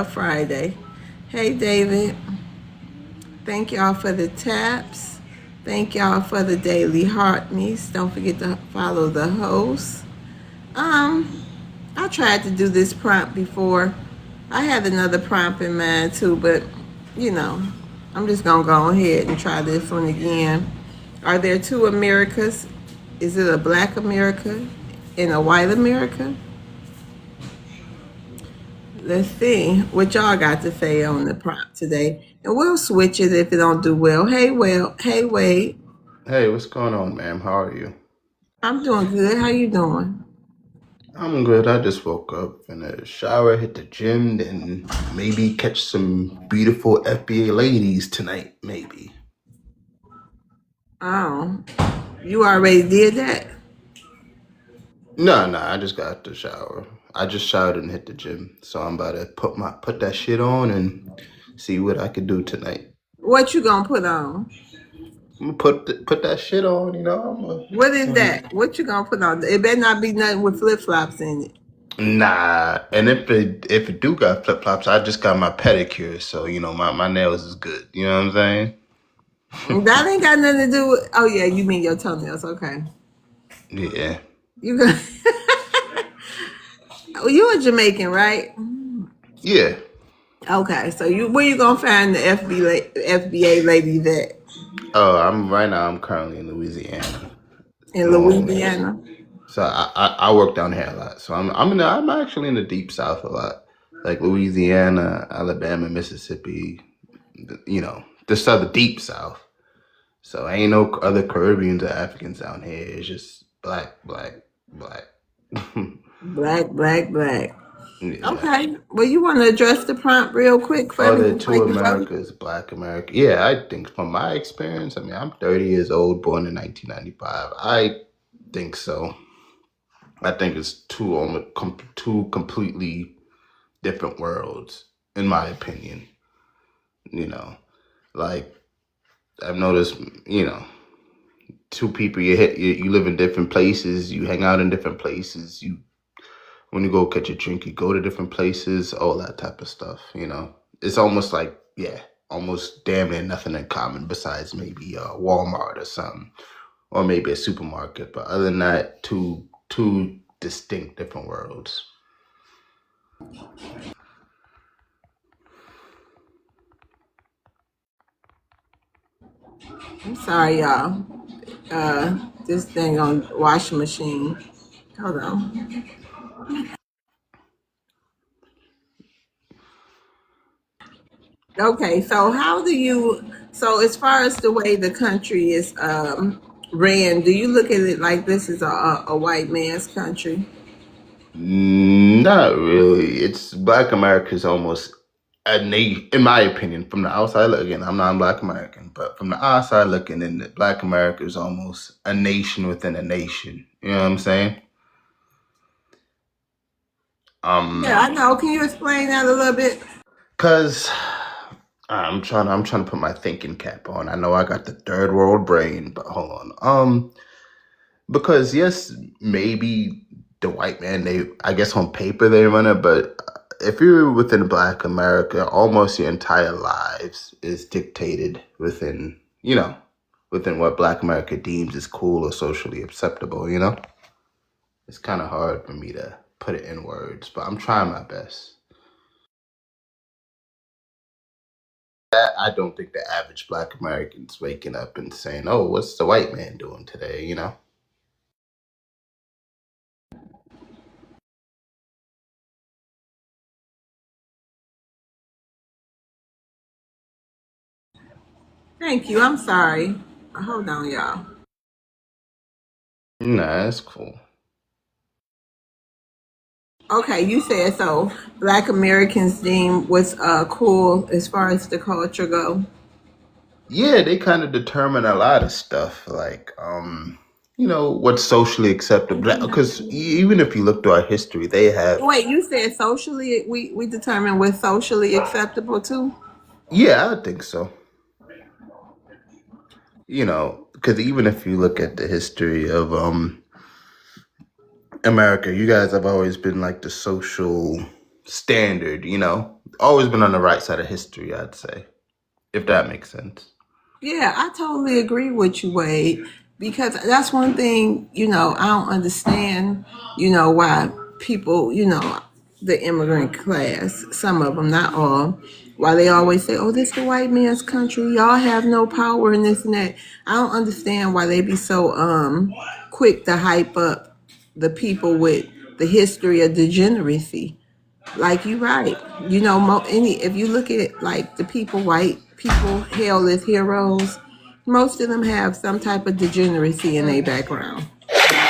Friday. Hey, David. Thank y'all for the taps. Thank y'all for the daily heart meets. Don't forget to follow the host. Um, I tried to do this prompt before. I had another prompt in mind too, but you know, I'm just gonna go ahead and try this one again. Are there two Americas? Is it a black America and a white America? Let's see what y'all got to say on the prompt today. And we'll switch it if it don't do well. Hey Wade. Hey, what's going on, ma'am? How are you? I'm doing good. How you doing? I'm good. I just woke up in a shower, hit the gym, then maybe catch some beautiful FBA ladies tonight, maybe. Oh, you already did that? No, I just got out the shower. I just showered and hit the gym, so I'm about to put that shit on and see what I could do tonight. What you gonna put on? I'm gonna put that shit on, you know. What is that? What you gonna put on? It better not be nothing with flip flops in it. Nah, and if it do got flip flops, I just got my pedicure, so you know my nails is good. You know what I'm saying? That ain't got nothing to do with. Oh yeah, you mean your toenails? Okay. Yeah, You got. You a Jamaican, right? yeah. Okay, so you where you gonna find the FBA ladies at Oh, I'm currently in Louisiana. in Normally, Louisiana? so I work down here a lot. So I'm actually in the deep South a lot, like Louisiana, Alabama, Mississippi. You know, the southern deep South. So ain't no other Caribbeans or Africans down here. It's just black. Black. Yeah. Okay. Well, you want to address the prompt real quick for Are me there before two you vote? Americas, Black America? Yeah, I think from my experience, I mean, I'm 30 years old, born in 1995. I think so. I think it's two completely different worlds, in my opinion. You know, like I've noticed, you know, two people you live in different places, you hang out in different places. You when you go catch a drink, you go to different places, all that type of stuff. You know, it's almost like almost damn near nothing in common besides maybe Walmart or something, or maybe a supermarket. But other than that, two distinct different worlds. I'm sorry, y'all. This thing on washing machine. Hold on. Okay, so how do you? So as far as the way the country is ran, do you look at it like this is a white man's country? Not really. It's Black America is almost a nation, in my opinion. From the outside looking, I'm not Black American, but from the outside looking in, Black America is almost a nation within a nation. You know what I'm saying? Yeah, I Um, know. Can you explain that a little bit? cause I'm trying to put my thinking cap on. I know I got the third world brain, but hold on. Because yes, maybe the white man, I guess on paper they run it, but if you're within Black America, almost your entire lives is dictated within what Black America deems is cool or socially acceptable. You know, it's kind of hard for me to put it in words, but I'm trying my best. I don't think the average Black American's waking up and saying, "Oh, what's the white man doing today?" You know. Thank you. I'm sorry. Hold on, y'all. Nah, that's cool. Okay, you said so. Black Americans deem what's cool as far as the culture go. Yeah, they kind of determine a lot of stuff, like what's socially acceptable. Because even if you look through our history, they have. Wait, you said socially we determine what's socially acceptable too. Yeah, I think so. Because even if you look at the history of America, you guys have always been like the social standard. always been on the right side of history, I'd say, if that makes sense. Yeah, I totally agree with you, Wade, because that's one thing, I don't understand, why people, the immigrant class, some of them, not all, why they always say, oh, this the white man's country, y'all have no power and this and that. I don't understand why they be so quick to hype up the people with the history of degeneracy. Like you right. If you look at like the people white people hail as heroes, most of them have some type of degeneracy in their background.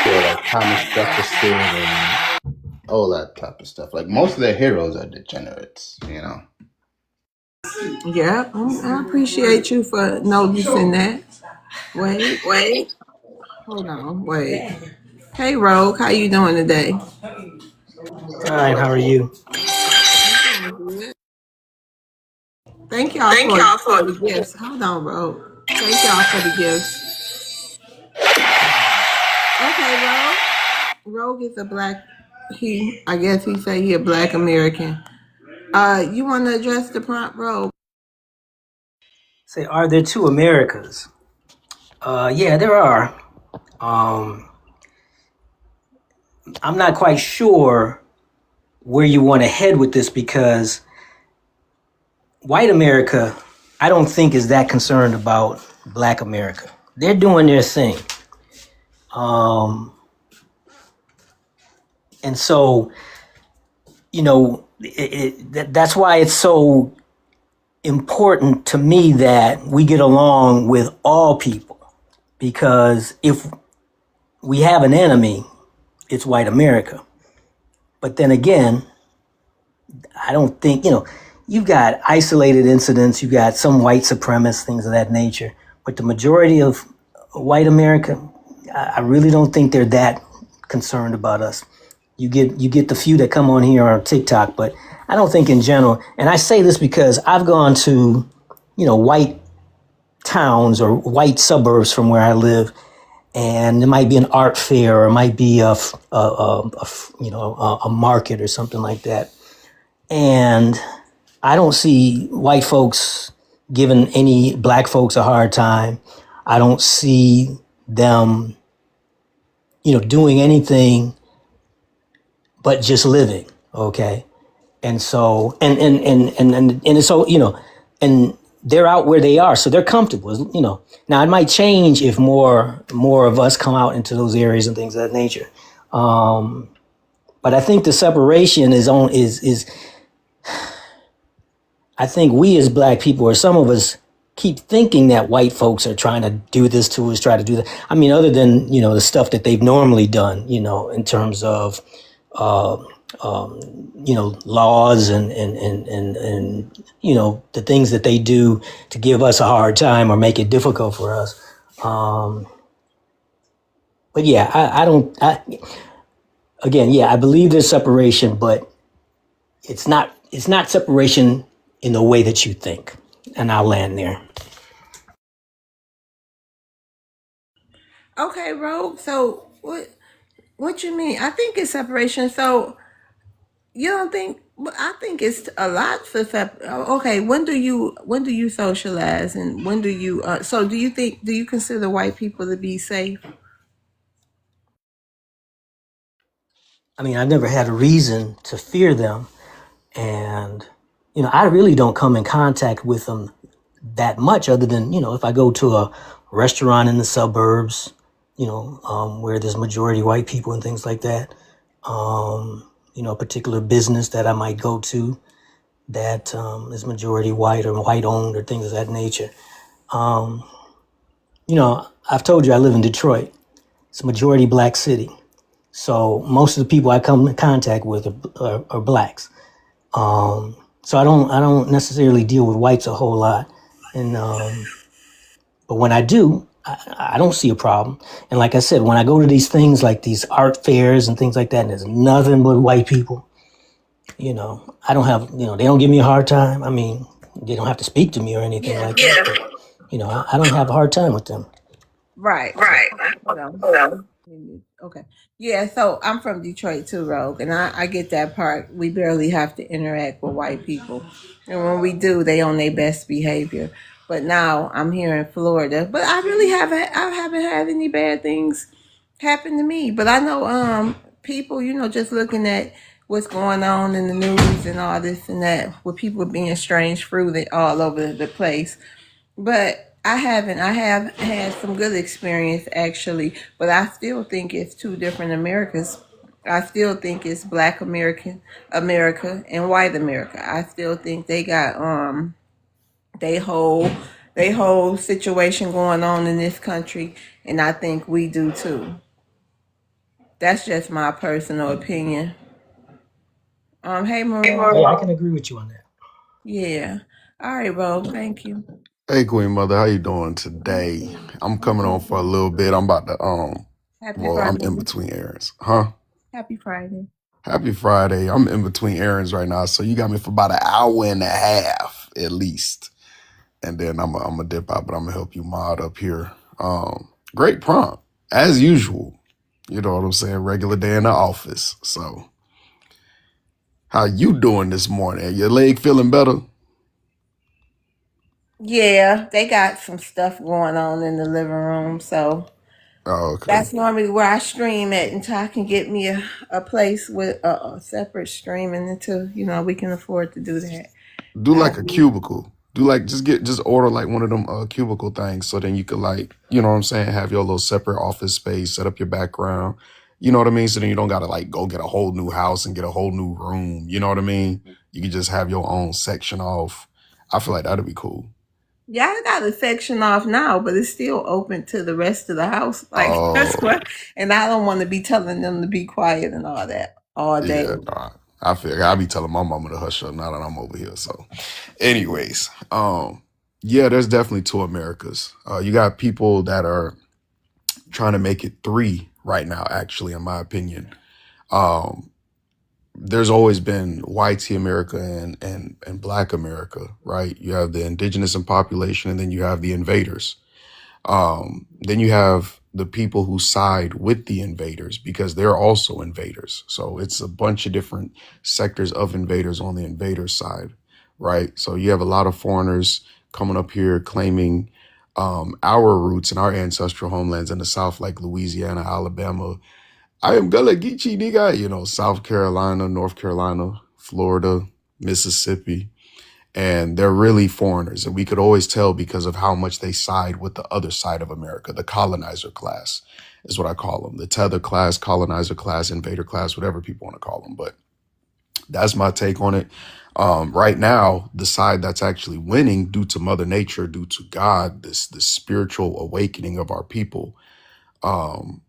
Yeah, like Thomas Jefferson and all that type of stuff. Like most of their heroes are degenerates, you know. Yeah, I appreciate you for noticing that. Wait, hold on, wait. Hey Rogue, how you doing today? Fine, how are you? I'm doing good. Thank y'all Thank for y'all for. the gifts. Hold on, Rogue. Thank y'all for the gifts. Okay, Rogue is a black. I guess he say he a black American. You want to address the prompt, Rogue? Say, are there two Americas? Yeah, there are. Um, I'm not quite sure where you want to head with this because white America, I don't think is that concerned about black America. They're doing their thing. And so, that's why it's so important to me that we get along with all people. Because if we have an enemy, it's white America. But then again, I don't think, you've got isolated incidents, you've got some white supremacists, things of that nature. But the majority of white America, I really don't think they're that concerned about us. You get the few that come on here on TikTok, but I don't think in general. And I say this because I've gone to, white towns or white suburbs from where I live, and it might be an art fair or it might be a market or something like that. And I don't see white folks giving any black folks a hard time. I don't see them, doing anything but just living. Okay. And so, and it's so, and they're out where they are. So they're comfortable. Now it might change if more of us come out into those areas and things of that nature. But I think the separation is I think we as black people, or some of us, keep thinking that white folks are trying to do this to us, try to do that. I mean, other than, the stuff that they've normally done, in terms of, laws and the things that they do to give us a hard time or make it difficult for us. But yeah, I believe there's separation, but it's not separation in the way that you think. And I'll land there. Okay, Rogue. So what you mean? I think it's separation. So you don't think? I think it's a lot for okay. When do you socialize and when do you? So do you consider white people to be safe? I mean, I've never had a reason to fear them. And, I really don't come in contact with them that much other than, if I go to a restaurant in the suburbs, where there's majority white people and things like that. A particular business that I might go to that is majority white or white owned or things of that nature. I've told you I live in Detroit. It's a majority black city. So most of the people I come in contact with are blacks. So I don't necessarily deal with whites a whole lot. And, but when I do, I don't see a problem. And like I said, when I go to these things like these art fairs and things like that, and there's nothing but white people, I don't have, they don't give me a hard time. I mean, they don't have to speak to me or anything like that. But, I don't have a hard time with them. Right. Right. Hold on. Hold on. Okay. Yeah, so I'm from Detroit too, Rogue, and I get that part. We barely have to interact with white people. And when we do, they on their best behavior. But now I'm here in Florida. But I haven't had any bad things happen to me. But I know people, just looking at what's going on in the news and all this and that, with people being strange fruited all over the place. But I haven't. I have had some good experience actually, but I still think it's two different Americas. I still think it's Black America and White America. I still think they got they whole they whole situation going on in this country, and I think we do too. That's just my personal opinion. Hey Maroon. Yeah, I can agree with you on that. Yeah. All right, Ro. Thank you. Hey Queen Mother, how you doing today? I'm coming on for a little bit. I'm about to Happy well, I'm Friday. in between errands. Huh? Happy Friday. Happy Friday. I'm in between errands right now, so you got me for about an hour and a half at least. And then I'm a dip out, but I'm gonna help you mod up here. Great prompt, as usual. You know what I'm saying? Regular day in the office. So how you doing this morning? Your leg feeling better? Yeah, they got some stuff going on in the living room, so Oh, okay. that's normally where I stream at until I can get me a place with a separate streaming until we can afford to do that. Do I like a cubicle. Do like just order like one of them cubicle things so then you could like, you know what I'm saying, have your little separate office space, set up your background. You know what I mean? So then you don't gotta like go get a whole new house and get a whole new room. You know what I mean? You can just have your own section off. I feel like that'd be cool. Yeah, I got a section off now, but it's still open to the rest of the house. Like that's Oh, what, and I don't want to be telling them to be quiet and all that all day. yeah, nah. I feel I be telling my mama to hush up now that I'm over here. So anyways, yeah, there's definitely two Americas. You got people that are trying to make it three right now, actually, in my opinion. Um, there's always been white America and black America, right? You have the indigenous and population, and then you have the invaders. Then you have the people who side with the invaders because they're also invaders. So it's a bunch of different sectors of invaders on the invader side, right? So you have a lot of foreigners coming up here claiming our roots and our ancestral homelands in the South, like Louisiana, Alabama. I am Gullah Geechee, nigga. You know, South Carolina, North Carolina, Florida, Mississippi. And they're really foreigners. And we could always tell because of how much they side with the other side of America. The colonizer class is what I call them. The tether class, colonizer class, invader class, whatever people want to call them. But that's my take on it. Right now, the side that's actually winning due to Mother Nature, due to God, this spiritual awakening of our people, um,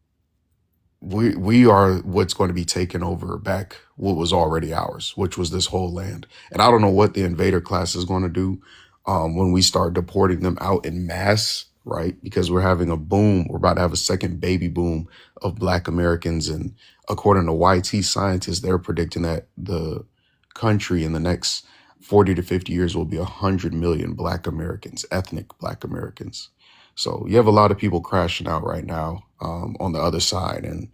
we are what's going to be taking over back what was already ours, which was this whole land. And I don't know what the invader class is going to do when we start deporting them out in mass, right? Because we're having a boom. We're about to have a second baby boom of Black Americans. And according to YT scientists, they're predicting that the country in the next 40 to 50 years will be 100 million Black Americans, ethnic Black Americans. So you have a lot of people crashing out right now on the other side. And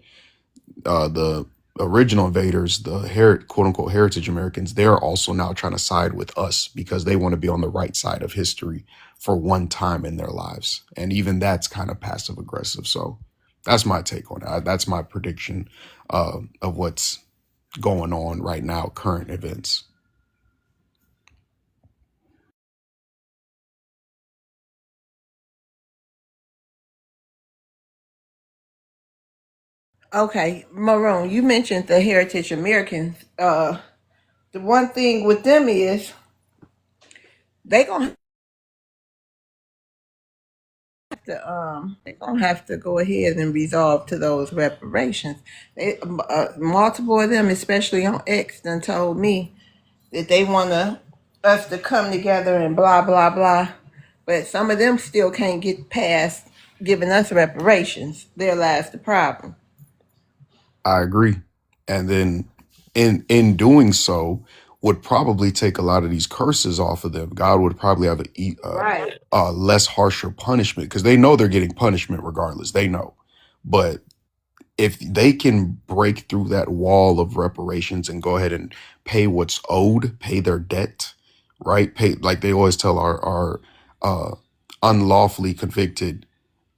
the original invaders, the quote unquote heritage Americans, they're also now trying to side with us because they want to be on the right side of history for one time in their lives. And even that's kind of passive aggressive. So that's my take on it. That's my prediction of what's going on right now, current events. Okay, Maroon, you mentioned the Heritage Americans. The one thing with them is they gonna they're gonna have to go ahead and resolve to those reparations. Multiple of them, especially on X, done told me that they want us to come together and blah blah blah, but some of them still can't get past giving us reparations. Their lives the problem. I agree. And then in doing so would probably take a lot of these curses off of them. God would probably have Right. a less harsher punishment because they know they're getting punishment regardless. They know. But if they can break through that wall of reparations and go ahead and pay what's owed, pay their debt, right? Pay, like they always tell our unlawfully convicted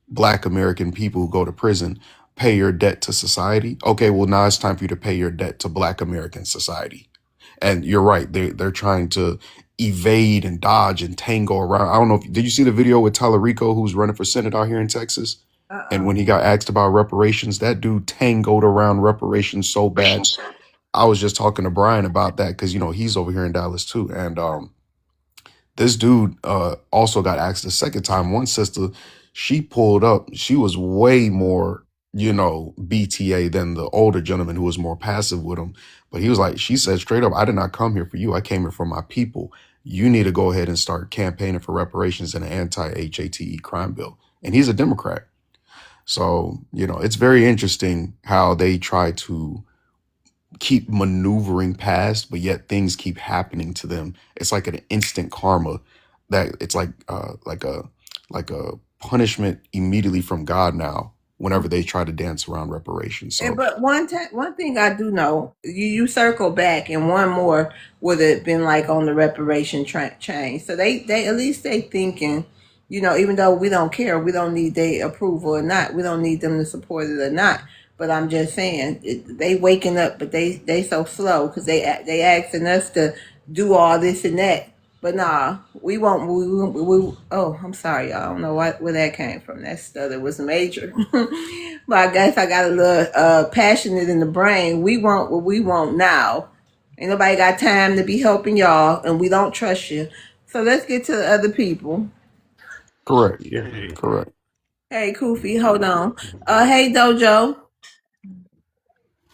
Black American people who go to prison, pay your debt to society. Okay, well now it's time for you to pay your debt to Black American society. And you're right, they're trying to evade and dodge and tango around. I don't know if did you see the video with Tallarico who's running for Senate out here in Texas? And when he got asked about reparations, that dude tangoed around reparations so bad. I was just talking to Brian about that because he's over here in Dallas too. And this dude also got asked the second time. One sister, she pulled up. She was way more, BTA than the older gentleman who was more passive with him. But he was like, she said straight up, I did not come here for you. I came here for my people. You need to go ahead and start campaigning for reparations and an anti-HATE crime bill. And he's a Democrat. So, it's very interesting how they try to keep maneuvering past, but yet things keep happening to them. It's like an instant karma that it's like a punishment immediately from God now whenever they try to dance around reparations. So, but one thing I do know, you circle back, and one more would have been like on the reparation chain. So they at least they thinking, even though we don't care, we don't need their approval or not, we don't need them to support it or not. But I'm just saying, they waking up, but they so slow because they asking us to do all this and that. But nah, we won't. Oh, I'm sorry, y'all. I don't know where that came from. That stutter was major. But I guess I got a little passionate in the brain. We want what we want now. Ain't nobody got time to be helping y'all, and we don't trust you. So let's get to the other people. correct. Correct. Hey, Kofi, hold on. Hey, Dojo.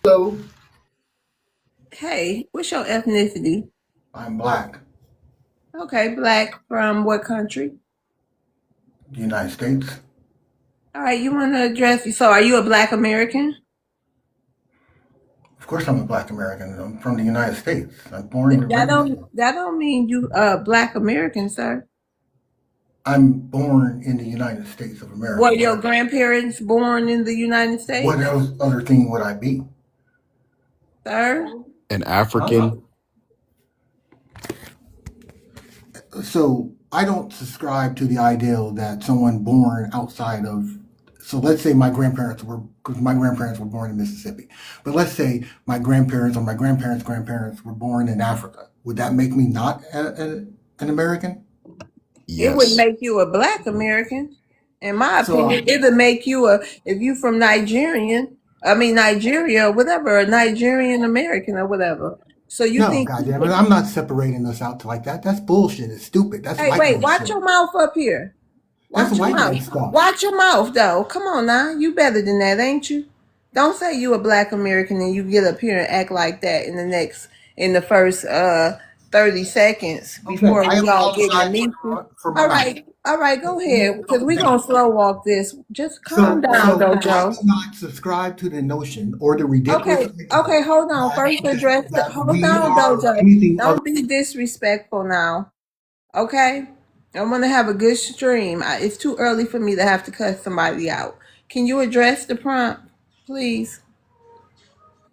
Hello, Hey, what's your ethnicity? I'm Black, Okay, Black from what country? the United States. All right, you want to address? So, are you a Black American? Of course, I'm a Black American. I'm from the United States. I'm born and That raised. don't mean you Black American, sir. I'm born in the United States of America. Were your grandparents born in the United States, What else other thing would I be? sir? An African. So I don't subscribe to the ideal that someone born outside of. So let's say my grandparents were, because my grandparents were born in Mississippi. But let's say my grandparents or my grandparents' grandparents were born in Africa. Would that make me not an American? It would Yes. make you a Black American, in my So opinion. It would make you if you from Nigeria or whatever, a Nigerian American or whatever. So you no, think? goddamn it, I'm not separating us out like that. That's bullshit. It's stupid. That's Hey, white wait, man watch shit. your mouth up here. That's Watch your white man mouth. stuff. Watch your mouth, though. Come on now. You better than that, ain't you? Don't say you a Black American and you get up here and act like that in the first 30 seconds Okay, before I we all get in the apologize meeting. for my language. All right, go ahead, because we're Thank going you. to slow walk this. Just calm So down, I Dojo. do not subscribe to the notion or the ridiculous idea Okay, hold on. First address hold we on, are Dojo. anything other. Don't be disrespectful now. Okay? I want to have a good stream. It's too early for me to have to cut somebody out. Can you address the prompt, please?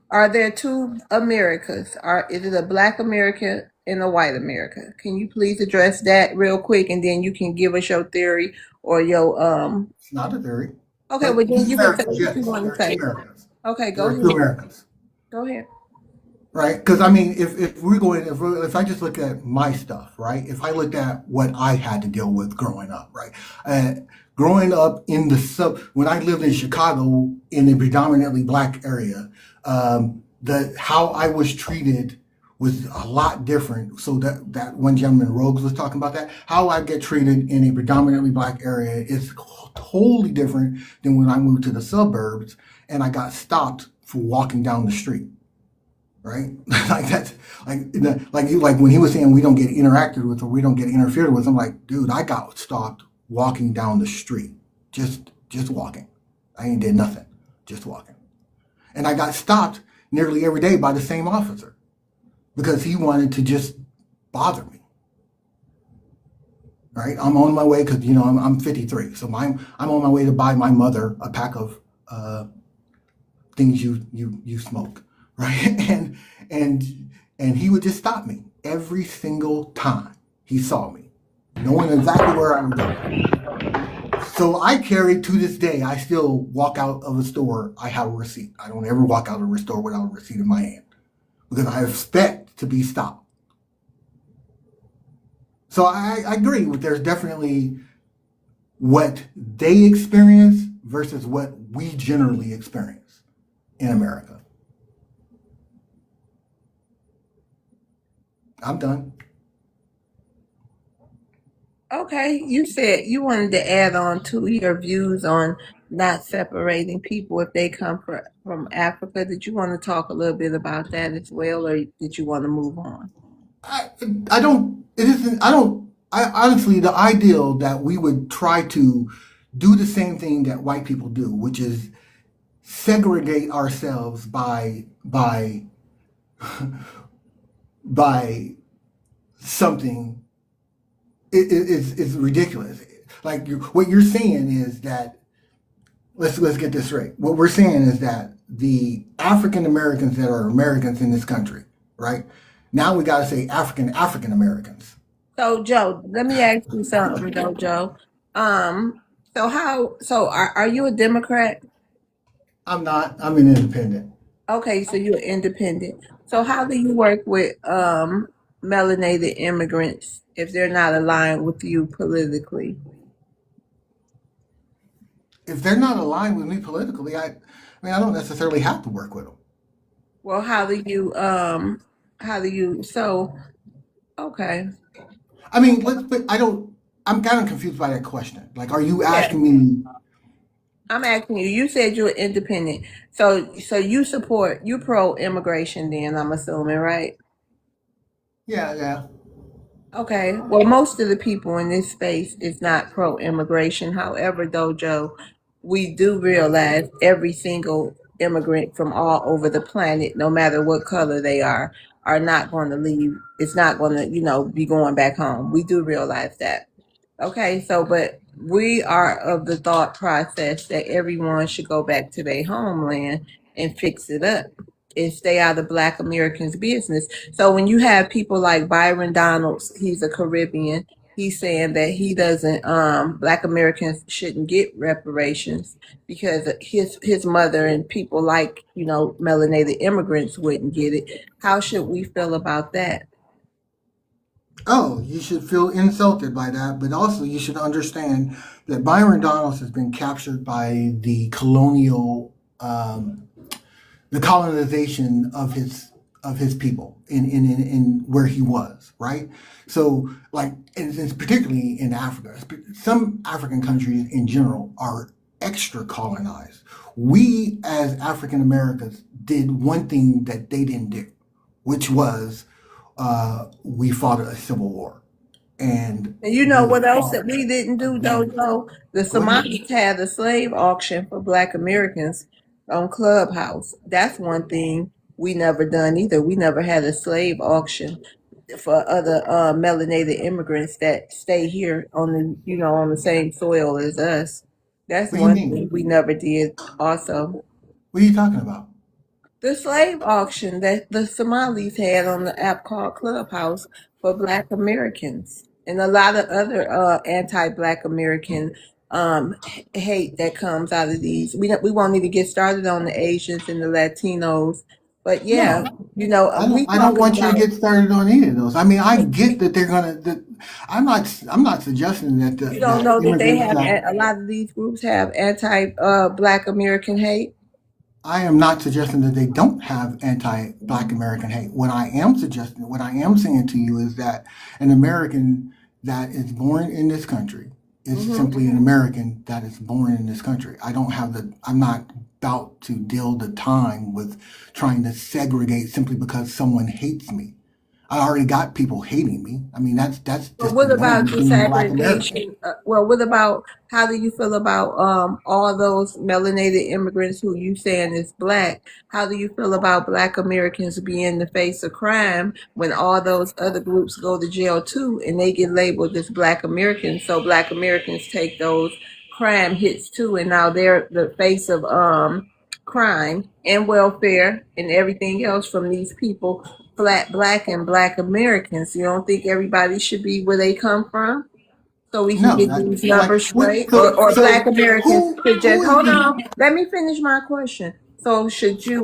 Are there two Americas? Is it a Black America and a white America? Can you please address that real quick, and then you can give us your theory or your It's not a theory. Okay, But well then you can say Americans, what you yes, want there to are two say. Americans. Okay, There go are two ahead. Americans. Go ahead. Right? Because I mean, if I just look at my stuff, right? If I looked at what I had to deal with growing up, right? Growing up in when I lived in Chicago in a predominantly Black area, how I was treated was a lot different. So that one gentleman, Rogues, was talking about that. How I get treated in a predominantly Black area is totally different than when I moved to the suburbs and I got stopped for walking down the street. Right? Like that's like when he was saying we don't get interacted with or we don't get interfered with. I'm like, dude, I got stopped walking down the street, just walking. I ain't did nothing, just walking, and I got stopped nearly every day by the same officer because he wanted to just bother me. Right? I'm on my way because I'm 53, so I'm on my way to buy my mother a pack of things you smoke, right? And and he would just stop me every single time he saw me, knowing exactly where I would go. So I carry to this day. I still walk out of a store. I have a receipt. I don't ever walk out of a store without a receipt in my hand because I expect to be stopped. So I agree with there's definitely what they experience versus what we generally experience in America. I'm done. Okay, you said you wanted to add on to your views on not separating people if they come from Africa. Did you want to talk a little bit about that as well, or did you want to move on? I I don't. It isn't. I don't. I honestly, the ideal that we would try to do the same thing that white people do, which is segregate ourselves by something is ridiculous. Like what you're saying is that let's get this straight. What we're saying is that the African Americans that are Americans in this country, right? Now we got to say African Americans. So, Joe, let me ask you something, though, Joe. Um, so are you a Democrat? I'm not. I'm an independent. Okay, so you're independent. So how do you work with melanated immigrants if they're not aligned with you politically? If they're not aligned with me politically, I mean, I don't necessarily have to work with them. Well, how do you so okay. I mean, but I don't. I'm kind of confused by that question. Like, are you Yeah, asking me? I'm asking you. You said you're independent. So you pro immigration then, I'm assuming, right? Yeah, yeah. Okay. Well, most of the people in this space is not pro immigration. However, though, Joe, we do realize every single immigrant from all over the planet, no matter what color they are not going to leave. It's not going to, be going back home. We do realize that. Okay, so but we are of the thought process that everyone should go back to their homeland and fix it up and stay out of Black Americans' business. So when you have people like Byron Donalds, he's a Caribbean, he's saying that he doesn't Black Americans shouldn't get reparations because his mother and people like, melanated immigrants wouldn't get it. How should we feel about that? Oh, you should feel insulted by that, but also you should understand that Byron Donalds has been captured by the colonization of his people in where he was, right? So, like, and it's particularly in Africa, some African countries in general are extra colonized. We as African Americans did one thing that they didn't do, which was we fought a civil war, and And you know we what else fought that we didn't do, again. Jojo? The Go ahead. Somalis had a slave auction for Black Americans on Clubhouse. That's one thing we never done either. We never had a slave auction for other melanated immigrants that stay here on the same soil as us. That's What do you one thing mean? we never did also. What are you talking about? The slave auction that the Somalis had on the app called Clubhouse for Black Americans and a lot of other anti-Black American hate that comes out of these. We won't even get started on the Asians and the Latinos, but yeah, No, we I don't talking want you to about. get started on any of those. I mean, I get that they're gonna. That, I'm not suggesting that You don't that know that they immigrants have that a lot of these groups have anti Black American hate. I am not suggesting that they don't have anti-Black American hate. What I am saying to you is that an American that is born in this country is Hmm. simply an American that is born in this country. I'm not about to deal the time with trying to segregate simply because someone hates me. I already got people hating me. I mean, that's But just the what norm about of the being a Black American. segregation? What about how do you feel about all those melanated immigrants who you saying is black? How do you feel about Black Americans being the face of crime when all those other groups go to jail too and they get labeled as Black Americans? So Black Americans take those crime hits too, and now they're the face of crime and welfare and everything else from these people, black and black Americans. You don't think everybody should be where they come from? So we can No, get not these like numbers straight, so. or black So Americans should who just is hold the on. Let me finish my question. So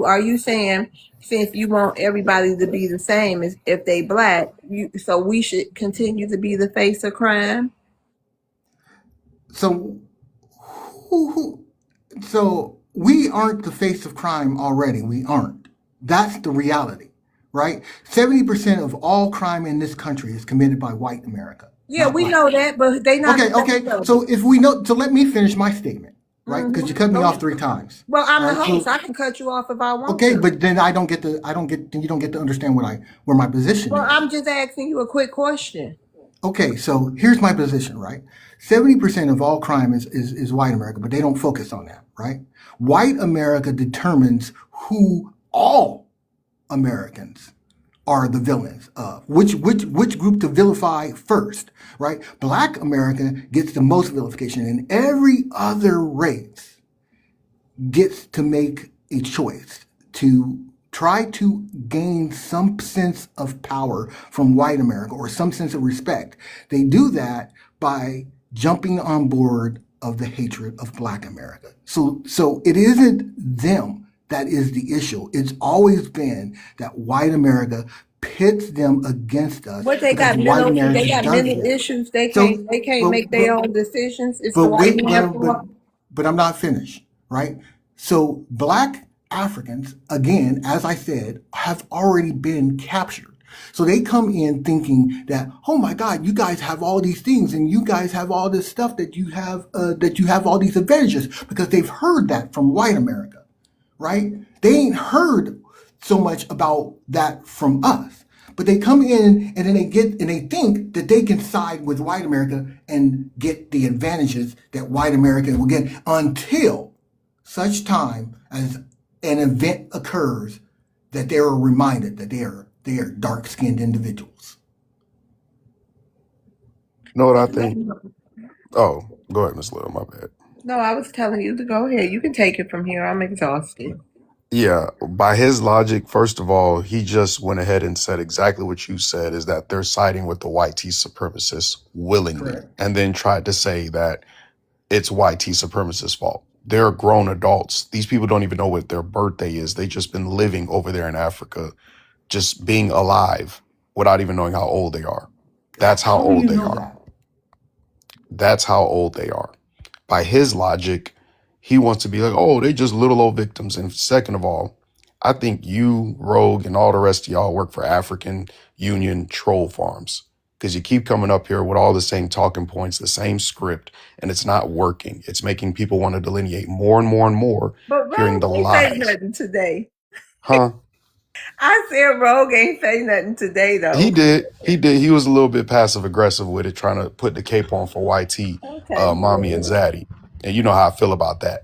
are you saying since you want everybody to be the same as if they black, so we should continue to be the face of crime? so who so we aren't the face of crime already. We aren't. That's the reality, right? 70% of all crime in this country is committed by white America, Yeah, not we black. know that, but they not Okay, the okay. face of So if we know, so let me finish my statement, right? Because you cut me Go off ahead. 3 times. Well, I'm All the right. host. So I can cut you off if I want okay, to. but then then you don't get to understand where my position Well, is. I'm just asking you a quick question. Okay, so here's my position, right? 70% of all crime is white America, but they don't focus on that, right? White America determines who all Americans are the villains of. Which group to vilify first, right? Black America gets the most vilification, and every other race gets to make a choice to try to gain some sense of power from white America or some sense of respect. They do that by jumping on board of the hatred of black America. So it isn't them that is the issue. It's always been that white America pits them against us What they because got white they America got does mental this. issues. They So can't but make their but own decisions. It's the but white wait, man for. but I'm not finished, right? So black Africans, again, as I said, have already been captured. So they come in thinking that, oh my God, you guys have all these things, and you guys have all this stuff that you have all these advantages because they've heard that from white America, right? They ain't heard so much about that from us. But they come in and then they think that they can side with white America and get the advantages that white America will get until such time as an event occurs that they are reminded that they are dark-skinned individuals. You know what I think? Oh, go ahead, Miss Little. My bad. No, I was telling you to go ahead. You can take it from here. I'm exhausted. Yeah, by his logic, first of all, he just went ahead and said exactly what you said, is that they're siding with the white T supremacists willingly, Correct. and then tried to say that it's white T supremacists' fault. They're grown adults. These people don't even know what their birthday is. They just been living over there in Africa, just being alive without even knowing how old they are. That's how How do old you they know are. that? That's how old they are. By his logic, he wants to be like, oh, they just little old victims. And second of all, I think you, Rogue, and all the rest of y'all work for African Union troll farms because you keep coming up here with all the same talking points, the same script, and it's not working. It's making people want to delineate more and more and more, But hearing Rogue the ain't say lies. nothing today. Huh? I said Rogue ain't say nothing today He though. did. He did. He was a little bit passive aggressive with it, trying to put the cape on for YT, Okay. Mommy and Zaddy. And you know how I feel about that.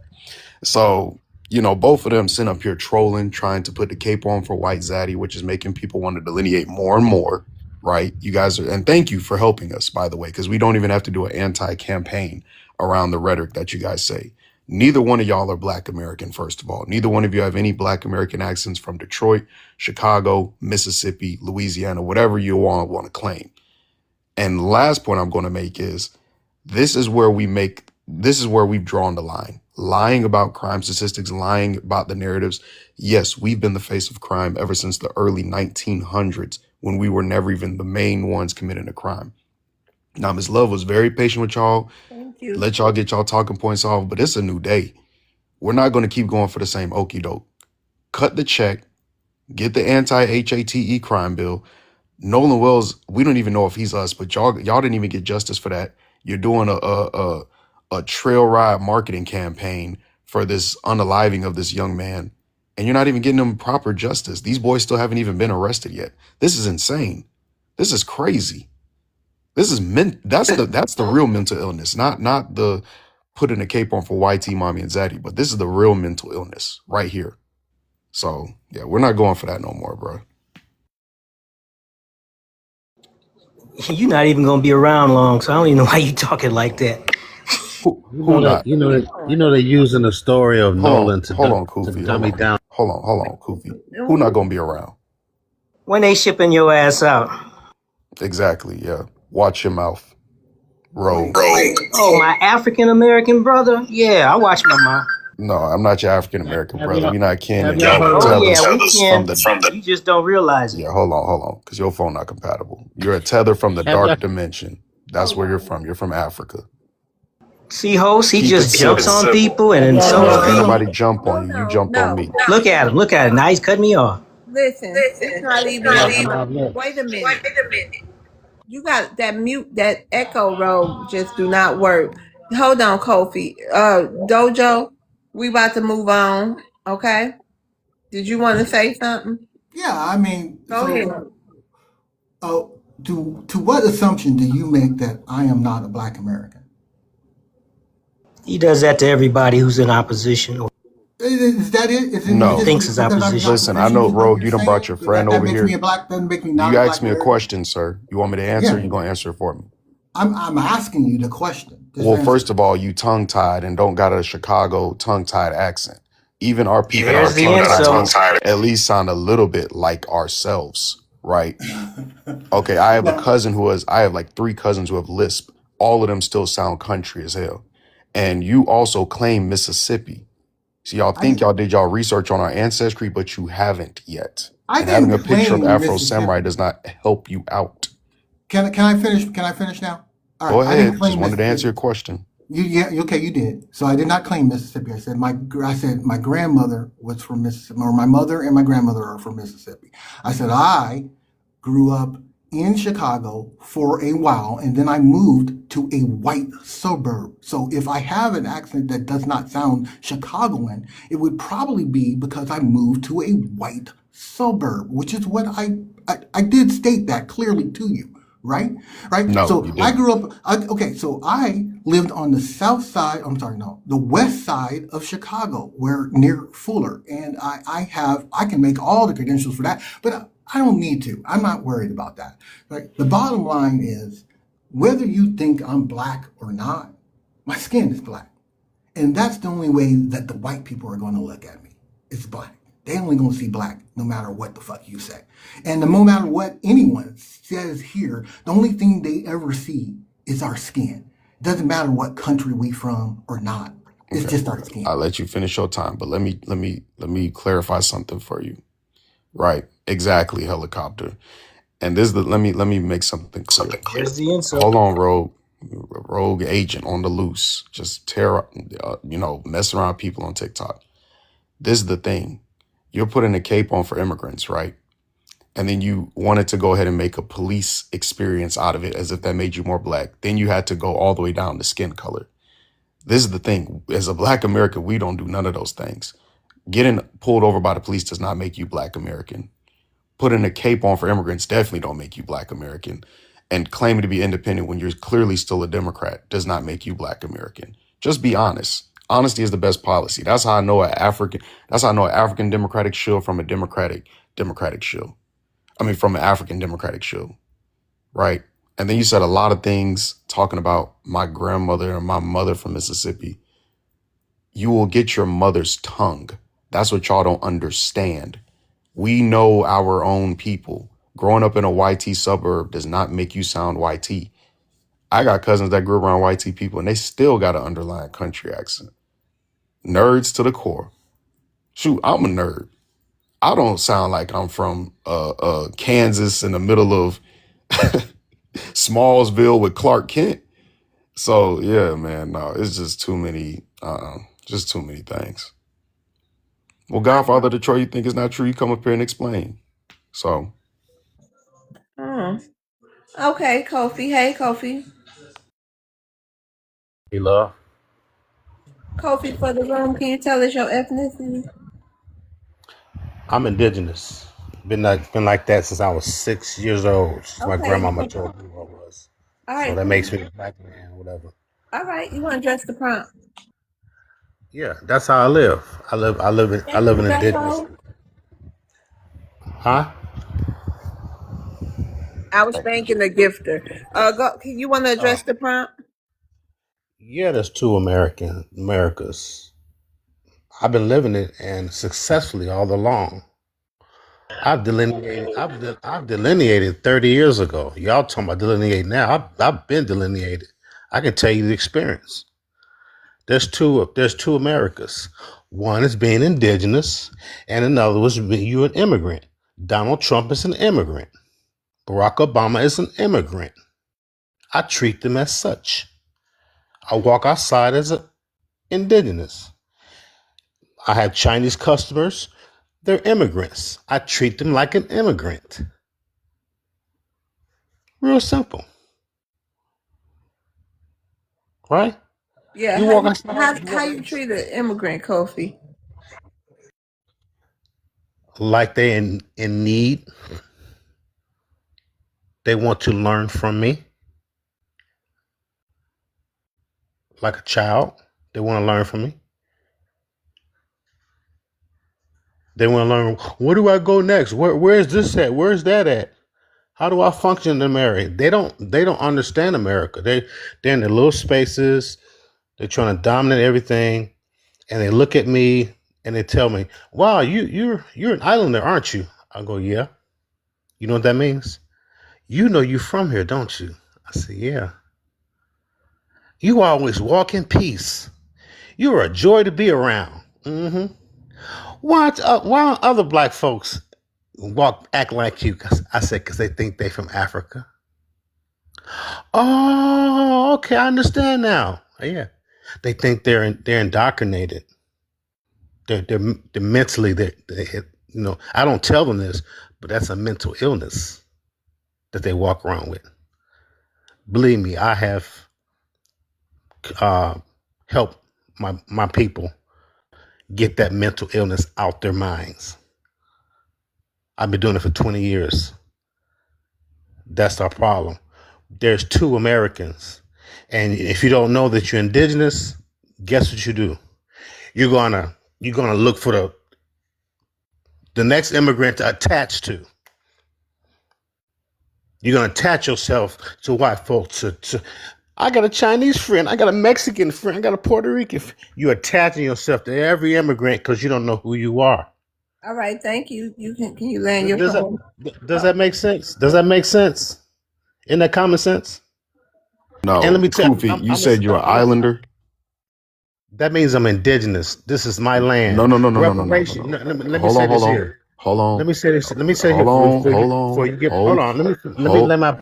So, both of them sitting up here trolling, trying to put the cape on for White Zaddy, which is making people want to delineate more and more, right? You guys are, and thank you for helping us, by the way, because we don't even have to do an anti-campaign around the rhetoric that you guys say. Neither one of y'all are Black American, first of all. Neither one of you have any Black American accents from Detroit, Chicago, Mississippi, Louisiana, whatever you all want to claim. And last point I'm going to make is this is where we've drawn the line. Lying about crime statistics, lying about the narratives. Yes, we've been the face of crime ever since the early 1900s when we were never even the main ones committing a crime. Now, Ms. Love was very patient with y'all, Thank you. let y'all get y'all talking points off, but it's a new day. We're not going to keep going for the same okie doke. Cut the check, get the anti-HATE crime bill. Nolan Wells, we don't even know if he's us, but y'all didn't even get justice for that. You're doing a trail ride marketing campaign for this unaliving of this young man, and you're not even getting them proper justice. These boys still haven't even been arrested yet. This is insane. This is crazy. This is that's the real mental illness, not the putting a cape on for YT, Mommy, and Zaddy, but this is the real mental illness right here. So yeah, we're not going for that no more, bro. You're not even gonna be around long, so I don't even know why you talking like that. Who not? They're using the story of Nolan Hold on, to Kofi. dummy down. Hold on, Kofi. Who not gonna be around? When they shipping your ass out? Exactly. Yeah. Watch your mouth, Rogue. Oh, my African American brother? Yeah, I watch my mouth. No, I'm not your African American Have brother. y'all We not kin, have and y'all y'all heard Oh of yeah, tethers we from can. the. You just don't realize it. Yeah, hold on, because your phone not compatible. You're a tether from the have y'all dark dimension. That's where you're from. You're from Africa. See, host, he Keep it just jumps civil. on people and have y'all insults heard No, ain't people. nobody jump on you. You jumped on No. me. Look at him. Look at him. Now he's cutting me off. Listen, it's not even no your no turn. look. Wait a minute. You got that mute, that echo road just do not work. Hold on, Kofi. Dojo, we about to move on. Okay. Did you want to say something? Yeah, I mean, Go ahead. uh, to what assumption do you make that I am not a Black American? He does that to everybody who's in opposition or Is that it? Is it No. thinks is because I'm in opposition. Listen, I opposition know, to what Rogue, you're you done brought your saying friend that over makes me here. a black, that makes me not You a asked Black me a American? question, sir. You want me to answer? Yeah, You're gonna answer it for me. I'm asking you the question. Just Well, answer first it. of all, you tongue tied and don't got a Chicago tongue tied accent. Even our people that are There's the tongue insult. tied at least sound a little bit like ourselves, right? Okay, Now, I have like 3 cousins who have lisp. All of them still sound country as hell. And you also claim Mississippi. So y'all I think didn't y'all did y'all research on our ancestry, but you haven't yet. I And having didn't a picture of claim Afro Samurai Mississippi. does not help you out. Can I finish? Can I finish now? All right, Go I didn't ahead. Just claim wanted to answer Mississippi. your question. Okay, you did. So I did not claim Mississippi. I said my grandmother was from Mississippi, or my mother and my grandmother are from Mississippi. I said I grew up in Chicago for a while, and then I moved to a white suburb. So if I have an accent that does not sound Chicagoan, it would probably be because I moved to a white suburb, which is what I did state that clearly to you. Right, right. No, So you I didn't. grew up. Okay, so I lived on the south side. I'm sorry, no, the west side of Chicago, where near Fuller, and I can make all the credentials for that, but I don't need to. I'm not worried about that. Right. The bottom line is, whether you think I'm black or not, my skin is black, and that's the only way that the white people are going to look at me. It's black. They only gonna see black no matter what the fuck you say. And no matter what anyone says here, the only thing they ever see is our skin. Doesn't matter what country we from or not. It's Okay. just our skin. I'll let you finish your time, but let me clarify something for you. Right. Exactly, helicopter. And this is the let me make something clear. There's the insult. Hold on, rogue agent on the loose. Just mess around people on TikTok. This is the thing. You're putting a cape on for immigrants, right? And then you wanted to go ahead and make a police experience out of it as if that made you more black. Then you had to go all the way down to skin color. This is the thing. As a black American, we don't do none of those things. Getting pulled over by the police does not make you black American. Putting a cape on for immigrants definitely don't make you black American. And claiming to be independent when you're clearly still a Democrat does not make you black American. Just be honest. Honesty is the best policy. That's how I know an African Democratic shill from a Democratic shill. I mean, from an African Democratic shill, right? And then you said a lot of things talking about my grandmother and my mother from Mississippi. You will get your mother's tongue. That's what y'all don't understand. We know our own people. Growing up in a YT suburb does not make you sound YT. I got cousins that grew around YT people and they still got an underlying country accent. Nerds to the core. Shoot, I'm a nerd. I don't sound like I'm from Kansas in the middle of Smallsville with Clark Kent. So yeah, man, no, it's just just too many things. Well, Godfather Detroit, you think it's not true? You come up here and explain. So Hmm. Okay, Kofi. Hey, Kofi. He love. Kofi, for the room, can you tell us your ethnicity? I'm indigenous. Been like that since I was 6 years old. Since my Okay. grandmama told me who I was. All So right, that makes cool. me a black man, whatever. All right. You want to address the prompt? Yeah, that's how I live. I Thank live you, in indigenous. Defo. Huh? I was thanking the gifter. You want to address the prompt? Yeah, there's two Americas. I've been living it and successfully all along. I've delineated 30 years ago. Y'all talking about delineate now. I've been delineated. I can tell you the experience. There's two Americas. One is being indigenous, and another was being you an immigrant. Donald Trump is an immigrant. Barack Obama is an immigrant. I treat them as such. I walk outside as an indigenous. I have Chinese customers. They're immigrants. I treat them like an immigrant. Real simple, right? Yeah, You how walk you outside, how you treat an immigrant, Kofi? like they in need. They want to learn from me, like a child. They want to learn from me. They want to learn. Where do I go next? Where's this at? Where's that at? How do I function in America? They don't understand America. They're in their little spaces. They're trying to dominate everything, and they look at me and they tell me, "Wow, you're an islander, aren't you?" I go, "Yeah." You know what that means? You know you from here, don't you? I say, "Yeah." You always walk in peace. You're a joy to be around. Mm-hmm. Why don't other black folks act like you? 'Cause I said, because they think they from Africa. Oh, okay, I understand now. Yeah, they think they're indoctrinated. They're mentally I don't tell them this, but that's a mental illness that they walk around with. Believe me, I have uh, helped my people get that mental illness out their minds. I've been doing it for 20 years. That's our problem. There's two Americans. And if you don't know that you're indigenous, guess what you do? You're gonna look for the next immigrant to attach to. You're gonna attach yourself to white folks. I got a Chinese friend. I got a Mexican friend. I got a Puerto Rican friend. You're attaching yourself to every immigrant because you don't know who you are. All right, thank you. Can you land your Does that phone? does that make sense? Does that make sense? Isn't that common sense? And let No, me tell you, Kufi, you said you're an islander. that means I'm indigenous. This is my land. No, no, no, no, no, no, no, no, Reparation. no. No, let me Hold say on, hold this on, here. hold Let on, me say this. Let me say here hold on, hold before you on, get. Hold on. Let me let my.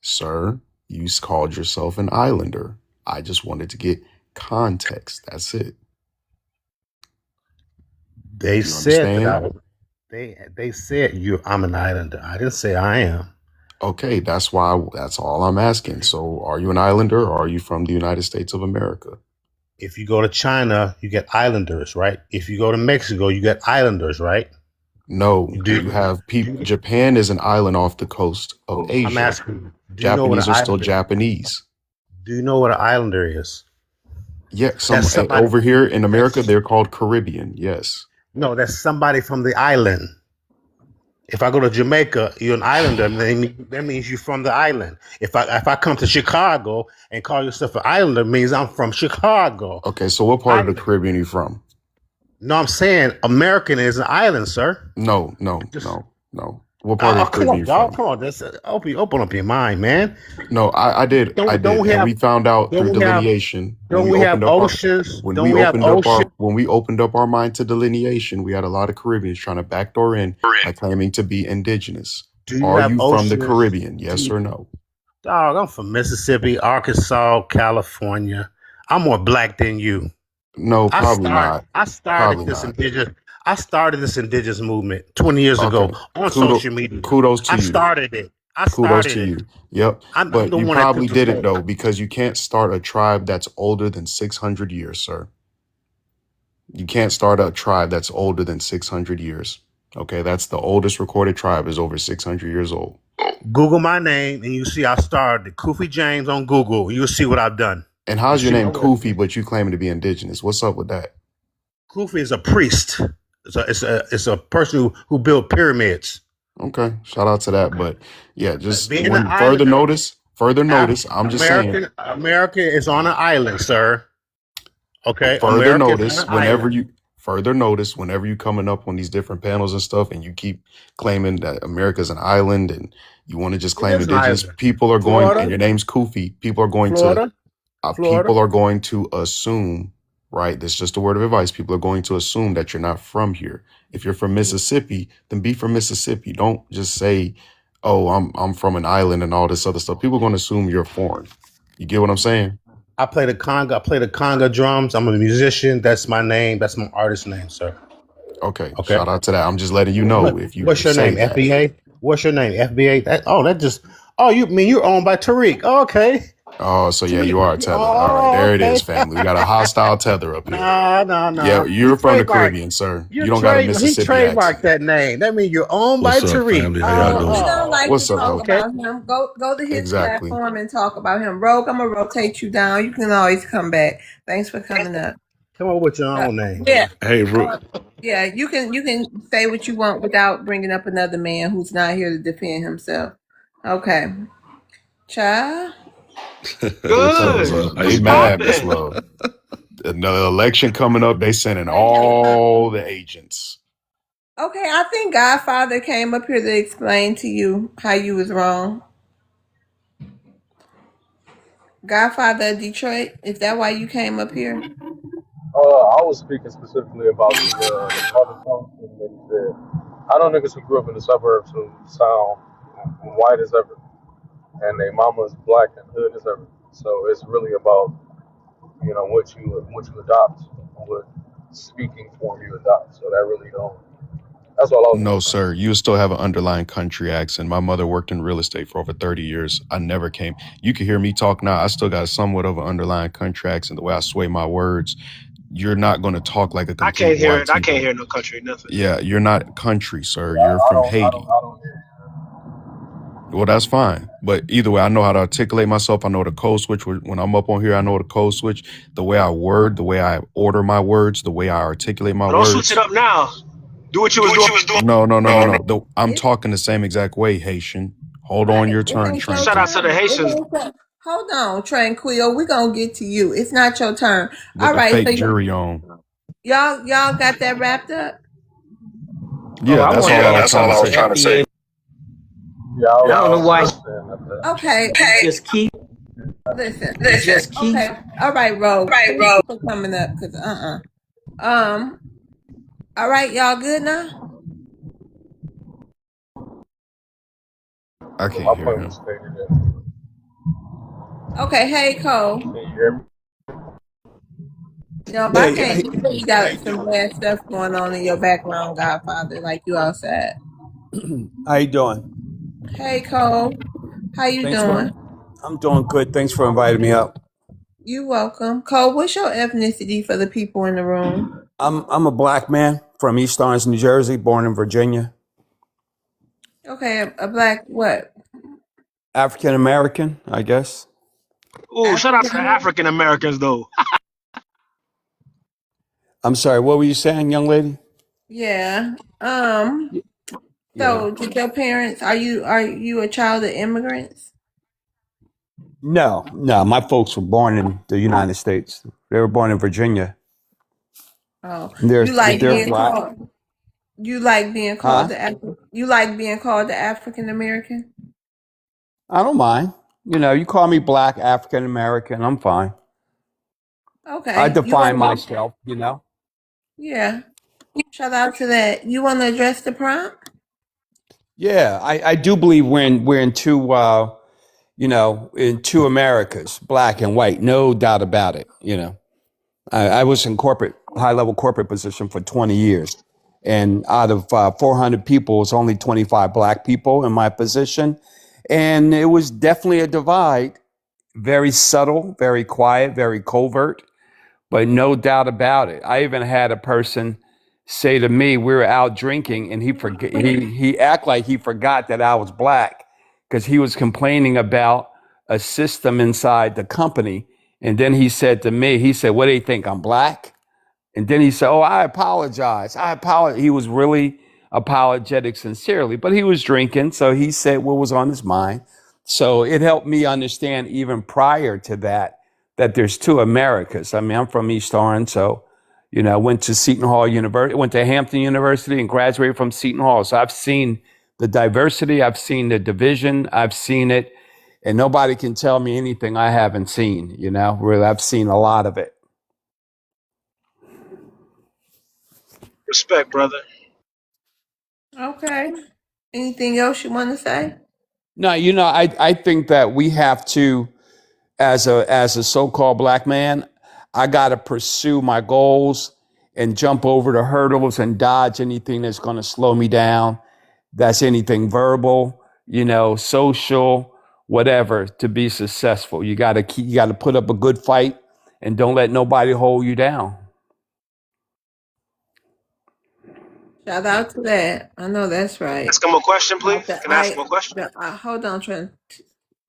Sir, you called yourself an islander. I just wanted to get context. That's it. They Do you said that I understand? was. They said I'm an islander. I didn't say I am. Okay, that's all I'm asking. So, are you an islander or are you from the United States of America? If you go to China, you get islanders, right? If you go to Mexico, you get islanders, right? No, Do you have people. Japan is an island off the coast of I'm Asia. asking you, do you know what an Japanese are still islander? Japanese. Do you know what an islander is? Yeah, That's somebody. over here in America, That's they're called Caribbean. Yes. no, that's somebody from the island. If I go to Jamaica, you're an islander. That means you're from the island. If I come to Chicago and call yourself an islander, means I'm from Chicago. Okay, so what part of the Caribbean are you from? No, I'm saying American is an island, sir. No, no, Just no, no. What part of the come Caribbean are on, you dog. from? Come on. Open up your mind, man. No, I Don't did, we and have we found out through don't we have delineation don't we have oceans? Don't we have ocean? when we opened up our mind to delineation, we had a lot of Caribbeans trying to backdoor in by claiming to be indigenous. Do you Are have you from the oceans? Caribbean? Yes or no? Dog, I'm from Mississippi, Arkansas, California. I'm more black than you. No, I probably start not. I started Probably this not. indigenous I started this indigenous movement 20 years Okay. ago on Kudos, social media. kudos to I you. started it. I Kudos started to it. you. Yep. I'm But the you one that probably took the did it though, floor. because you can't start a tribe that's older than 600 years, sir. You can't start a tribe that's older than 600 years. Okay, that's the oldest recorded tribe is over 600 years old. Google my name and you see I started Kofi James on Google. You'll see what I've done. And You how's your see my name work. Kufi, but you claiming to be indigenous? What's up with that? Kofi is a priest. It's a person who built pyramids. Okay, shout out to that. But yeah, just Being an one islander, further notice, I'm just saying. America is on an island, sir. Okay, Further America is on notice an island. whenever you coming up on these different panels and stuff, and you keep claiming that America's an island, and you want to just It claim is an indigenous island. people are going, and Florida, your name's Kufi. Florida, People Florida. are going to assume, right? That's just a word of advice. People are going to assume that you're not from here. If you're from Mississippi, then be from Mississippi. Don't just say, "Oh, I'm from an island" and all this other stuff. People are going to assume you're foreign. You get what I'm saying? I play the conga. I play the conga drums. I'm a musician. That's my name. That's my artist name, sir. Okay, Okay. shout out to that. I'm just letting you know if you What's your say name? that. FBA. What's your name? FBA. You mean you're owned by Tariq? Okay. Oh, so yeah, you Tariq. are a tether. All right, Oh, there it okay. is, family. We got a hostile tether up here. No. Yeah, You you're from the trademark. Caribbean, sir. You You don't got a He Mississippi trademarked accent. that name. That means you're owned by What's up, Tariq. family? How y'all We doing? don't like What's to up, talk though? Okay. about him. Go to his Exactly. platform and talk about him. Rogue, I'm gonna rotate you down. You can always come back. Thanks for coming up. Come on with your own name. Yeah, Hey, Ru- yeah. You can say what you want without bringing up another man who's not here to defend himself. Okay, child. what's up? What's up? How They you mad, doing? Miss Love. Another election coming up. They sending all the agents. Okay, I think Godfather came up here to explain to you how you was wrong. Godfather of Detroit, is that why you came up here? I was speaking specifically about the water function that he said. I know niggas who grew up in the suburbs who sound white as ever, and their mama's black and hood as ever. So it's really about what you adopt, what speaking form you adopt. So that really don't. That's all I was No, gonna say. sir. You still have an underlying country accent. My mother worked in real estate for over 30 years. I never came. You can hear me talk now. I still got somewhat of an underlying country accent, the way I sway my words. You're not going to talk like a I complete can't hear white it. I can't people. hear no country, nothing. Yeah, you're not country, sir. Yeah, You're I from don't. I Haiti. don't. I don't hear Well, that's fine. But either way, I know how to articulate myself. I know the code switch. When I'm up on here, I know the code switch. The way I word, the way I order my words, the way I articulate my But don't switch words. it up now. Do what you was doing. No. I'm It, talking the same exact way, Haitian. Hold on your it turn, ain't your Shout out to Tranquil. the turn. Haitians. Hold on, Tranquil. We're gonna get to you. It's not your turn. With All the right, so fake jury on. y'all got that wrapped up? Yeah, that's all I was trying to say. FBA. Yeah, I don't know I was why saying that. Okay, just keep listen. just keep Okay, all right, Rogue. Thank you for coming up. Cause all right, y'all good now? I My can't hear point him. was stated. Okay, hey Cole. Can you hear me? No, but I can't. You got some bad stuff going on in your background, Godfather. Like you outside. How you doing? Hey Cole, how you doing? I'm doing good. Thanks for inviting me up. You welcome. Cole, what's your ethnicity for the people in the room? I'm a black man from East Orange, New Jersey, born in Virginia. Okay, a black what? African American, I guess. Ooh, shout out to African the American? African Americans though. I'm sorry, what were you saying, young lady? Yeah. Yeah. So did your parents are you a child of immigrants? No, my folks were born in the United States. They were born in Virginia. Oh. They're You like they're being black. called you like being called Huh? the you like being called the African American? I don't mind. You call me black, African American, I'm fine. I Okay. You define wanna myself. yeah. Shout out to that. You wanna address the prompt? Yeah, I do believe we're in two Americas, black and white, no doubt about it. I was in high level corporate position for 20 years. And out of 400 people, it's only 25 black people in my position. And it was definitely a divide, very subtle, very quiet, very covert, but no doubt about it. I even had a person say to me, we were out drinking, and he act like he forgot that I was black because he was complaining about a system inside the company. And then he said to me, he said, "What do you think? I'm black?" And then he said, "Oh, I apologize. I apologize." He was really apologetic sincerely, but he was drinking. So he said what was on his mind. So it helped me understand even prior to that that there's two Americas. I mean, I'm from East Orange, so went to Seton Hall University, went to Hampton University, and graduated from Seton Hall. So I've seen the diversity, I've seen the division, I've seen it, and nobody can tell me anything I haven't seen. Really, I've seen a lot of it. Respect, brother. Okay. Anything else you want to say? No, I think that we have to, as a so-called black man, I got to pursue my goals and jump over the hurdles and dodge anything that's going to slow me down. That's anything verbal, social, whatever, to be successful. You got to put up a good fight and don't let nobody hold you down. Shout out to that. I know that's right. Ask him a question, please. Got the Can I ask him eye. a question? Hold on,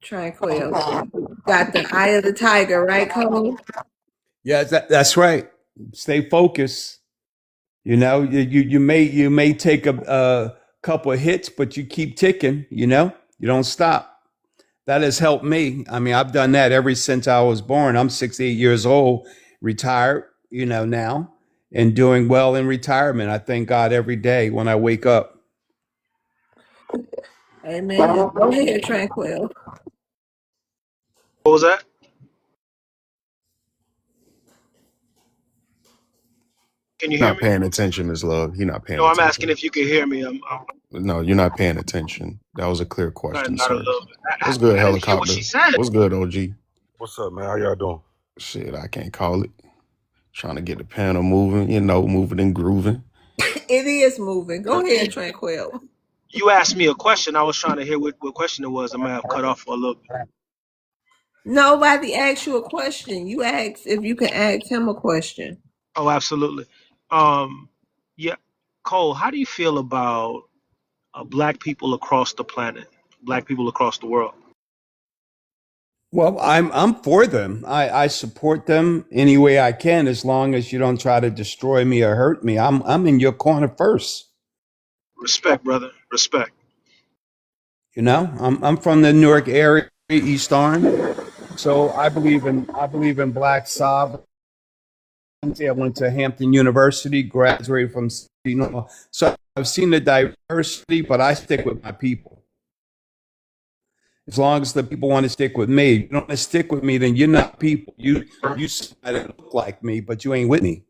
tranquil. Got the eye of the tiger, right, Cole? Yeah, that's right. Stay focused. You may take a couple of hits, but you keep ticking. You don't stop. That has helped me. I mean, I've done that ever since I was born. I'm 68 years old, retired, now, and doing well in retirement. I thank God every day when I wake up. Amen. Go ahead, tranquil. What was that? Can you hear Not me? paying attention is love. You're not paying No, I'm asking attention. if you can hear me. No, you're not paying attention. That was a clear question, Not a sir. little bit. What's good, I didn't hear what she helicopter? said. What's good, OG? What's up, man? How y'all doing? Shit, I can't call it. Trying to get the panel moving, moving and grooving. It is moving. Go ahead, tranquil. You asked me a question. I was trying to hear what question it was. I might have cut off for a little bit. Nobody asked you a question. You asked if you can ask him a question. Oh, absolutely. Um, yeah, Cole, how do you feel about black people across the planet, black people across the world? Well, I'm for them. I support them any way I can, as long as you don't try to destroy me or hurt me. I'm in your corner first. Respect, brother. Respect. I'm from the Newark area, East Orange. So I believe in black sovereignty. I went to Hampton University, graduated from so I've seen the diversity, but I stick with my people. As long as the people want to stick with me, if you don't want to stick with me, then you're not people. You somebody that look like me, but you ain't with me.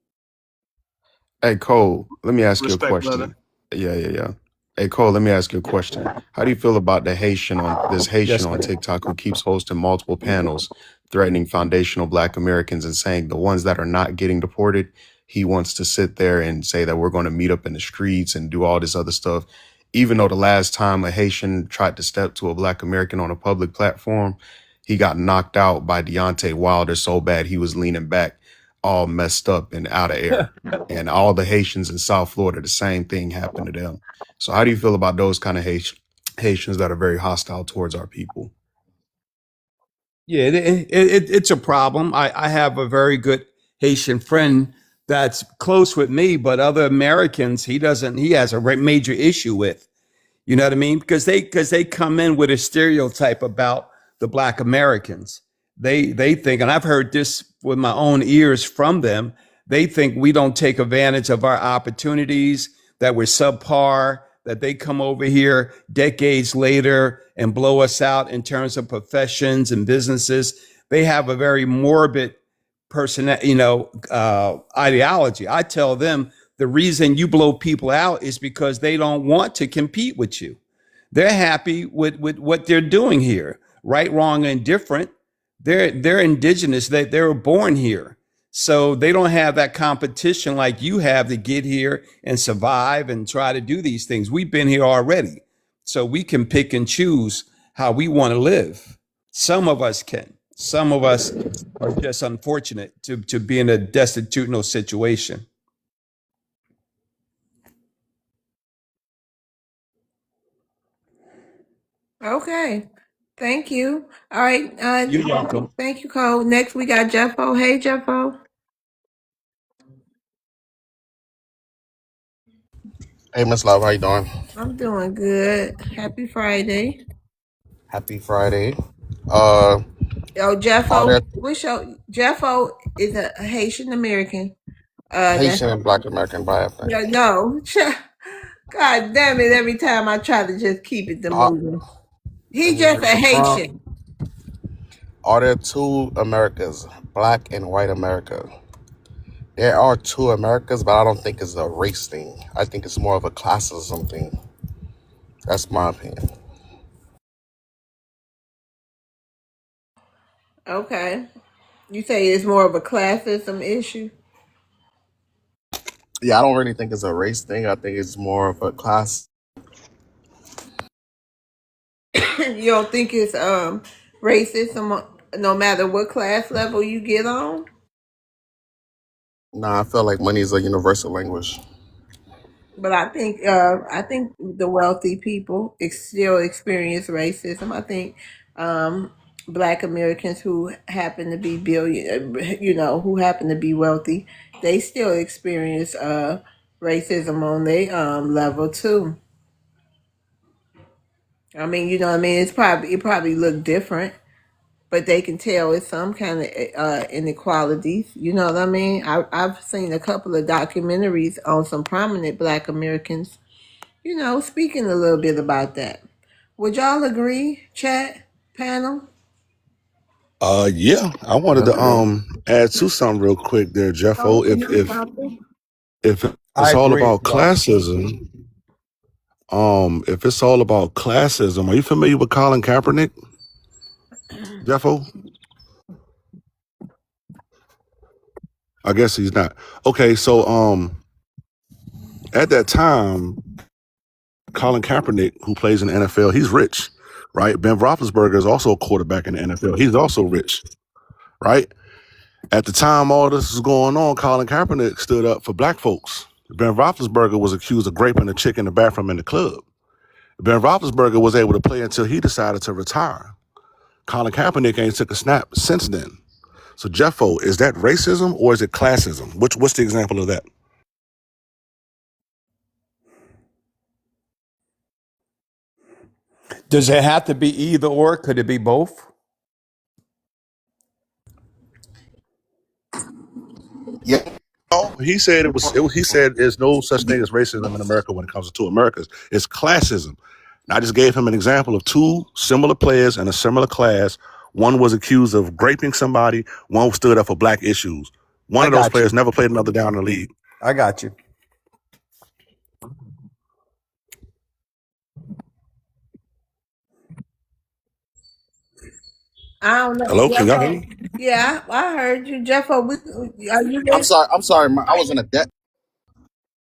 Hey, Cole, let me ask you a Respect, brother. question. Yeah. Hey, Cole, let me ask you a question. How do you feel about this Haitian Yes, on sir. TikTok who keeps hosting multiple panels, threatening foundational Black Americans and saying the ones that are not getting deported, he wants to sit there and say that we're going to meet up in the streets and do all this other stuff, even though the last time a Haitian tried to step to a Black American on a public platform, he got knocked out by Deontay Wilder so bad he was leaning back, all messed up and out of air. And all the Haitians in South Florida, the same thing happened to them. So how do you feel about those kind of Haitians that are very hostile towards our people? Yeah, it's a problem. I have a very good Haitian friend that's close with me, but other Americans he doesn't. He has a major issue with. You know what I mean? Because they come in with a stereotype about the Black Americans. They think, and I've heard this with my own ears from them. They think we don't take advantage of our opportunities, that we're subpar, that they come over here decades later and blow us out in terms of professions and businesses. They have a very morbid ideology. I tell them the reason you blow people out is because they don't want to compete with you. They're happy with what they're doing here, right, wrong, and different. They're indigenous. They were born here. So they don't have that competition like you have to get here and survive and try to do these things. We've been here already. So we can pick and choose how we want to live. Some of us can. Some of us are just unfortunate to be in a destitutional situation. Okay. Thank you. All right. You're welcome. Thank you, Cole. Next, we got Jeffo. Hey, Jeffo. Hey, Miss Love, how you doing? I'm doing good. Happy Friday. Happy Friday. Uh, Yo, are Jeffo, there Jeffo is a Haitian American. That's Haitian and Black American by ethnic? no. God damn it! Every time I try to just keep it to Are, moving, he and where just a you from? Haitian. Are there two Americas, Black and White America? There are two Americas, but I don't think it's a race thing. I think it's more of a classism thing. That's my opinion. Okay, you say it's more of a classism issue. Yeah, I don't really think it's a race thing. I think it's more of a class. You don't think it's racism no matter what class level you get on? Nah, I feel like money is a universal language. But I think the wealthy people still experience racism. I think Black Americans who happen to be who happen to be wealthy, they still experience racism on their level too. I mean, you know what I mean? It probably look different, but they can tell it's some kind of inequalities. You know what I mean? I've seen a couple of documentaries on some prominent Black Americans, speaking a little bit about that. Would y'all agree, chat panel? Yeah, I wanted to Definitely. add to something real quick there, Jeffo. Oh, If I it's all agree as about well. classism, if it's all about classism, are you familiar with Colin Kaepernick, Jeffo? I guess he's not. Okay, so at that time, Colin Kaepernick, who plays in the NFL, he's rich, right? Ben Roethlisberger is also a quarterback in the NFL. He's also rich, right? At the time all this was going on, Colin Kaepernick stood up for black folks. Ben Roethlisberger was accused of raping a chick in the bathroom in the club. Ben Roethlisberger was able to play until he decided to retire. Colin Kaepernick ain't took a snap since then. So, Jeffo, is that racism or is it classism? What's the example of that? Does it have to be either or? Could it be both? Yeah, No, he said he said there's no such thing as racism in America when it comes to two Americas. It's classism. And I just gave him an example of two similar players in a similar class. One was accused of raping somebody. One stood up for black issues. One I of those got players you. never played another down in the league. I got you. I don't know, Hello, can y'all hear Jeffo. me? Yeah, I heard you, Jeffo. Are you I'm there? sorry. I'm sorry. I was in a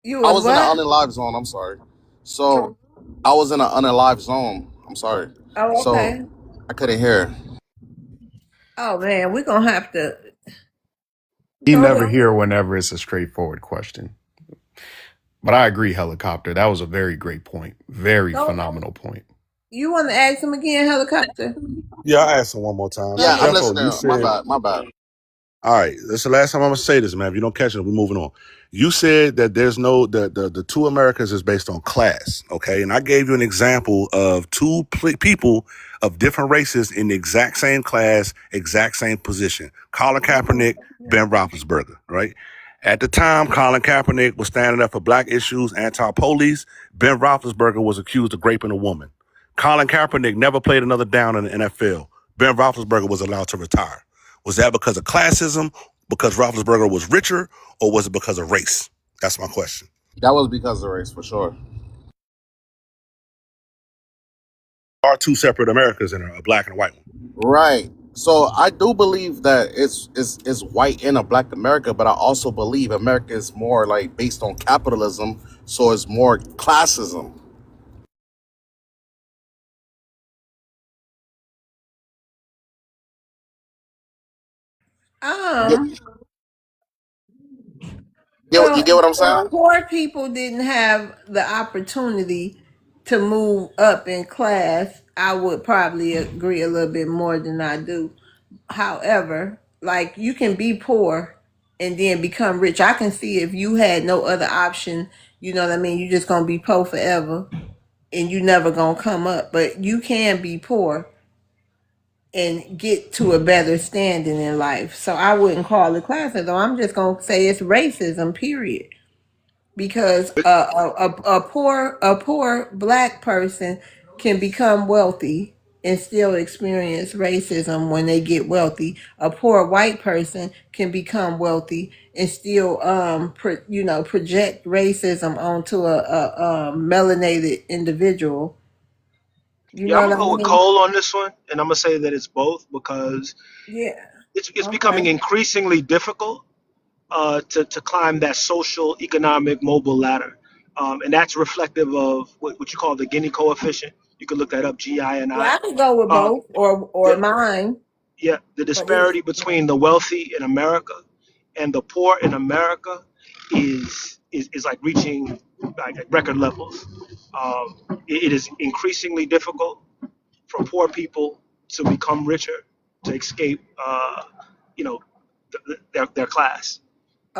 You I was was in an what? unalive zone. I'm sorry. So I was in an unalive zone. I'm sorry. Oh, So okay. I couldn't hear. Oh man, we're gonna have to He go never ahead. hear whenever it's a straightforward question. But I agree, helicopter. That was a very great point. Very Go. phenomenal point. You want to ask him again, helicopter? Yeah, I'll ask him one more time. Yeah, I'm Okay. Jeffo, listening. you My said bad. My bad. all right, that's the last time I'm gonna say this, man. If you don't catch it, we're moving on. You said that there's no the two Americas is based on class, okay? And I gave you an example of two people of different races in the exact same class, exact same position. Colin Kaepernick, Ben Roethlisberger, right? At the time, Colin Kaepernick was standing up for black issues, anti-police. Ben Roethlisberger was accused of raping a woman. Colin Kaepernick never played another down in the NFL. Ben Roethlisberger was allowed to retire. Was that because of classism, because Roethlisberger was richer, or was it because of race? That's my question. That was because of race for sure. Are two separate Americas and a black and a white one. Right. So I do believe that it's white in a black America, but I also believe America is more like based on capitalism, so it's more classism. You Um. get, you get Well, what I'm saying? poor people didn't have the opportunity to move up in class. I would probably agree a little bit more than I do. However, like you can be poor and then become rich. I can see if you had no other option, you know what I mean? You're just gonna be poor forever and you never gonna come up. But you can be poor and get to a better standing in life. So I wouldn't call it classism. I'm just gonna say it's racism, period. Because a poor black person can become wealthy and still experience racism when they get wealthy. A poor white person can become wealthy and still project racism onto a melanated individual. You Yeah, know I'm what gonna I go with mean? Cole on this one, and I'm gonna say that it's both because Yeah. it's becoming Okay. increasingly difficult to climb that social economic mobile ladder. And that's reflective of what you call the Gini coefficient. You can look that up, Yeah, GINI. I could go with Uh, both or yeah, mine, yeah, the but it's disparity between the wealthy in America and the poor in America is like reaching like at record levels. It is increasingly difficult for poor people to become richer, to escape, you know, their class.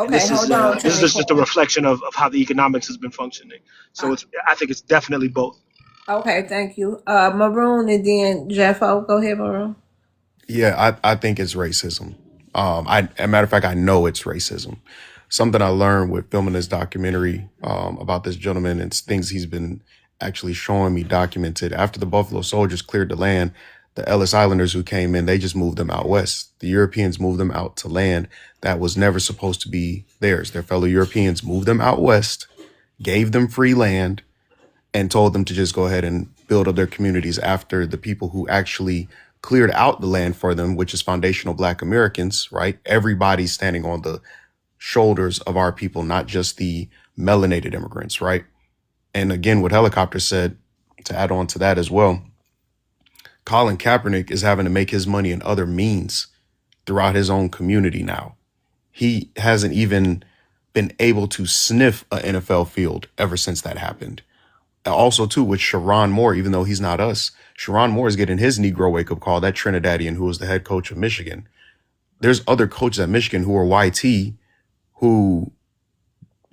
And okay. Hold on, this is just a Tranquil. reflection of how the economics has been functioning. So I think it's definitely both. Okay, thank you. Maroon and then Jeff O. Go ahead, Maroon. Yeah, I think it's racism. As a matter of fact, I know it's racism. Something I learned with filming this documentary about this gentleman and things he's been actually showing me documented. After the Buffalo Soldiers cleared the land, the Ellis Islanders who came in, they just moved them out west. The Europeans moved them out to land that was never supposed to be theirs. Their fellow Europeans moved them out west, gave them free land, and told them to just go ahead and build up their communities after the people who actually cleared out the land for them, which is foundational Black Americans, right? Everybody's standing on the shoulders of our people, not just the melanated immigrants, right? And again, what Helicopter said, to add on to that as well, Colin Kaepernick is having to make his money in other means throughout his own community now. He hasn't even been able to sniff an NFL field ever since that happened. Also, too, with Sharon Moore, even though he's not us, Sharon Moore is getting his Negro wake up call, that Trinidadian who was the head coach of Michigan. There's other coaches at Michigan who are YT who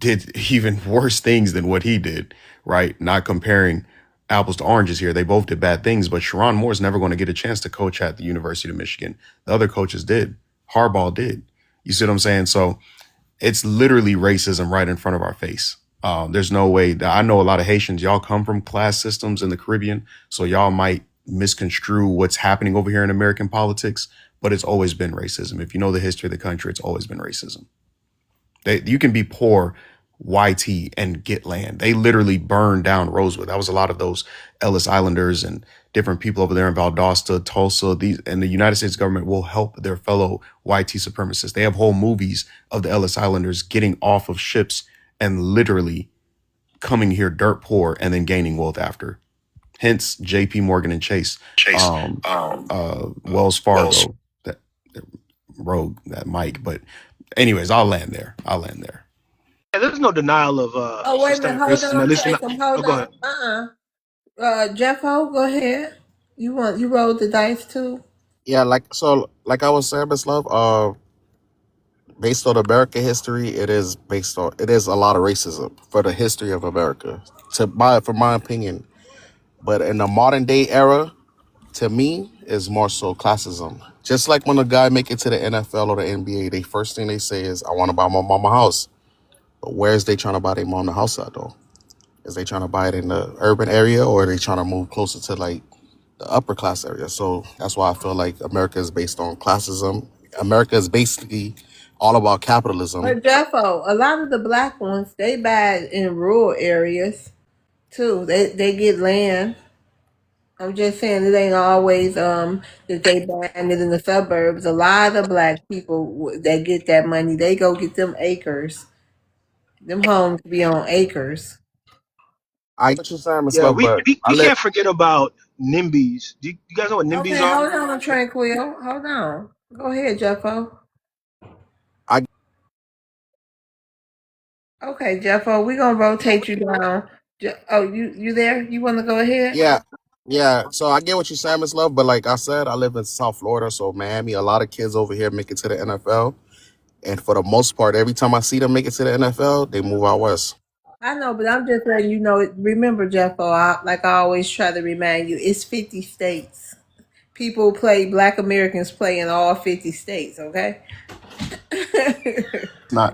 did even worse things than what he did, right? Not comparing apples to oranges here. They both did bad things, but Sharon Moore's never going to get a chance to coach at the University of Michigan. The other coaches did. Harbaugh did. You see what I'm saying? So it's literally racism right in front of our face. There's no way that I know a lot of Haitians, y'all come from class systems in the Caribbean, so y'all might misconstrue what's happening over here in American politics, but it's always been racism. If you know the history of the country, it's always been racism. You can be poor YT and get land. They literally burned down Rosewood. That was a lot of those Ellis Islanders and different people over there in Valdosta, Tulsa. And the United States government will help their fellow YT supremacists. They have whole movies of the Ellis Islanders getting off of ships and literally coming here dirt poor and then gaining wealth after. Hence JP Morgan and Chase, Wells Fargo, that rogue, that Mike. But anyways, I'll land there. And there's no denial of Oh, wait a minute. systemic Hold racism, at on, least in. Jacob. Oh, Hold go ahead. on. Jeff O. Go ahead. You rolled the dice too. Yeah, like I was saying, Miss Love, based on American history, it is a lot of racism for the history of America, for my opinion. But in the modern day era, to me, is more so classism. Just like when a guy make it to the NFL or the NBA, the first thing they say is, "I want to buy my mama a house." But where's they trying to buy their mom the house at though? Is they trying to buy it in the urban area, or are they trying to move closer to like the upper class area? So that's why I feel like America is based on classism. America is basically all about capitalism. But Jeff O. A lot of the black ones they buy in rural areas too. They get land. I'm just saying it ain't always that they buying it in the suburbs. A lot of black people that get that money, they go get them acres. Them homes be on acres. I get what you're saying, Miss Yeah, Love, we, but we, we can't forget about NIMBYs. You guys know what NIMBYs Okay, are? hold on, Tranquil. Hold on. Go ahead, Jeffo. I Okay, Jeffo, we're gonna rotate you down. Oh, you there? You want to go ahead? yeah. Yeah, so I get what you're saying, Miss Love, but like I said, I live in South Florida, so Miami, a lot of kids over here make it to the NFL. And for the most part, every time I see them make it to the NFL, they move out west. I know, but I'm just letting you know. Remember, Jeffo, like I always try to remind you, it's 50 states. people play, Black Americans play in all 50 states, okay?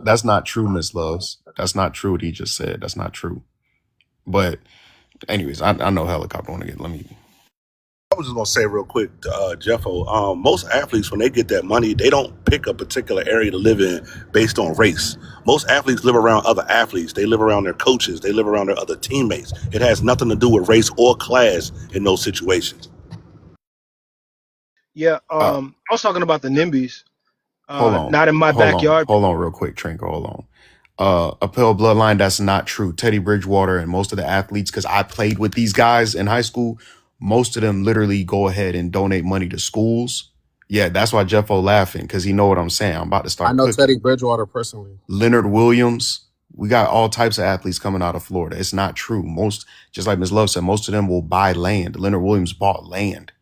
That's not true, Miss Loves. That's not true what he just said. That's not true. But anyways, I know helicopter want to get. Let me. I was just gonna say real quick, Jeffo. Most athletes, when they get that money, they don't pick a particular area to live in based on race. Most athletes live around other athletes. They live around their coaches. They live around their other teammates. It has nothing to do with race or class in those situations. Yeah, Uh, I was talking about the NIMBYs. hold on, Not in my backyard. hold on, real quick, Trinko. Hold on. Uphill bloodline. That's not true. Teddy Bridgewater and most of the athletes, because I played with these guys in high school. Most of them literally go ahead and donate money to schools. Yeah, that's why Jeffo laughing, because he know what I'm saying. I'm about to I start know cooking. Teddy Bridgewater personally. Leonard Williams. We got all types of athletes coming out of Florida. It's not true. Most, just like Ms. Love said, most of them will buy land. Leonard Williams bought land.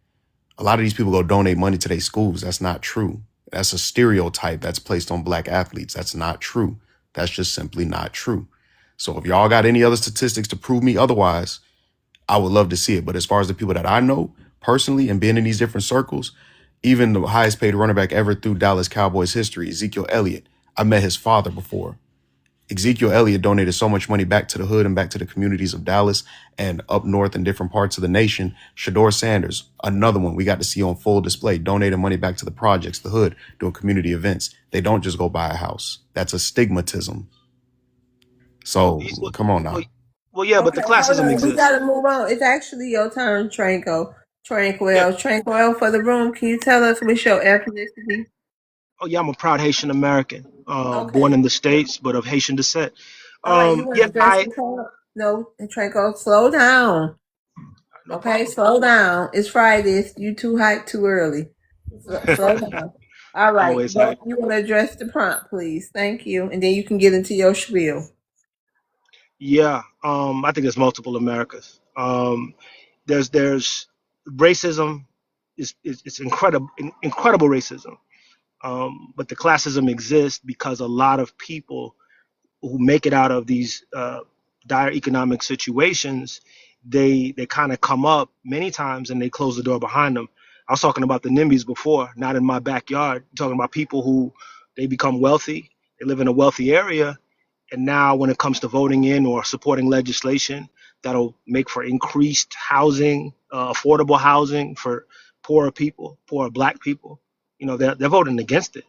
A lot of these people go donate money to their schools. That's not true. That's a stereotype that's placed on black athletes. That's not true. That's just simply not true. So if y'all got any other statistics to prove me otherwise, I would love to see it. But as far as the people that I know personally and being in these different circles, even the highest paid running back ever through Dallas Cowboys history, Ezekiel Elliott, I met his father before. Ezekiel Elliott donated so much money back to the hood and back to the communities of Dallas and up north in different parts of the nation. Shador Sanders, another one we got to see on full display, donating money back to the projects, the hood, doing community events. They don't just go buy a house. That's a stigmatism. So Well, come on well, now. well, yeah, but Okay, the hold classism on. We exists. gotta move on. It's actually your turn, Yeah. Tranquil for the room. Can you tell us what's your ethnicity? Oh, yeah, I'm a proud Haitian American, born Okay. in the States, but of Haitian descent. All right, you want to Yeah, address the point? No, Tranquil, slow down. no Okay, problem. slow down. It's Friday. You too hyped too early. Slow down. All right. Always hype. You want to address the prompt, please? Thank you. And then you can get into your spiel. Yeah, I think there's multiple Americas. There's racism is it's incredible racism. But the classism exists because a lot of people who make it out of these dire economic situations, they kind of come up many times and they close the door behind them. I was talking about the NIMBYs before, not in my backyard. I'm talking about people who they become wealthy, they live in a wealthy area, and now when it comes to voting in or supporting legislation that'll make for increased housing, affordable housing for poorer people, poorer black people, they're voting against it.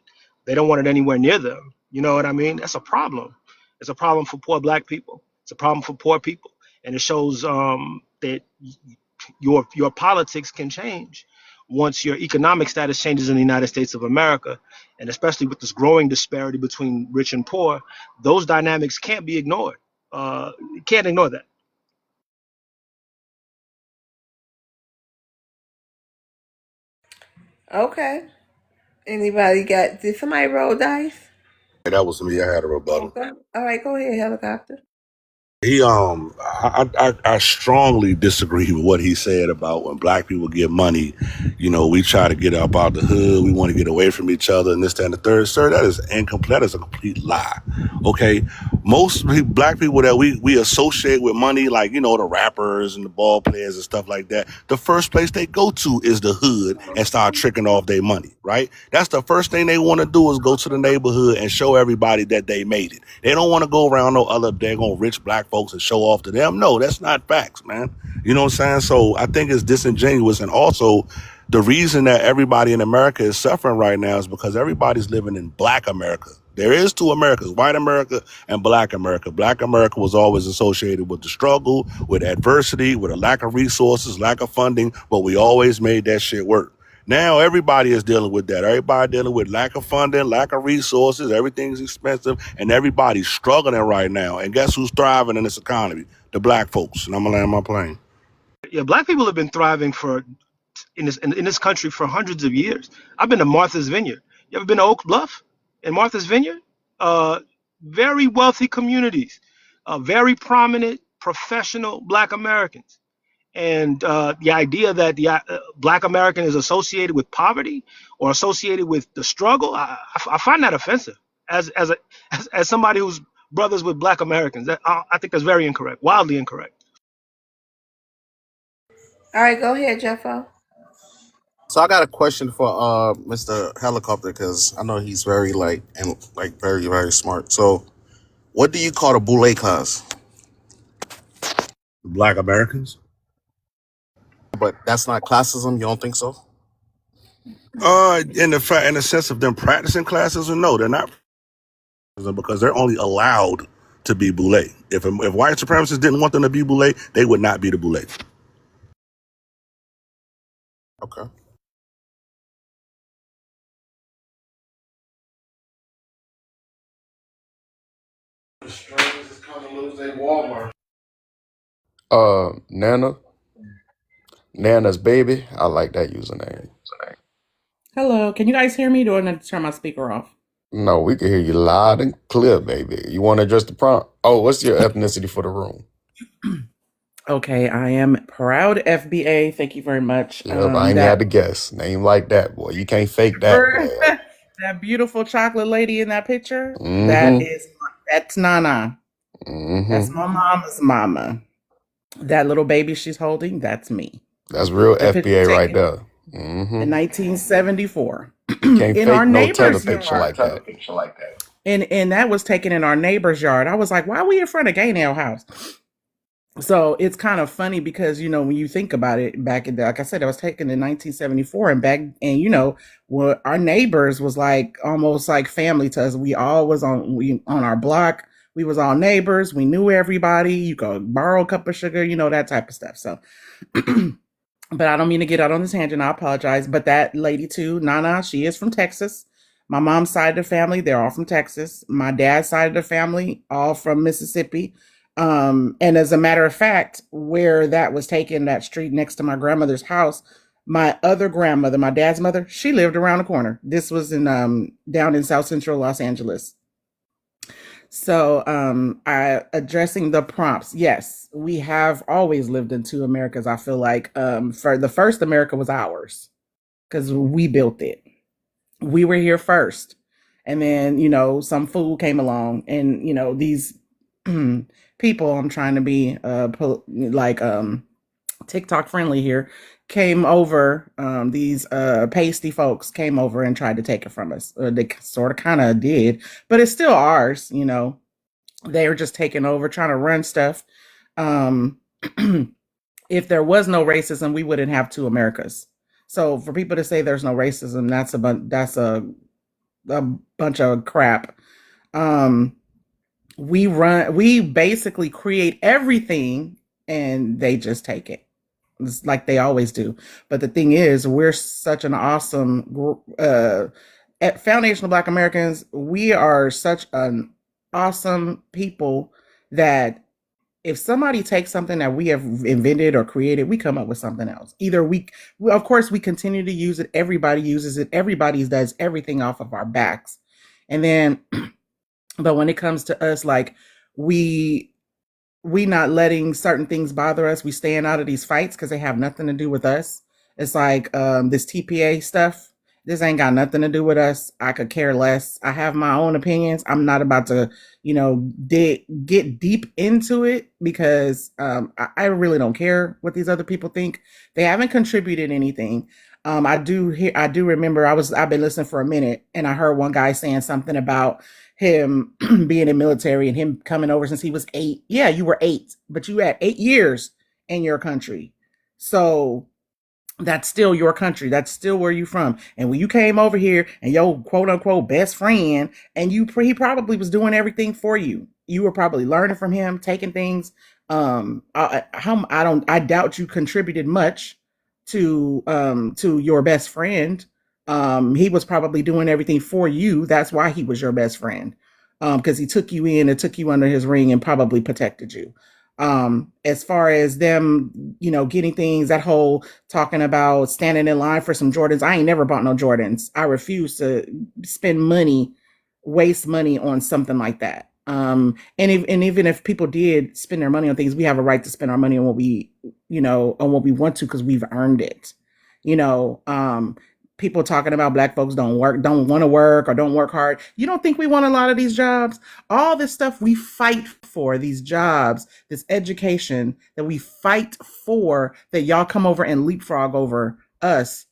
They don't want it anywhere near them. You know what I mean? That's a problem. It's a problem for poor black people. It's a problem for poor people, and it shows that your politics can change once your economic status changes in the United States of America, and especially with this growing disparity between rich and poor. Those dynamics can't be ignored. You can't ignore that. Okay. Did somebody roll dice? That was me. I had a rebuttal. Okay. All right, go ahead, helicopter. I strongly disagree with what he said about when black people get money. We try to get up out the hood. We want to get away from each other and this, that, and the third. Sir, that is incomplete. That is a complete lie. Okay. Most black people that we associate with money, like, the rappers and the ball players and stuff like that, the first place they go to is the hood and start tricking off their money, right? That's the first thing they want to do is go to the neighborhood and show everybody that they made it. They don't want to go around no other daggone rich black folks and show off to them. No, that's not facts, man. You know what I'm saying? So I think it's disingenuous. And also, the reason that everybody in America is suffering right now is because everybody's living in black America. There is two Americas, white America and black America. Black America was always associated with the struggle, with adversity, with a lack of resources, lack of funding, but we always made that shit work. Now everybody is dealing with that. Everybody dealing with lack of funding, lack of resources. Everything's expensive, and everybody's struggling right now. And guess who's thriving in this economy? The black folks. And I'm gonna land my plane. Yeah, black people have been thriving for in this country for hundreds of years. I've been to Martha's Vineyard. You ever been to Oak Bluff and Martha's Vineyard? Uh, Very wealthy communities, very prominent professional black Americans. And the idea that the black American is associated with poverty or associated with the struggle, I find that offensive as somebody who's brothers with black Americans. I think that's very incorrect, wildly incorrect. All right, go ahead, Jeffo. So I got a question for Mr. Helicopter because I know he's very very very smart. So what do you call the Boule class? Black Americans. But that's not classism. You don't think so? In the sense of them practicing classes, or no, they're not, because they're only allowed to be boule. If white supremacists didn't want them to be boule, they would not be the boule. Okay. The strangers is coming to lose their Walmart. Nana's baby. I like that username. Hello, can you guys hear me? Do I need to turn my speaker off? No, we can hear you loud and clear, baby. You want to address the prompt? Oh, what's your ethnicity for the room? Okay, I am proud FBA. Thank you very much. Yep, I ain't had to guess. Name like that, boy. You can't fake that, boy. That beautiful chocolate lady in that picture, Mm-hmm. that's Nana. Mm-hmm. That's my mama's mama. That little baby she's holding, that's me. That's real That FBA right there. Mm-hmm. In 1974. You can't in fake our no neighbor's tether picture yard. like that. And that was taken in our neighbor's yard. I was like, why are we in front of Gay Nail House? So it's kind of funny because, when you think about it back in like I said, it was taken in 1974 and our neighbors was like almost like family to us. We all was on our block. We was all neighbors. We knew everybody. You could borrow a cup of sugar, that type of stuff. So, but I don't mean to get out on this tangent. I apologize. But that lady too, Nana, she is from Texas. My mom's side of the family, they're all from Texas. My dad's side of the family, all from Mississippi. And as a matter of fact, where that was taken, that street next to my grandmother's house, my other grandmother, my dad's mother, she lived around the corner. This was in down in South Central Los Angeles. So I addressing the prompts. Yes, we have always lived in two Americas. I feel like for the first America was ours because we built it. We were here first. And then, some fool came along and, these people, I'm trying to be TikTok friendly here, came over. These pasty folks came over and tried to take it from us. They sort of kind of did, but it's still ours. They were just taking over, trying to run stuff. If there was no racism, we wouldn't have two Americas. So for people to say there's no racism, that's a bunch of crap. We basically create everything and they just take it. It's like they always do. But the thing is, we're such an awesome at Foundation of Black Americans, we are such an awesome people that if somebody takes something that we have invented or created, we come up with something else. Either of course, we continue to use it. Everybody uses it. Everybody does everything off of our backs. And then, but when it comes to us, like we not letting certain things bother us. We staying out of these fights because they have nothing to do with us. It's like this TPA stuff. This ain't got nothing to do with us. I could care less. I have my own opinions. I'm not about to, get deep into it because I really don't care what these other people think. They haven't contributed anything. I do remember I've been listening for a minute and I heard one guy saying something about him being in military and him coming over since he was 8. Yeah, you were 8, but you had 8 years in your country. So that's still your country. That's still where you from. And when you came over here and your quote unquote best friend, and he probably was doing everything for you. You were probably learning from him, taking things. I doubt you contributed much to your best friend. He was probably doing everything for you. That's why he was your best friend. Because he took you in and took you under his wing and probably protected you. As far as them, getting things, that whole talking about standing in line for some Jordans. I ain't never bought no Jordans. I refuse to waste money on something like that. And even if people did spend their money on things, we have a right to spend our money on what we want to, because we've earned it. People talking about black folks don't want to work or don't work hard. You don't think we want a lot of these jobs? All this stuff we fight for, these jobs, this education that we fight for, that y'all come over and leapfrog over us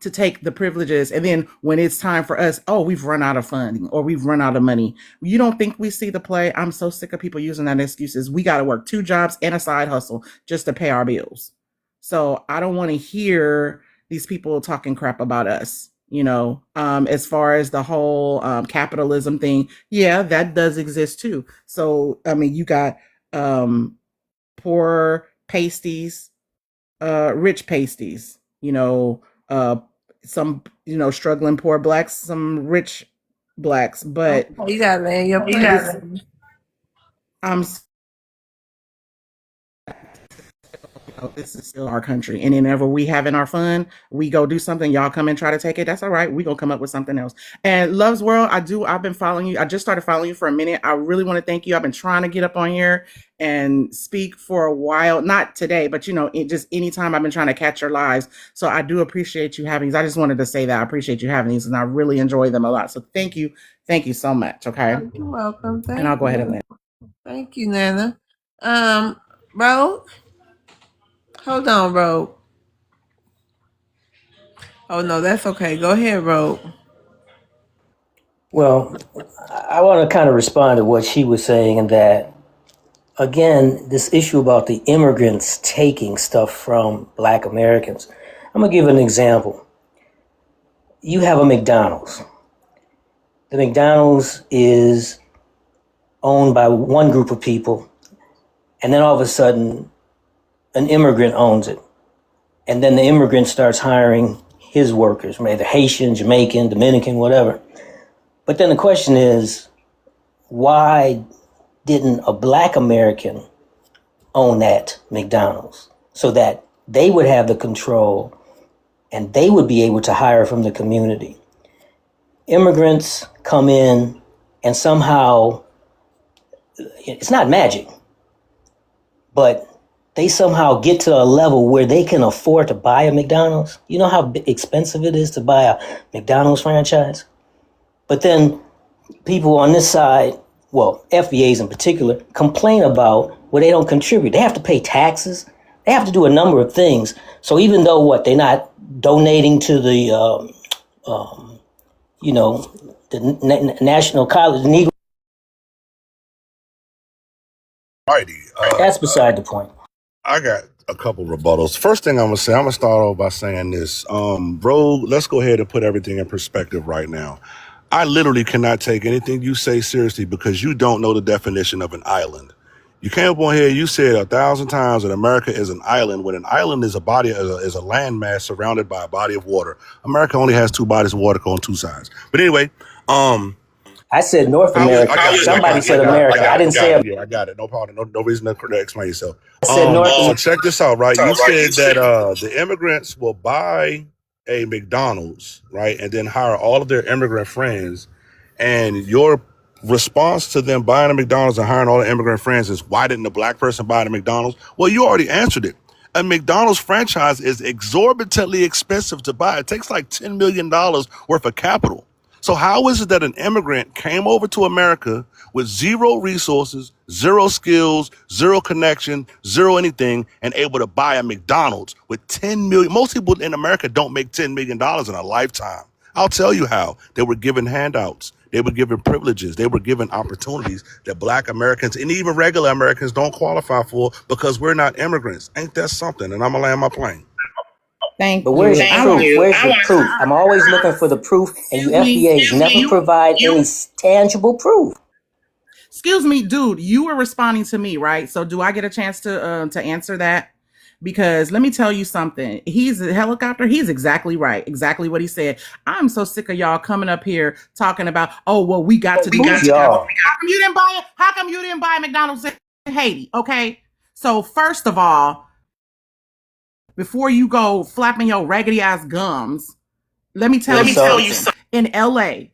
to take the privileges, and then when it's time for us, oh, we've run out of funding or we've run out of money. You don't think we see the play? I'm so sick of people using that excuses. We got to work 2 jobs and a side hustle just to pay our bills. So I don't want to hear these people talking crap about us. As far as the whole capitalism thing, yeah, that does exist too. So I mean, you got poor pasties, rich pasties, some, struggling poor blacks, some rich blacks, but You gotta land your plane. I'm this is still our country. And whenever we having our fun, we go do something, y'all come and try to take it. That's all right. We gonna come up with something else. And Love's World, I've been following you. I just started following you for a minute. I really want to thank you. I've been trying to get up on here and speak for a while. Not today, but just anytime I've been trying to catch your lives. So I do appreciate you having these. I just wanted to say that I appreciate you having these, and I really enjoy them a lot. So thank you. Thank you so much. Okay. You're welcome. And I'll go ahead and land. Thank you, Nana. Bro, hold on, bro. Oh no, that's okay. Go ahead, bro. Well, I want to kind of respond to what she was saying, and that, again, this issue about the immigrants taking stuff from Black Americans. I'm going to give an example. You have a McDonald's. The McDonald's is owned by one group of people, and then all of a sudden, an immigrant owns it. And then the immigrant starts hiring his workers, whether Haitian, Jamaican, Dominican, whatever. But then the question is, why didn't a Black American own that McDonald's so that they would have the control and they would be able to hire from the community? Immigrants come in and somehow, it's not magic, but they somehow get to a level where they can afford to buy a McDonald's. You know how expensive it is to buy a McDonald's franchise? But then people on this side, well, FBAs in particular, complain about where they don't contribute. They have to pay taxes. They have to do a number of things. So even though they're not donating to the, the National College, the Negro. Righty. That's beside the point. I got a couple rebuttals. First thing I'm gonna start off by saying this. Bro, let's go ahead and put everything in perspective right now. I literally cannot take anything you say seriously because you don't know the definition of an island. You came up on here, you said 1,000 times that America is an island, when an island is a landmass surrounded by a body of water. America only has 2 bodies of water on 2 sides. But anyway, I said North America. Somebody said America. I didn't say. Yeah, I got it. No problem. No reason to explain yourself. I said North. So check this out, right? You said that the immigrants will buy a McDonald's, right, and then hire all of their immigrant friends. And your response to them buying a McDonald's and hiring all the immigrant friends is, why didn't the Black person buy the McDonald's? Well, you already answered it. A McDonald's franchise is exorbitantly expensive to buy. It takes like $10 million worth of capital. So how is it that an immigrant came over to America with 0 resources, 0 skills, 0 connection, 0 anything, and able to buy a McDonald's with 10 million? Most people in America don't make $10 million in a lifetime. I'll tell you how. They were given handouts. They were given privileges. They were given opportunities that Black Americans and even regular Americans don't qualify for because we're not immigrants. Ain't that something? And I'm going to land my plane. Thank But where's you. the proof? Where's the proof? I'm always looking for the proof, and you FBAs never provide any tangible proof. Excuse me, dude. You were responding to me, right? So do I get a chance to answer that? Because let me tell you something. He's a helicopter. He's exactly right. Exactly what he said. I'm so sick of y'all coming up here talking about, oh, well, we got to do it. How come you didn't buy it? How come you didn't buy McDonald's in Haiti? Okay. So first of all, before you go flapping your raggedy ass gums, let me tell you something. In LA,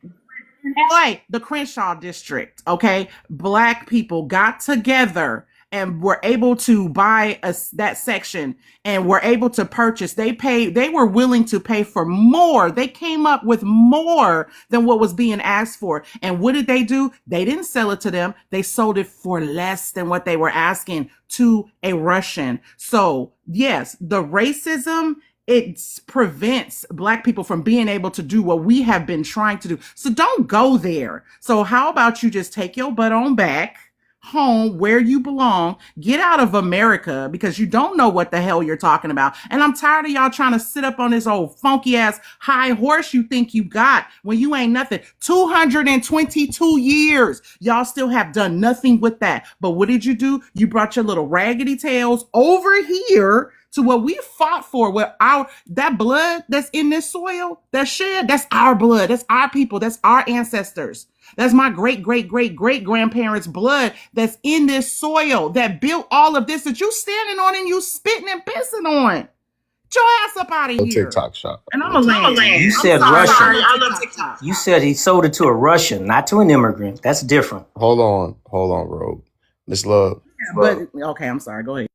the Crenshaw district, okay, Black people got together and were able to buy that section and were able to purchase. They were willing to pay for more. They came up with more than what was being asked for. And what did they do? They didn't sell it to them. They sold it for less than what they were asking to a Russian. So yes, the racism it prevents Black people from being able to do what we have been trying to do. So don't go there. So how about you just take your butt on back home where you belong, get out of America, because you don't know what the hell you're talking about. And I'm tired of y'all trying to sit up on this old funky ass high horse you think you got when you ain't nothing. 222 years. Y'all still have done nothing with that. But what did you do? You brought your little raggedy tails over here to what we fought for, where our that blood that's in this soil, that shed, that's our blood, that's our people, that's our ancestors. That's my great, great, great, great grandparents' blood that's in this soil that built all of this that you standing on and you spitting and pissing on. Get your ass up out of No here. TikTok shop. And I'm No a TikTok. land. You said Russian. I love TikTok. You said he sold it to a Russian, not to an immigrant. That's different. Hold on, Rogue. Miss Love. But okay, I'm sorry. Go ahead.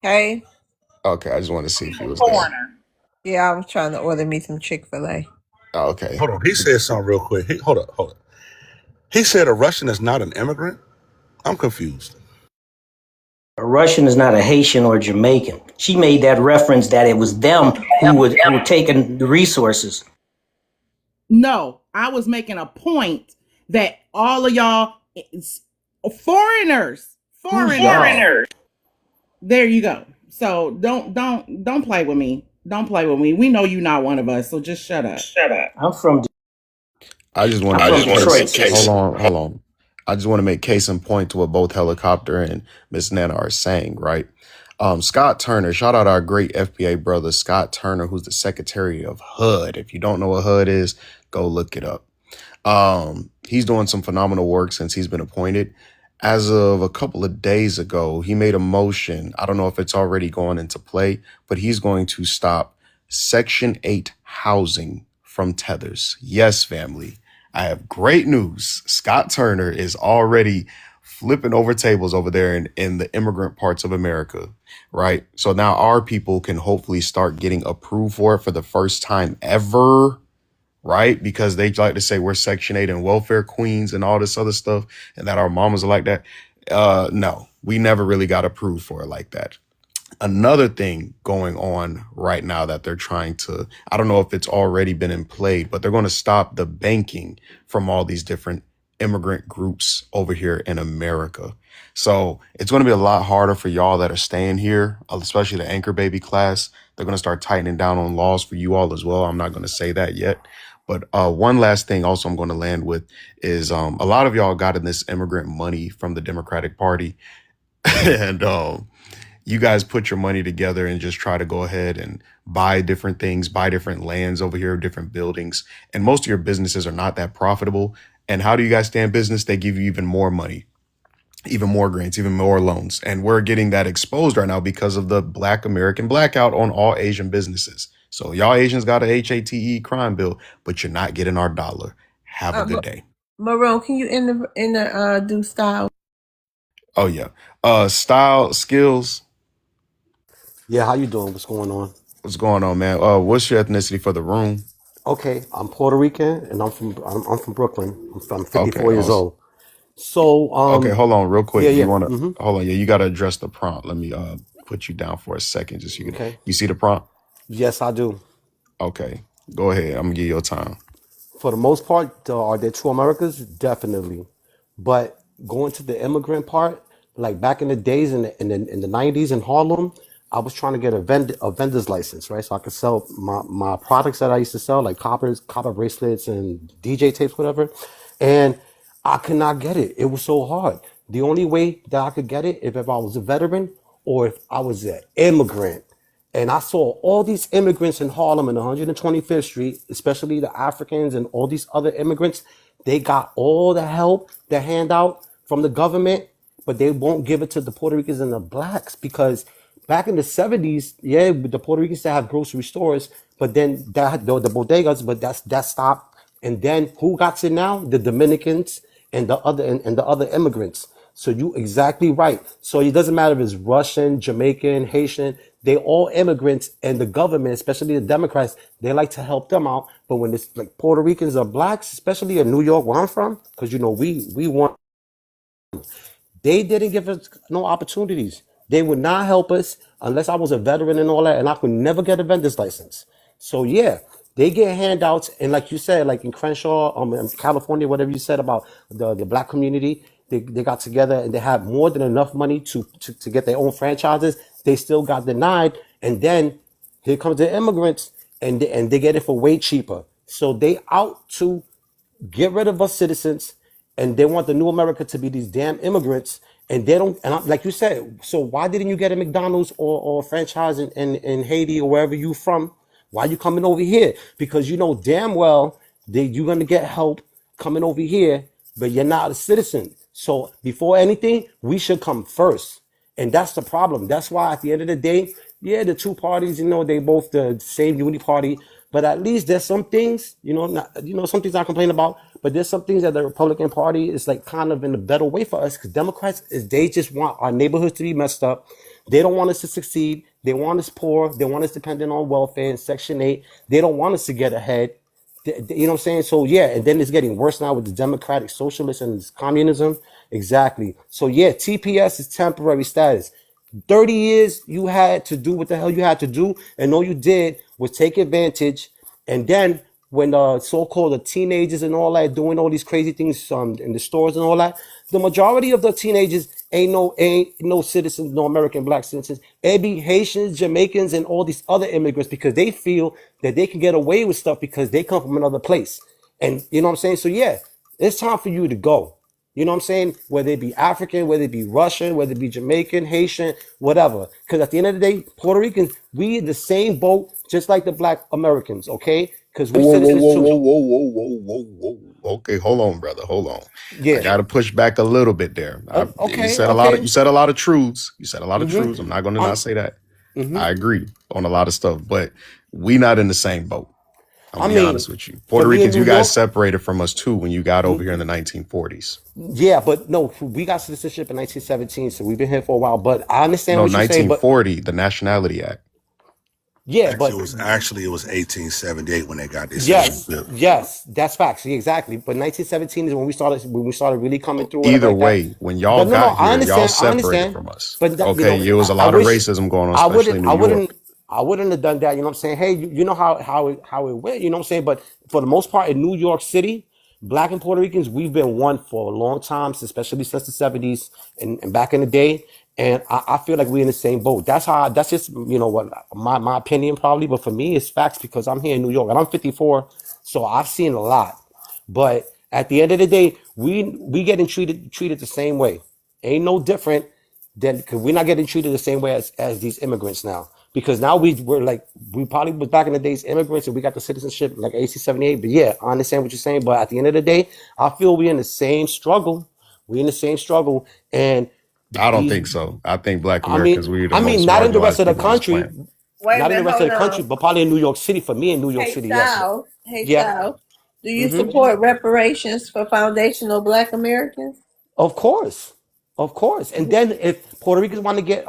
Hey, Okay, I just wanted to see if you was there. Foreigner. yeah, I was trying to order me some Chick-fil-A. Oh, okay. Hold on. He said something real quick. Hold up. He said a Russian is not an immigrant? I'm confused. A Russian is not a Haitian or Jamaican. She made that reference that it was them who were taking the resources. No, I was making a point that all of y'all foreigners. There you go. So don't play with me. Don't play with me. We know you're not one of us, so just shut up. I'm from I just want I'm to from Detroit. hold on. I just want to make case in point to what both Helicopter and Miss Nana are saying, right? Scott Turner, shout out our great FBA brother, Scott Turner, who's the Secretary of HUD. If you don't know what HUD is, go look it up. He's doing some phenomenal work since he's been appointed. As of a couple of days ago, he made a motion. I don't know if it's already gone into play, but he's going to stop Section 8 housing from tethers. Yes, family. I have great news. Scott Turner is already flipping over tables over there in the immigrant parts of America, right? So now our people can hopefully start getting approved for it for the first time ever, right? Because they like to say we're Section 8 and welfare queens and all this other stuff, and that our mamas are like that. No, we never really got approved for it like that. Another thing going on right now that they're trying to, I don't know if it's already been in play, but they're going to stop the banking from all these different immigrant groups over here in America. So it's going to be a lot harder for y'all that are staying here, especially the anchor baby class. They're going to start tightening down on laws for you all as well. I'm not going to say that yet. But one last thing also I'm going to land with is a lot of y'all got in this immigrant money from the Democratic Party. And you guys put your money together and just try to go ahead and buy different things, buy different lands over here, different buildings. And most of your businesses are not that profitable. And how do you guys stay in business? They give you even more money, even more grants, even more loans. And we're getting that exposed right now because of the Black American blackout on all Asian businesses. So y'all Asians got a HATE crime bill, but you're not getting our dollar. Have a good day. Maroon, can you do style? Oh yeah. Style, skills. Yeah, how you doing? What's going on? What's going on, man? What's your ethnicity for the room? Okay, I'm Puerto Rican and I'm from Brooklyn. I'm 54 Okay, years awesome. old. So Okay, hold on real quick. yeah, You yeah. wanna hold on, yeah, you gotta address the prompt. Let me put you down for a second just so you can Okay. you see the prompt? Yes, I do. Okay. Go ahead. I'm gonna give you your time. For the most part, are there two Americas? Definitely. But going to the immigrant part, like back in the days in the 90s in Harlem, I was trying to get a vendor's license, right? So I could sell my products that I used to sell, like copper bracelets and DJ tapes, whatever. And I could not get it. It was so hard. The only way that I could get it if I was a veteran or if I was an immigrant. And I saw all these immigrants in Harlem and 125th Street, especially the Africans and all these other immigrants. They got all the help, the handout from the government, but they won't give it to the Puerto Ricans and the blacks because back in the 70s, yeah, the Puerto Ricans still have grocery stores, but then the bodegas, but that stopped. And then who got it now? The Dominicans and the other immigrants. So you exactly right. So it doesn't matter if it's Russian, Jamaican, Haitian, they all immigrants and the government, especially the Democrats, they like to help them out. But when it's like Puerto Ricans or blacks, especially in New York where I'm from, because we want they didn't give us no opportunities. They would not help us unless I was a veteran and all that, and I could never get a vendor's license. So yeah, they get handouts, and like you said, like in Crenshaw, in California, whatever you said about the black community, they got together and they had more than enough money to get their own franchises. They still got denied, and then here comes the immigrants, and they get it for way cheaper. So they out to get rid of us citizens, and they want the new America to be these damn immigrants, and they don't. And like you said, so why didn't you get a McDonald's or a franchise in Haiti or wherever you from? Why you coming over here? Because you know damn well that you're gonna get help coming over here, but you're not a citizen. So before anything, we should come first. And that's the problem. That's why at the end of the day, yeah, the two parties, they both the same unity party, but at least there's some things, some things I complain about, but there's some things that the Republican Party is like kind of in a better way for us, because Democrats is they just want our neighborhoods to be messed up. They don't want us to succeed. They want us poor. They want us dependent on welfare and Section 8. They don't want us to get ahead. You know what I'm saying? So yeah, and then it's getting worse now with the democratic socialists and this communism. Exactly. So yeah, TPS is temporary status. 30 years you had to do what the hell you had to do, and all you did was take advantage. And then when so-called the teenagers and all that doing all these crazy things in the stores and all that, the majority of the teenagers ain't no citizens, no American black citizens. It be Haitians, Jamaicans, and all these other immigrants, because they feel that they can get away with stuff because they come from another place. And you know what I'm saying? So yeah, it's time for you to go. You know what I'm saying? Whether it be African, whether it be Russian, whether it be Jamaican, Haitian, whatever. Because at the end of the day, Puerto Ricans, we in the same boat, just like the black Americans, okay? Because we Whoa, whoa, citizens whoa, too. whoa, whoa, whoa, whoa, whoa, whoa. Okay, hold on, brother. Hold on. I Yeah. gotta push back a little bit there. You Okay, said a lot of okay. you said a lot of truths. You said a lot of Mm-hmm. truths. I'm not gonna Um, not say that. mm-hmm. I agree on a lot of stuff, but we not in the same boat. I'm I gonna be mean, honest with you. for Puerto me in Ricans, New you guys York, separated from us too when you got over here in the 1940s. yeah, but no, we got citizenship in 1917, so we've been here for a while. But I understand No, what you're saying. But 1940, the Nationality Act. yeah, Actually, but it was 1878 when they got their yes, citizenship. yes, that's facts. Yeah, exactly. But 1917 is when we started really coming through and Either everything like that. way, when y'all But no, got I here, y'all understand. I separated understand. from us. But that, Okay, it was a I lot of wish racism going on, I especially wouldn't. in New I wouldn't. York. I wouldn't have done that. You know what I'm saying? Hey, you know how it went. You know what I'm saying? But for the most part, in New York City, Black and Puerto Ricans, we've been one for a long time, especially since the 70s and back in the day. And I feel like we're in the same boat. That's just, what my opinion probably. But for me, it's facts because I'm here in New York and I'm 54. So I've seen a lot. But at the end of the day, we getting treated the same way. Ain't no different than, because we're not getting treated the same way as these immigrants now. Because now we probably was back in the days immigrants and we got the citizenship like AC-78. But yeah, I understand what you're saying. But at the end of the day, I feel we're in the same struggle. We're in the same struggle. And I don't these, think so. I think Black I Americans, mean, we the I mean, most not in the rest marginalized of the people on this country, planet. Wait a not in the minute, rest of hold the country, on. but probably in New York City. For me in New York Hey, City, yes. Sal. Hey, Yeah. Sal. Do you Mm-hmm. support reparations for foundational Black Americans? Of course, of course. And then if Puerto Ricans want to get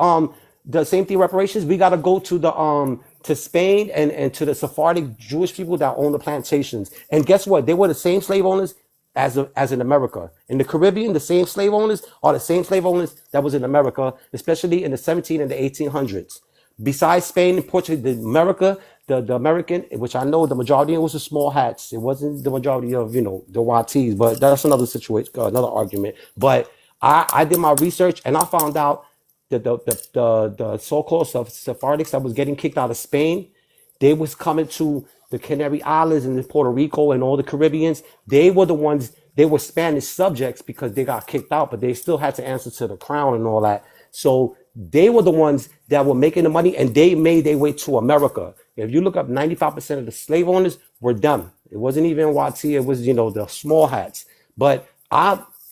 the same thing reparations, we got to go to Spain and to the Sephardic Jewish people that own the plantations. And guess what? They were the same slave owners as in America. In the Caribbean, the same slave owners are the same slave owners that was in America, especially in the 17 and the 1800s. Besides Spain and Portugal, the American, which I know the majority was the small hats. It wasn't the majority of, the YTs, but that's another situation, another argument. But I did my research and I found out that the so-called Sephardics that was getting kicked out of Spain, they was coming to the Canary Islands and Puerto Rico and all the Caribbeans. They were Spanish subjects because they got kicked out, but they still had to answer to the crown and all that. So they were the ones that were making the money and they made their way to America. If you look up 95% of the slave owners were them. It wasn't even YT, it was, the small hats. But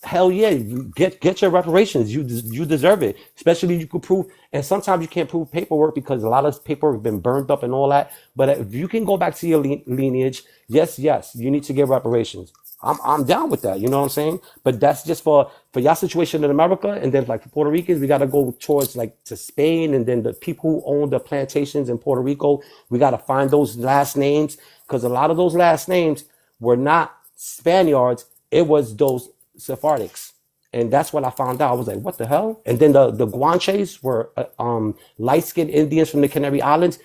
hell yeah, you get your reparations. You deserve it. Especially you could prove, and sometimes you can't prove paperwork because a lot of paperwork has been burned up and all that. But if you can go back to your lineage, yes, you need to get reparations. I'm down with that. You know what I'm saying? But that's just for y'all situation in America, and then like for Puerto Ricans, we got to go towards like to Spain, and then the people who own the plantations in Puerto Rico, we got to find those last names because a lot of those last names were not Spaniards. It was those Sephardics. And that's what I found out. I was like, what the hell? And then the Guanches were light skinned Indians from the Canary Islands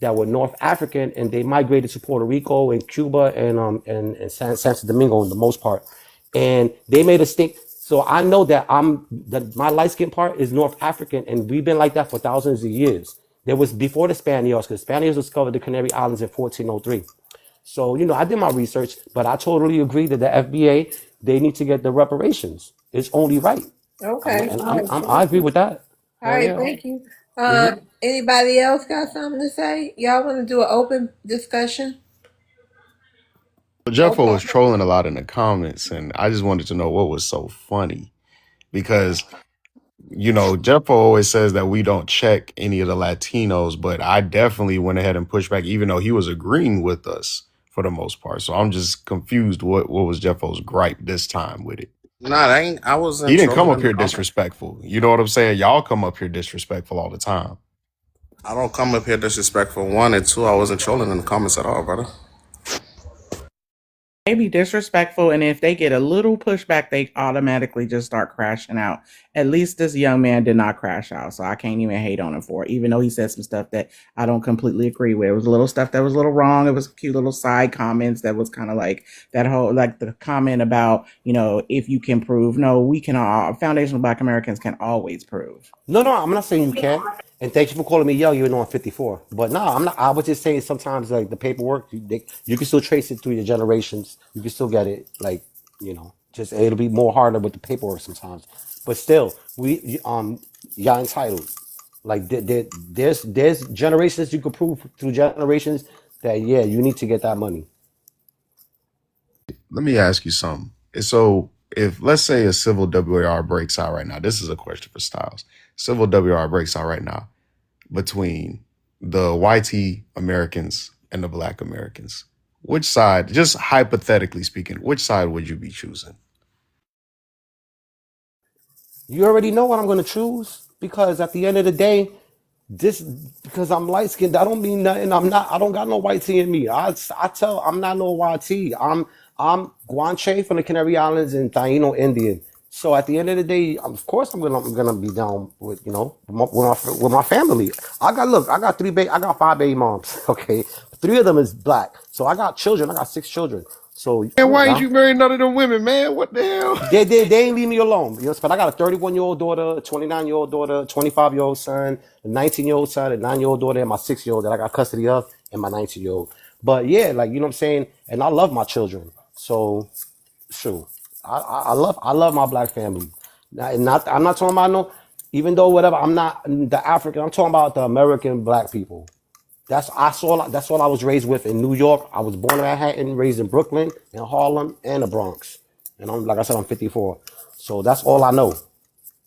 that were North African, and they migrated to Puerto Rico and Cuba and Santo Domingo in the most part. And they made a stink. So I know that my light skinned part is North African, and we've been like that for thousands of years. There was before the Spaniards, because Spaniards discovered the Canary Islands in 1403. So, I did my research, but I totally agree that the FBA, they need to get the reparations. It's only right. Okay. All right. I agree with that. All Hell right. yeah. Thank you. Anybody else got something to say? Y'all want to do an open discussion? Jeffo Okay. was trolling a lot in the comments, and I just wanted to know what was so funny because Jeffo always says that we don't check any of the Latinos, but I definitely went ahead and pushed back, even though he was agreeing with us for the most part. So I'm just confused. What was Jeffo's gripe this time with it? Nah, I He wasn't didn't come trolling up in the here comments. disrespectful. You know what I'm saying? Y'all come up here disrespectful all the time. I don't come up here disrespectful. One and two, I wasn't trolling in the comments at all, brother. They be disrespectful, and if they get a little pushback, they automatically just start crashing out. At least this young man did not crash out, so I can't even hate on him for it, even though he said some stuff that I don't completely agree with. It was a little stuff that was a little wrong. It was cute little side comments that was kind of like that whole, like the comment about, if you can prove. No, we can all, foundational Black Americans can always prove. No, I'm not saying you can't. And thank you for calling me young, even though I'm 54. But no, I'm not. I was just saying sometimes like the paperwork, you can still trace it through your generations. You can still get it. Like, just it'll be more harder with the paperwork sometimes. But still, y'all entitled. Like there's generations you can prove through generations that yeah, you need to get that money. Let me ask you something. So if let's say a civil WAR breaks out right now, this is a question for Styles. Civil WAR breaks out right now between the YT Americans and the Black Americans. Which side, just hypothetically speaking, which side would you be choosing? You already know what I'm gonna choose because at the end of the day, this because I'm light skinned, I don't mean nothing. I don't got no white tea in me. I tell I'm not no YT. I'm Guanche from the Canary Islands and Taino Indian. So at the end of the day, of course I'm gonna be down with with my family. I got I got 5 baby moms. Okay, 3 of them is black. So I got children. I got 6 children. So And come on why ain't now. you marry none of them women, man? What the hell? They ain't leave me alone. But I got a 31-year-old daughter, a 29-year-old daughter, a 25-year-old son, a 19-year-old son, a 9-year-old daughter, and my 6-year-old that I got custody of, and my 19-year-old. But yeah, like you know what I'm saying. And I love my children. So sure, I love my black family. I'm not talking about no. Even though whatever, I'm not the African. I'm talking about the American black people. That's all I was raised with in New York. I was born in Manhattan, raised in Brooklyn, in Harlem, and the Bronx. And I'm like I said, I'm 54. So that's all I know.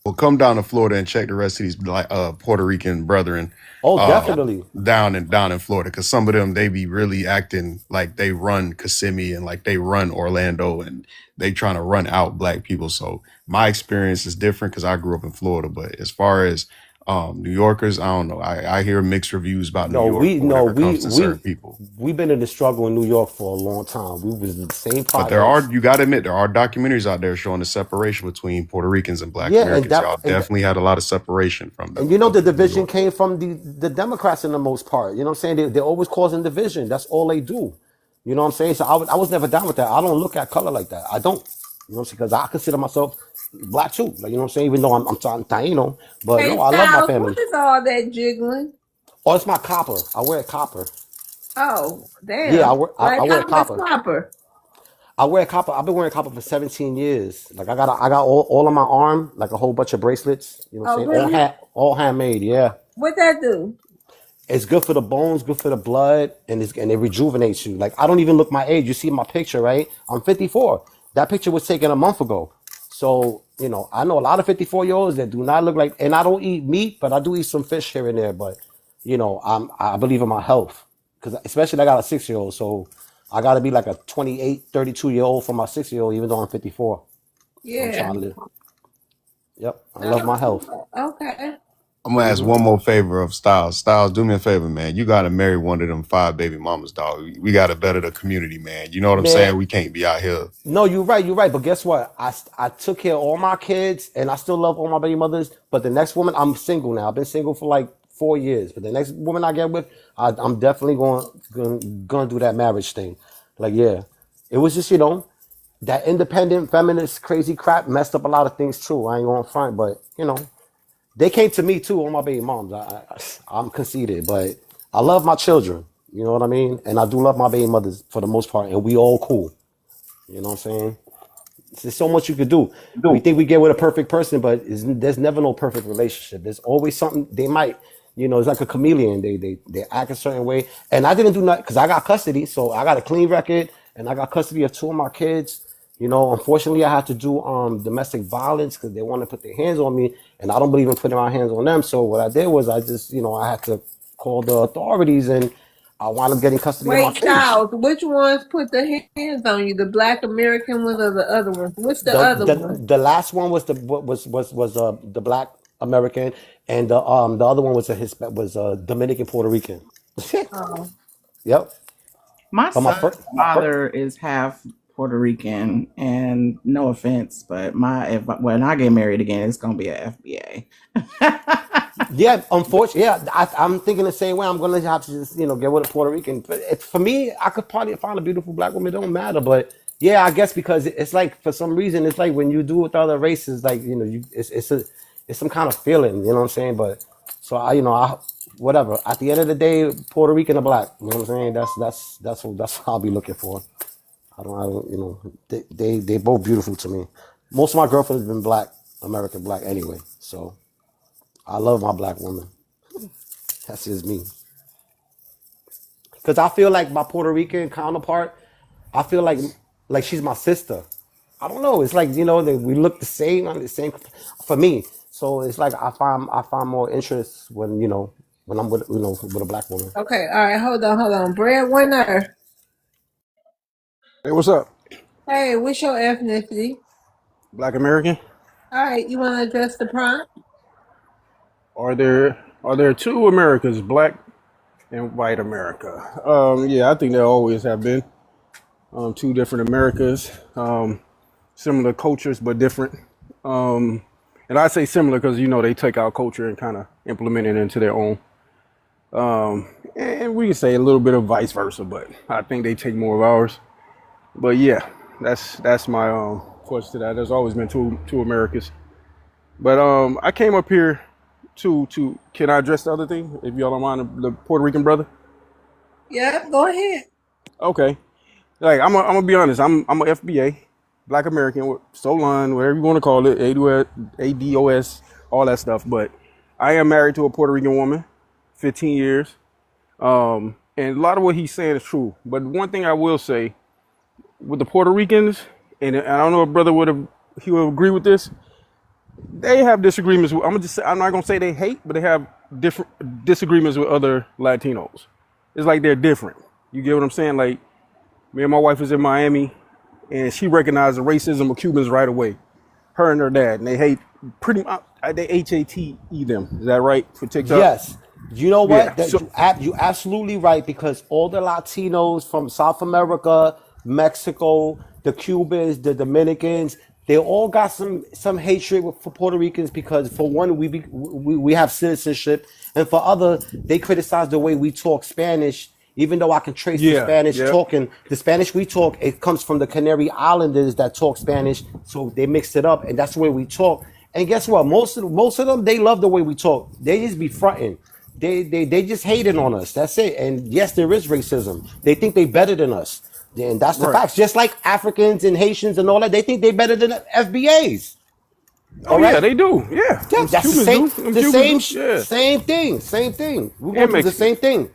Well, come down to Florida and check the rest of these Puerto Rican brethren Oh, uh, definitely. down in Florida, because some of them they be really acting like they run Kissimmee and like they run Orlando and they trying to run out black people. So my experience is different because I grew up in Florida. But as far as New Yorkers, I don't know. I hear mixed reviews about New No, York we no whenever it we comes to certain we people. we've been in the struggle in New York for a long time. We was in the same But projects. you got to admit, there are documentaries out there showing the separation between Puerto Ricans and Black Yeah, and Americans. Y'all definitely had a lot of separation from and them the in New division York. came from the Democrats in the most part. You know what I'm saying? They're always causing division. That's all they do. You know what I'm saying? So I was never down with that. I don't look at color like that. I don't. You know what I'm saying? Because I consider myself black too. Like, you know what I'm saying? Even though I'm Taino. But Hey, no, I love my Styles, what family. is all that jiggling? Oh, it's my copper. I wear copper. Oh, Yeah, damn. I Like, wear how much copper. copper? I wear copper. I've been wearing copper for 17 years. Like I got all on my arm, like a whole bunch of bracelets. You know what Oh, I'm saying? really? All handmade. Yeah. What that do? It's good for the bones, good for the blood, and it rejuvenates you. Like I don't even look my age. You see my picture, right? I'm 54. That picture was taken a month ago. So, I know a lot of 54-year-olds that do not look like, and I don't eat meat, but I do eat some fish here and there. But, I believe in my health. Because especially I got a 6-year-old. So I got to be like a 28, 32-year-old for my 6-year-old, even though I'm 54. So I'm Yeah. trying to live. Yep. I love my health. Oh, okay. I'm gonna ask one more favor of Styles. Styles, do me a favor, man. You gotta marry one of them 5 baby mamas, dog. We gotta better the community, man. You know what I'm Man, saying? We can't be out here. no, you're right, you're right. But guess what? I took care of all my kids, and I still love all my baby mothers. But the next woman, I'm single now. I've been single for like 4 years. But the next woman I get with, I'm definitely going to do that marriage thing. Like, yeah, it was just that independent feminist crazy crap messed up a lot of things too. I ain't going to front, but they came to me too, all my baby moms. I'm conceited, but I love my children. You know what I mean? And I do love my baby mothers for the most part, and we all cool. You know what I'm saying? There's so much you could do. We think we get with a perfect person, but there's never no perfect relationship. There's always something they might, it's like a chameleon. They act a certain way. And I didn't do nothing because I got custody, so I got a clean record, and I got custody of 2 of my kids. Unfortunately, I had to do domestic violence because they want to put their hands on me, and I don't believe in putting my hands on them. So what I did was I just, I had to call the authorities, and I wound up getting custody of my Wait, kids. Styles, which ones put the hands on you? The Black American ones or the other ones? What's the The other the one? the last one was the Black American, and the other one was a Dominican Puerto Rican. Oh, Yep. My But my son's first, father is half Puerto Rican, and no offense, but when I get married again, it's gonna be a FBA. yeah, unfortunately, yeah, I'm thinking the same way. I'm gonna have to just get with a Puerto Rican. But for me, I could probably find a beautiful black woman. It don't matter, but yeah, I guess because it's like for some reason it's like when you do with other races, like it's some kind of feeling. You know what I'm saying? But so I whatever. At the end of the day, Puerto Rican or black. You know what I'm saying? That's what I'll be looking for. I don't. They both beautiful to me. Most of my girlfriends have been black, American black anyway. So I love my black woman. That's just me. Cause I feel like my Puerto Rican counterpart, I feel like she's my sister. I don't know. It's like that we look the same on the same for me. So it's like I find more interest when I'm with a black woman. okay. All right. Hold on. Breadwinner. Hey, what's up? Hey, what's your ethnicity? Black American? All right. You want to address the prompt? Are there two Americas, black and white America? Yeah, I think there always have been two different Americas, similar cultures but different. And I say similar because they take our culture and kind of implement it into their own. And we can say a little bit of vice versa, but I think they take more of ours. But yeah, that's my question to that. There's always been two Americas. But I came up here to can I address the other thing if y'all don't mind, the Puerto Rican brother? Yep. Go ahead. Okay, like I'm gonna be honest. I'm a FBA, Black American, Solon, whatever you want to call it, ADOS, all that stuff. But I am married to a Puerto Rican woman, 15 years. And a lot of what he's saying is true. But one thing I will say with the Puerto Ricans, and I don't know if brother he would agree with this. They have disagreements. I'm not gonna say they hate, but they have different disagreements with other Latinos. It's like they're different. You get what I'm saying? Like me and my wife was in Miami, and she recognized the racism of Cubans right away. Her and her dad, and they hate pretty much. They HATE them. Is that right for TikTok? Yes. You know Yeah. what? You absolutely right because all the Latinos from South America, Mexico, the Cubans, the Dominicans, they all got some hatred for Puerto Ricans because for one we have citizenship, and for other they criticize the way we talk Spanish. Even though I can trace the Yeah. Spanish Yeah. talking, the Spanish we talk, it comes from the Canary Islanders that talk Spanish, so they mixed it up, and that's the way we talk. And guess what? Most of them they love the way we talk. They just be fronting. They just hating on us. That's it. And yes, there is racism. They think they better than us. And that's the Right. facts. Just like Africans and Haitians and all that, they think they better than FBAs. Oh All yeah, right? they do. Yeah. Yeah, Them that's the Cubans same, do. Them the Cubans do. Yeah. same thing, same thing. We're going And through the Mexicans. same thing.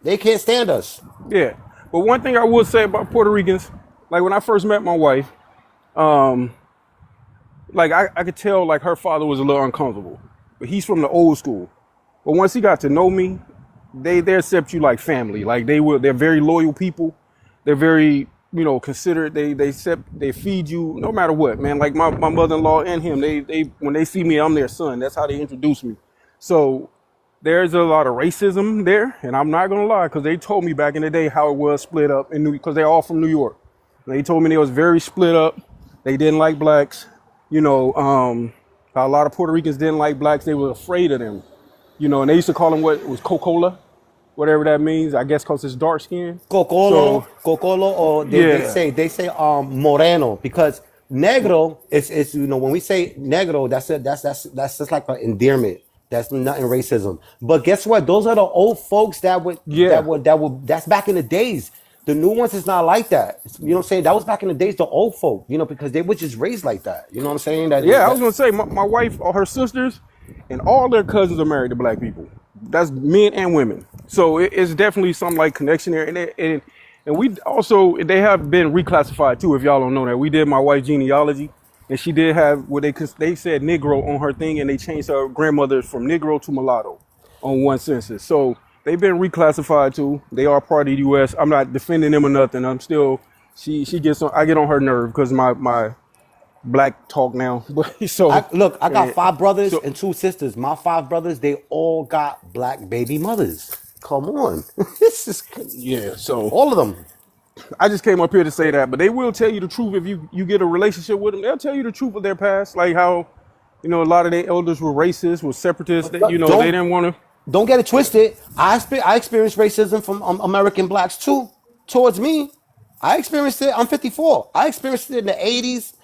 They can't stand us. Yeah. But one thing I would say about Puerto Ricans, like when I first met my wife, like I could tell like her father was a little uncomfortable. But he's from the old school. But once he got to know me, they accept you like family. Like they're very loyal people. They're very, considerate. They feed you no matter what, man. Like my mother-in-law and him, they when they see me, I'm their son. That's how they introduce me. So there's a lot of racism there, and I'm not gonna lie, because they told me back in the day how it was split up in New, because they're all from New York. They told me they was very split up. They didn't like blacks. You know, a lot of Puerto Ricans didn't like blacks. They were afraid of them. You know, and they used to call them what was Coca-Cola, whatever that means. I guess because it's dark skin. Cocolo, So Cocolo, or yeah, they say Moreno, because negro is when we say negro, that's just like an endearment. That's nothing racism. But guess what? Those are the old folks yeah. that's back in the days. The new ones is not like that. You know what I'm saying? That was back in the days, the old folk, because they were just raised like that. You know what I'm saying? Yeah, I was gonna say my wife, all her sisters, and all their cousins are married to black people. That's men and women. So it's definitely some like connection there, and we also they have been reclassified too. If y'all don't know that, we did my wife's genealogy, and she did have what they said Negro on her thing, and they changed her grandmother from Negro to mulatto on one census. So they've been reclassified too. They are part of the U.S. I'm not defending them or nothing. I'm still she gets on. I get on her nerve because my black talk now. So, I got five brothers so and two sisters. My five brothers, they all got black baby mothers. Come on. This is yeah. So all of them. I just came up here to say that, but they will tell you the truth if you get a relationship with them. They'll tell you the truth of their past, like how a lot of their elders were racist, were separatists. That they Don't didn't want to. don't get it twisted. I experienced racism from American blacks too towards me. I experienced it. I'm 54. I experienced it in the 80s,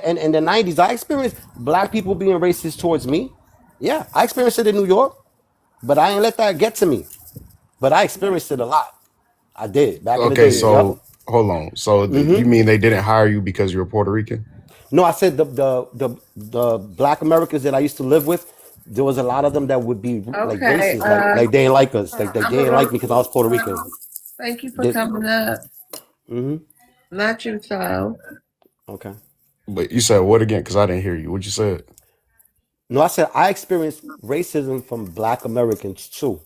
and in the 90s. I experienced black people being racist towards me. Yeah, I experienced it in New York, but I ain't let that get to me. But I experienced it a lot. I did back in the Okay, days. Yep. so hold on. So you mean they didn't hire you because you're Puerto Rican? No, I said the black Americans that I used to live with. There was a lot of them that would be like Okay, racist, like they didn't like us, like they I'm gonna didn't go like me to because I was Puerto you, Rican. Charles. Thank you for Did, coming up. Not you, Charles. okay. But you said what again? Because I didn't hear you. What you said? No, I said I experienced racism from black Americans too,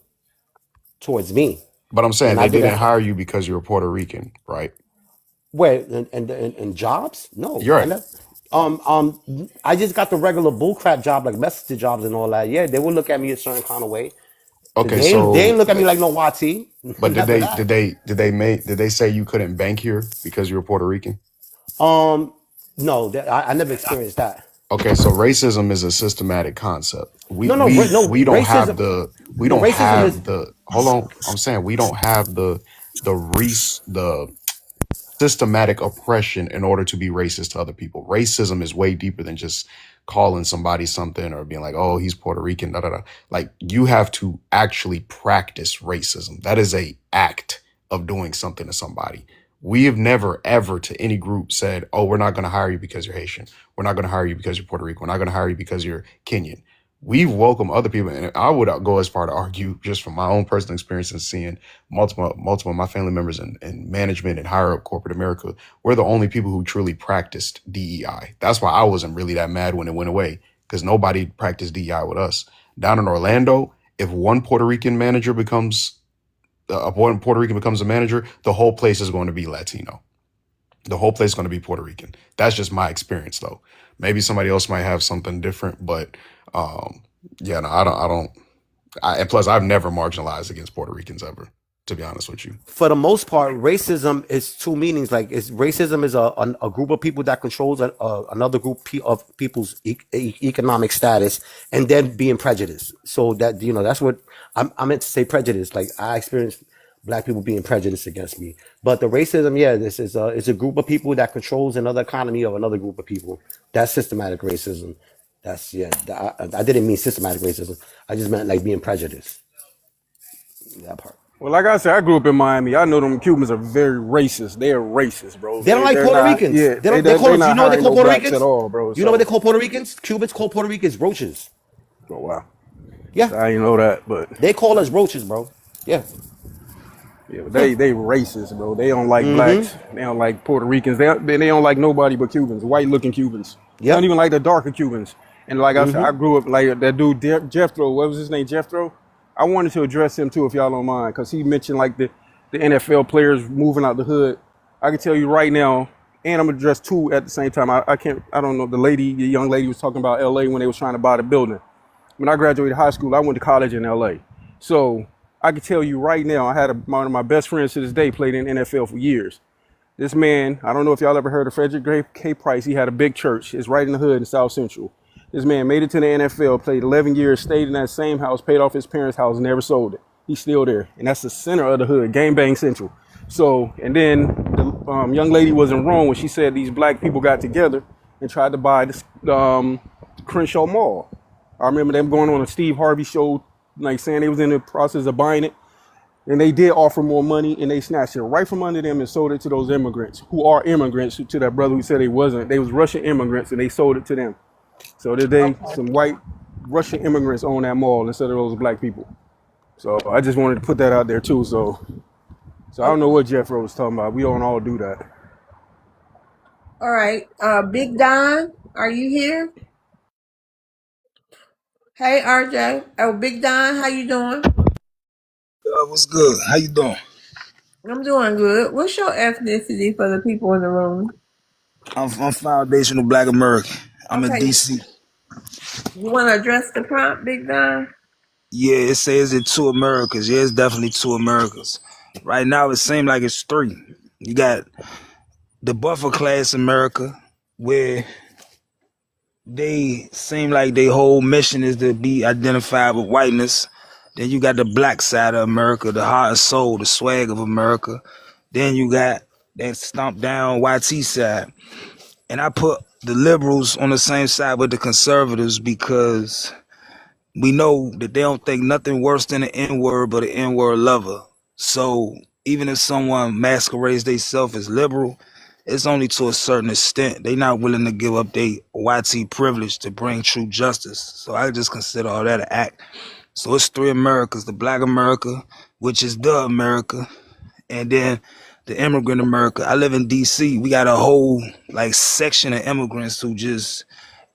towards me, But I'm saying and I they didn't. didn't hire you because you're Puerto Rican, right? Wait, and jobs? No, You're I right. never. I just got the regular bullcrap job, like messenger jobs and all that. Yeah, they would look at me a certain kind of way. Okay, They ain't so look at me like no YT. but did Never they that. did they did they make did they say you couldn't bank here because you were Puerto Rican? Um, no, I never experienced that. Okay, so racism is a systematic concept. We No, no, we no. we don't have Racism. the we No, don't racism is have the hold on. I'm saying we don't have the systematic oppression in order to be racist to other people. Racism is way deeper than just calling somebody something or being like, oh, he's Puerto Rican, da da da. Like you have to actually practice racism. That is a act of doing something to somebody. We have never ever to any group said, oh, we're not going to hire you because you're Haitian. We're not going to hire you because you're Puerto Rican. We're not going to hire you because you're Kenyan. We've welcomed other people. And I would go as far to argue, just from my own personal experience and seeing multiple of my family members in management and higher up corporate America, we're the only people who truly practiced DEI. That's why I wasn't really that mad when it went away, because nobody practiced DEI with us. Down in Orlando, if one Puerto Rican manager becomes a manager, the whole place is going to be Latino. The whole place is going to be Puerto Rican. That's just my experience, though. Maybe somebody else might have something different, but yeah, no, I don't. And plus, I've never marginalized against Puerto Ricans ever, to be honest with you. For the most part, racism is two meanings. Like, racism is a group of people that controls another group of people's economic status, and then being prejudiced. So that that's what I meant to say. Prejudice. Like, I experienced black people being prejudiced against me. But the racism, yeah, this is it's a group of people that controls another economy of another group of people. That's systematic racism. That's I didn't mean systematic racism. I just meant like being prejudiced. That part. Well, like I said, I grew up in Miami. I know them Cubans are very racist. They're racist, bro. They don't like They're Puerto not. Ricans. Yeah, They don't. They call they're us. You not know what they hiring call no Puerto blacks at Ricans? all, bro. You know what they So, call Puerto Ricans? Cubans call Puerto Ricans roaches. oh wow, Yeah, I didn't know that, but they call us roaches, bro. Yeah. yeah, they racist, bro. They don't like blacks. They don't like Puerto Ricans. They don't like nobody but Cubans, white looking Cubans. They don't Yep. even like the darker Cubans. And like I said, I grew up like that dude Jethro. What was his name? Jethro. I wanted to address him too, if y'all don't mind, because he mentioned like the NFL players moving out the hood. I can tell you right now, and I'm gonna address two at the same time. I don't know, the young lady was talking about LA when they was trying to buy the building. When I graduated high school, I went to college in LA. So I can tell you right now, one of my best friends to this day played in NFL for years. This man, I don't know if y'all ever heard of Frederick K. Price. He had a big church. It's right in the hood in South Central. This man made it to the NFL, played 11 years, stayed in that same house, paid off his parents' house, never sold it. He's still there. And that's the center of the hood, Game Bang Central. So, and then the young lady was in wrong when she said these black people got together and tried to buy this Crenshaw Mall. I remember them going on a Steve Harvey show, like saying they was in the process of buying it. And they did offer more money, and they snatched it right from under them and sold it to those immigrants who are immigrants. To that brother who said they wasn't, they was Russian immigrants, and they sold it to them. So today, some white Russian immigrants own that mall instead of those black people. So I just wanted to put that out there too. So I don't know what Jeffro was talking about. We don't all do that. All right. Big Don, are you here? Hey, RJ. Oh, Big Don, how you doing? What's good? How you doing? I'm doing good. What's your ethnicity for the people in the room? I'm foundational Black American. I'm in Okay. DC. You want to address the prompt, Big Don? Yeah, it says it two Americas. Yeah, it's definitely two Americas. Right now, it seems like it's three. You got the buffer class America, where they seem like their whole mission is to be identified with whiteness. Then you got the black side of America, the heart and soul, the swag of America. Then you got that stomp down YT side. And I put the liberals on the same side with the conservatives because we know that they don't think nothing worse than an N-word but an N-word lover. So even if someone masquerades themselves as liberal, it's only to a certain extent. They not willing to give up their YT privilege to bring true justice. So I just consider all that an act. So it's three Americas: the Black America, which is the America, and then the immigrant America. I live in DC. We got a whole like section of immigrants who just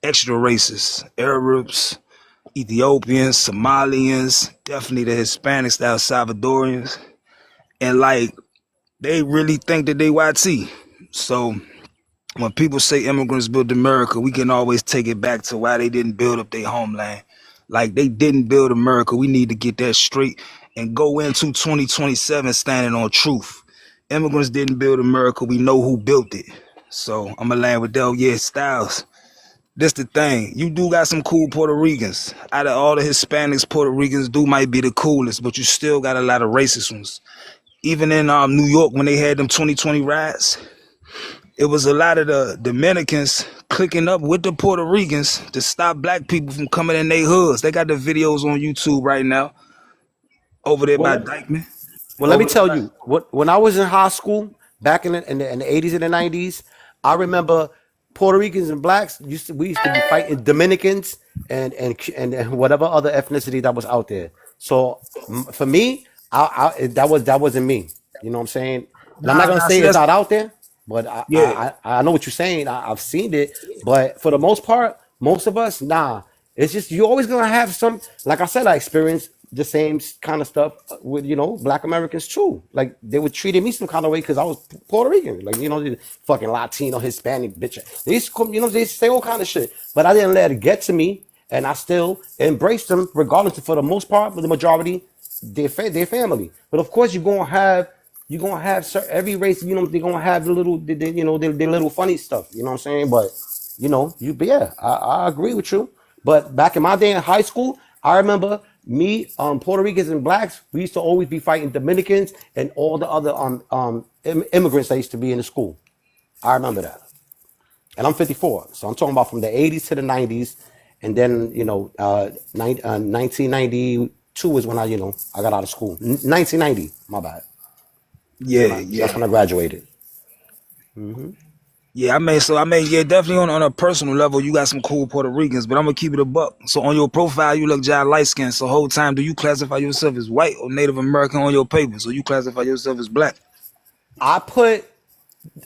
extra racist. Arabs, Ethiopians, Somalians, definitely the Hispanics, the El Salvadorians. And like they really think that they YT. So when people say immigrants built America, we can always take it back to why they didn't build up their homeland. Like they didn't build America. We need to get that straight and go into 2027 standing on truth. Immigrants didn't build America. We know who built it. So I'm gonna land with Del. Yeah, Styles. This the thing. You do got some cool Puerto Ricans. Out of all the Hispanics, Puerto Ricans do might be the coolest, but you still got a lot of racist ones. Even in New York when they had them 2020 riots, it was a lot of the Dominicans clicking up with the Puerto Ricans to stop black people from coming in their hoods. They got the videos on YouTube right now over there by Well, Dykeman. Well, let me Over there tell by, you, when I was in high school back in the 80s and the 90s, I remember Puerto Ricans and blacks we used to be fighting Dominicans and whatever other ethnicity that was out there. So for me, that wasn't me. You know what I'm saying? And I'm not gonna say see it's that's not out there, but yeah. I know what you're saying. I've seen it, but for the most part, most of us, nah. It's just you're always gonna have some. Like I said, I experienced the same kind of stuff with Black Americans too. Like they were treating me some kind of way because I was Puerto Rican. Like the fucking Latino, Hispanic bitch. They used to, they say all kind of shit, but I didn't let it get to me, and I still embraced them regardless. For the most part, but the majority, their family. But of course, you're gonna have every race. They're gonna have the little, their little funny stuff. You know what I'm saying? But but yeah, I agree with you. But back in my day in high school, I remember me, Puerto Ricans and blacks, we used to always be fighting Dominicans and all the other immigrants that used to be in the school. I remember that. And I'm 54, so I'm talking about from the 80s to the 90s, and then 1992 is when I got out of school. 1990, my bad. That's when Yeah, I that's yeah. when I graduated. Yeah, yeah, definitely on a personal level, you got some cool Puerto Ricans, but I'm gonna keep it a buck. So on your profile, you look John light skinned. So whole time, do you classify yourself as white or Native American on your papers, or you classify yourself as black? I put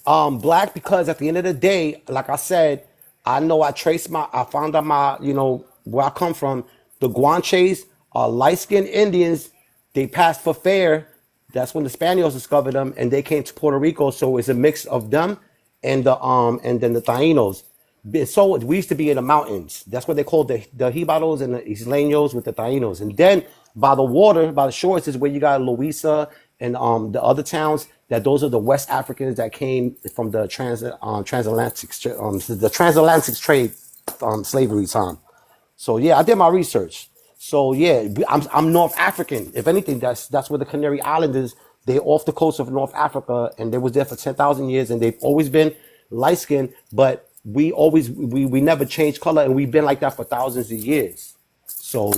black because at the end of the day, like I said, I found out where I come from. The Guanches are light-skinned Indians. They passed for fair. That's when the Spaniards discovered them and they came to Puerto Rico. So it's a mix of them and then the Tainos. So we used to be in the mountains. That's what they called the Jibaros and the Isleños with the Tainos. And then by the water, by the shores, is where you got Louisa and the other towns. That those are the West Africans that came from the the transatlantic trade slavery time. So yeah, I did my research. So yeah, I'm North African. If anything, that's where the Canary Islanders. They're off the coast of North Africa, and they was there for 10,000 years, and they've always been light skinned. But we never changed color, and we've been like that for thousands of years. So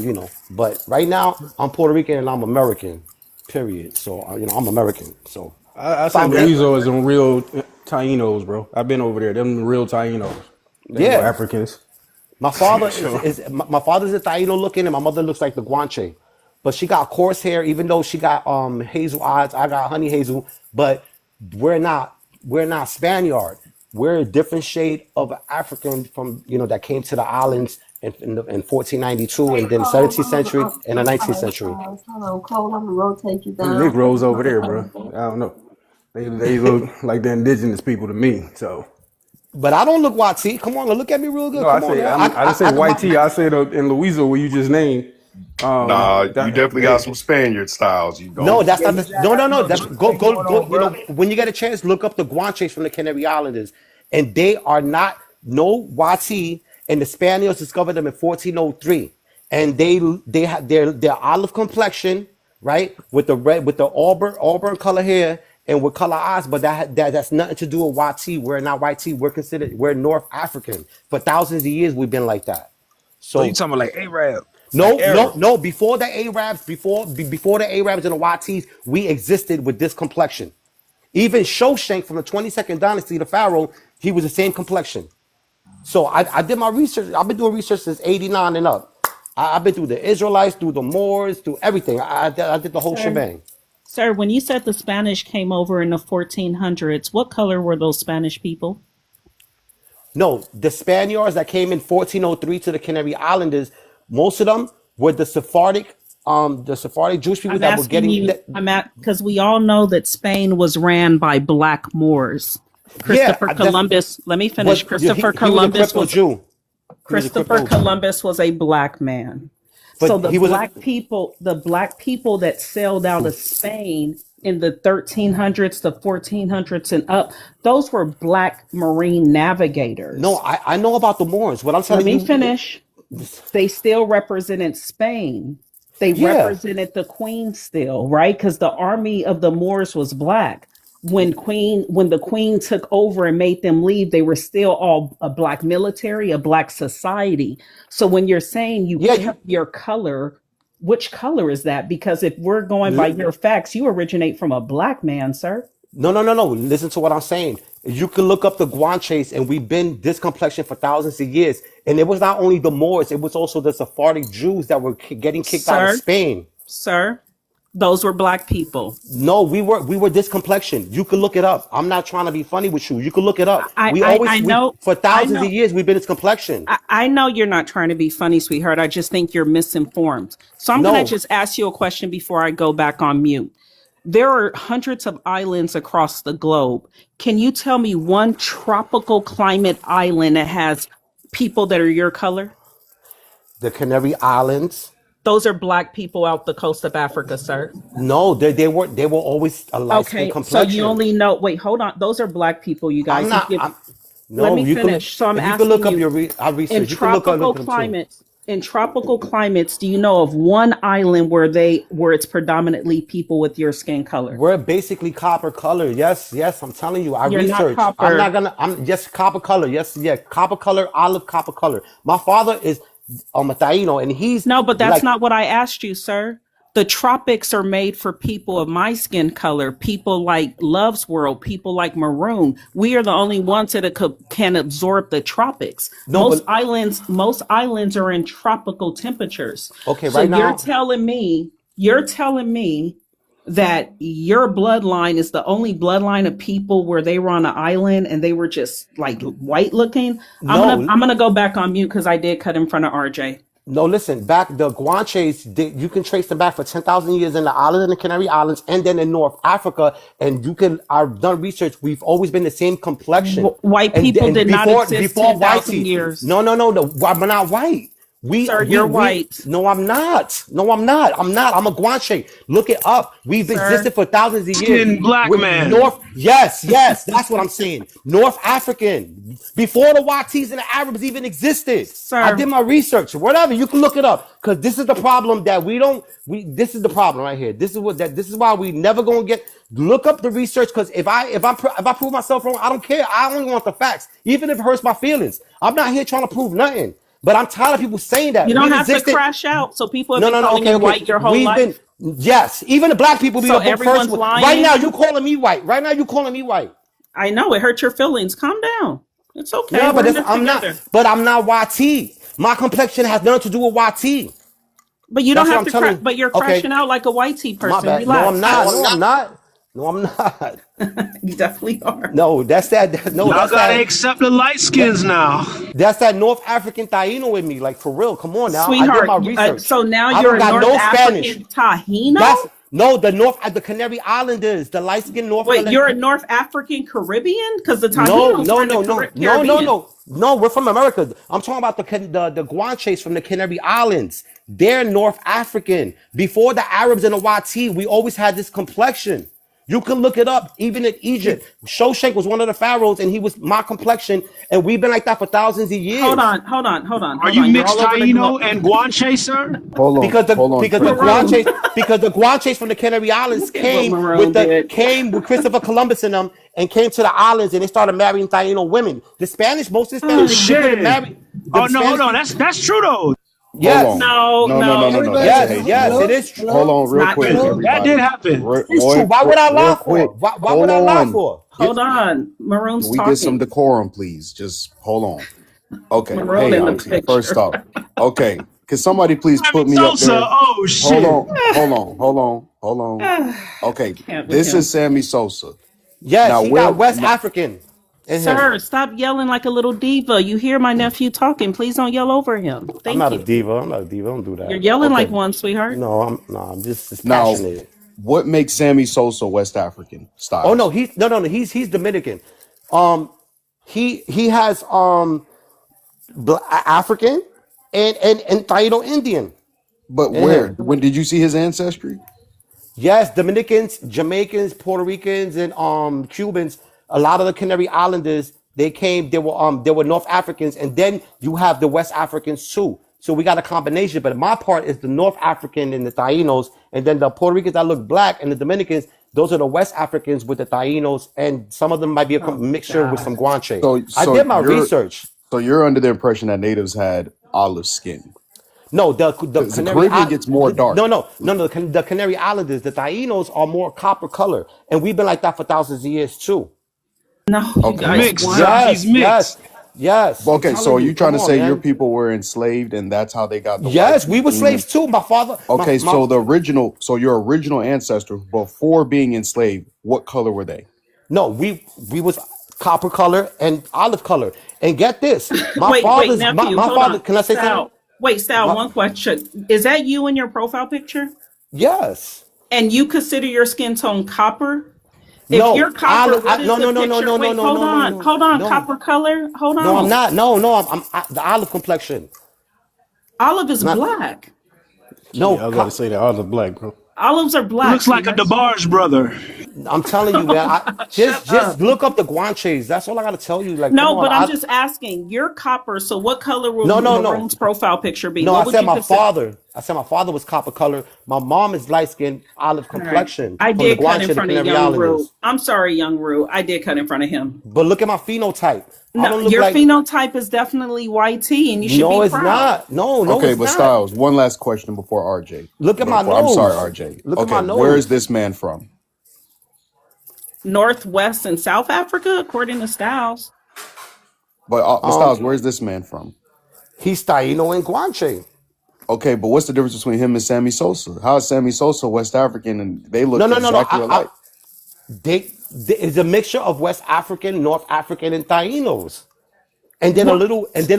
but right now I'm Puerto Rican and I'm American, period. So I'm American. So I say fine with that. Louisiana is some real Tainos, bro. I've been over there. Them real Tainos. They ain't no Yeah, Africans. my father So my father's a Taino looking, and my mother looks like the Guanche. But she got coarse hair, even though she got hazel eyes. I got honey hazel, but we're not Spaniard. We're a different shade of African from that came to the islands in 1492, Hey and then Cole, 17th century and the 19th century. hold on, Cole. I'm gonna rotate you them down. Negroes over there, bro. I don't know. They look like the indigenous people to me. So But I don't look YT. Come on, look at me real good. no, I Come on say now. I didn't say white tea. I said in Louisiana where you just named. Nah, you That definitely got some Spaniard styles. You No, don't. that's Yeah, not you the. got No, no, no. what's That's go, going go, go. on, brother? When you get a chance, look up the Guanches from the Canary Islanders, and they are not no Wati. And the Spaniards discovered them in 1403, and they had their olive complexion, right, with the red with the auburn color hair and with color eyes. But that's nothing to do with Wati. We're not Wati. We're North African. For thousands of years, we've been like that. So you So talking about like Arab, like no, no, Arab? no. Before the Arabs, before the Arabs and the Watis, we existed with this complexion. Even Shoshank from the 22nd dynasty, the pharaoh, he was the same complexion. So I did my research. I've been doing research since '89 and up. I've been through the Israelites, through the Moors, through everything. I did the whole Sir, shebang. sir, when you said the Spanish came over in the 1400s, what color were those Spanish people? No, the Spaniards that came in 1403 to the Canary Islanders, most of them were the Sephardic Jewish people I'm that were asking getting you, that. I'm at because we all know that Spain was ran by black Moors. Yeah, Christopher that's Columbus, let me finish. was he was a crypto Jew. He was a Christopher crypto Jew. Columbus was a black man. So But he was a the black people that sailed out of Spain in the 1300s, the 1400s and up, those were black marine no, navigators. I know about the Moors. What I'm Let telling me you, finish. They still represented Spain. They yeah. represented the queen still, right? Because the army of the Moors was black. When the queen took over and made them leave, they were still all a black military, a black society. So when you're saying you Yeah, you kept your color, which color is that? Because if we're going by your facts, you originate from a black man, sir. no, no, no, no. Listen to what I'm saying. You can look up the Guanches, and we've been this complexion for thousands of years. And it was not only the Moors; it was also the Sephardic Jews that were getting kicked out of Sir, Spain. sir, those were black people. No, we were this complexion. You can look it up. I'm not trying to be funny with you. You can look it up. We always I we know, for I thousands of know. years we've been this complexion. I know you're not trying to be funny, sweetheart. I just think you're misinformed. So I'm going to No, just ask you a question before I go back on mute. There are hundreds of islands across the globe. Can you tell me one tropical climate island that has people that are your color? the Canary Islands. Those are black people out the coast of Africa, sir. No, they were always a light skin Okay, so you complexion. only know, wait, hold on. Those are black people, you I'm guys. not. I'm, Let no, me you can finish. So I'm if you can look asking up you, our in research. You can tropical look at them too. climates, do you know of one island where it's predominantly people with your skin color? We're basically copper color. Yes, yes. I'm telling you, I You're not research. I'm not copper. gonna. I'm yes, copper color. Yes, yeah, copper color, olive copper color. My father is a Taino, and he's No, but that's like, not what I asked you, sir. The tropics are made for people of my skin color, people like Love's World, people like Maroon. We are the only ones that can absorb the tropics. no, but Most islands are in tropical temperatures. okay, So right now, you're telling me that your bloodline is the only bloodline of people where they were on an island and they were just like white looking. no. I'm gonna go back on mute because I did cut in front of RJ. No, listen, back the Guanches, you can trace them back for 10,000 years in the island and the Canary Islands and then in North Africa. And you can, I've done research, we've always been the same complexion. White people And did not exist before 10,000 whitey, years. no, I'm not white. Sir, you're white. No, I'm not. No, I'm not. I'm not. I'm a Guanche. Look it up. We've Sir, existed for thousands of years. Skin black With man. yes, that's what I'm saying. North African. Before the Watis and the Arabs even existed. I sir, did my research. Whatever, you can look it up. Because this is the problem that this is the problem right here. This is why we never gonna get look up the research. Because if I prove myself wrong, I don't care. I only want the facts. Even if it hurts my feelings. I'm not here trying to prove nothing. But I'm tired of people saying that. you don't We've have to existed. crash out. So people have No, been no, no. calling Okay, you okay. white your whole We've been, life. yes. Even the black people be So the first everyone's one. Right now, lying. you calling me white. Right now, you calling me white. I know it hurts your feelings. Calm down. It's okay. Yeah, We're but in that's, this I'm not. together. But I'm not YT. My complexion has nothing to do with YT. But you don't That's what have I'm to telling crash. you. But you're Okay, crashing out like a white tea my person. bad. No, I'm Relax. not. No, I'm not. No, I'm not. You definitely are. No, that's that. No, Y'all that's gotta that. accept the light That skins now. that's that North African Taino in me. Like for real. Come on now. I did Sweetheart, my research. so now I you're don't a got North no Spanish. African Tahino? That's no the Canary Islanders, the light skinned North. Wait, you're a North African Caribbean? Because the No, Tahinos no, were in the no, no, no, no, Caribbean. no, no. We're from America. I'm talking about the Guanches from the Canary Islands. They're North African. Before the Arabs and the Wati, we always had this complexion. You can look it up. Even in Egypt, Shoshenq was one of the pharaohs, and he was my complexion, and we've been like that for thousands of Hold years. on, hold on, hold on, Are hold you on. You're mixed all over the Taino globe. and Guanche, sir? Hold on, Because the Prince. Maroon. Guanches from the Canary Islands Look at what Maroon did. came with Christopher Columbus and them and came to the islands and they started marrying Taino women. The Spanish, most of the Spanish, they couldn't Shit. marry Oh the no, hold Spanish on. people. That's true though. Hold Yes, on. No, No. no, That's Everybody, hey, yes, it hello, is true. hold hello. on it's real not quick, true. That did everybody. happen. It's true. Why would I lie Real for? quick. Why would Hold I lie on. for? Hold on. Maroon's Can we get some talking. decorum, please? Just hold on. Okay. Maroon Hey, in the Auntie. First picture. off, okay. Can somebody please I mean, put me up Sosa. there? Oh Hold shit. on. Hold on. Okay. Can't with This him. is Sammy Sosa. Yes, Now, he where? got West African in him. Sir, stop yelling like a little diva. You hear my nephew talking. Please don't yell over him. I'm Thank not a you. diva. I'm not a diva. Don't do You're that. yelling like Okay. one, sweetheart. No, I'm just Now, passionate. what makes Sammy Sosa West African Oh no, styles? he's Dominican. Um, he has African and Taino Indian But in where? him. When did you see his ancestry? Yes, Dominicans, Jamaicans, Puerto Ricans, and Cubans. A lot of the Canary Islanders they came. They were North Africans, and then you have the West Africans too. So we got a combination. But my part is the North African and the Tainos, and then the Puerto Ricans that look black and the Dominicans. Those are the West Africans with the Tainos, and some of them might be a Oh mixture with some God. Guanche. So, I so did my you're research. so you're under the impression that natives had olive skin. No, the Because the Canary Caribbean gets more dark. the Canary Islanders, the Tainos are more copper color, and we've been like that for thousands of years too. No, you He's Okay. guys mixed, sir. weren't. He's Yes, yes, mixed. yes. I'm Okay, so telling are you, you trying come to on, say your man. people were enslaved and that's how they got the white Yes, we were people? slaves too. My father, Okay, my so so your original ancestors before being enslaved, what color were they? no, we was copper color and olive color. And get this, Wait, nephew, my hold father. on. Can I say something? Sal. Wait, Sal, My, one question. Is that you in your profile picture? yes. And you consider your skin tone copper? If No, you're copper, what is no, the no, no, no, picture? no, no, Wait, no, no, no, no, hold on. no, Copper color? Hold no. I'm on. not. No, no. The olive complexion. Olive is Not black. no. Yeah, I was about to say that. I was black, bro. Olives are black, Looks like a sweetheart. DeBarge brother. I'm telling you, man. Shut Just up. look up the Guanches. That's all I gotta tell you. Like, come No, on. but I'm just asking. You're copper, so what color will No, no, no, Maroon's profile picture be? no. What would you consider? I said my father was copper color. My mom is light skinned olive All right. complexion I from the did cut in Guanche, the front of Canary Young Rue. Islanders. I'm sorry, Young Rue. I did cut in front of him. But look at my phenotype. I No, don't look your like. phenotype is definitely YT, and you should be No, it's proud. not. No, no, Okay, it's but not. Styles, one last question before RJ. Look at my I'm sorry, nose. RJ. Look at Okay, my where is nose. this man from? Northwest and South Africa, according to Styles. But Styles, where is this man from? He's Taino and Guanche. Okay, but what's the difference between him and Sammy Sosa? How is Sammy Sosa West African and they No, look no, no, no. exactly alike? It's a mixture of West African, North African, and Tainos, and then What?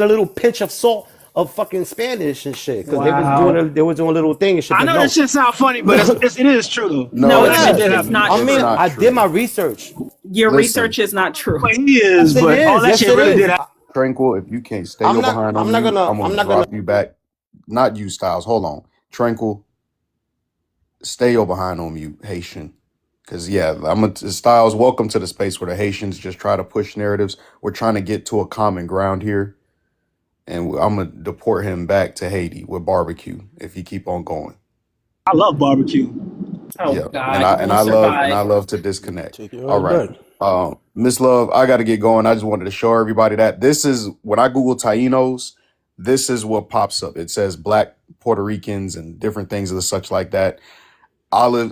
a little pinch of salt of fucking Spanish and shit because Wow. they was doing a little thing and shit. I But know that no, shit sound funny, but it is true though. No, No, That it's shit it's did it's happen. not I it's mean true. not I did my true. research. Your Listen, research is not true. But he Yes, is, it but all is. that Yes, shit it really did is. happen. Tranquil, if you can't stay your behind on mute, I'm I'm gonna not gonna. drop you back. Not you, Styles. Hold on. Tranquil, stay your behind on mute, Haitian. Cause yeah, Styles, welcome to the space where the Haitians just try to push narratives. We're trying to get to a common ground here. And I'm gonna deport him back to Haiti with barbecue if he keep on going. I love barbecue. Oh Yeah, and God, I you and won't I love survive. to disconnect. Take All your ass right, back. Miss Love, I got to get going. I just wanted to show everybody that this is when I Google Tainos, this is what pops up. It says Black Puerto Ricans and different things of the such like that. Olive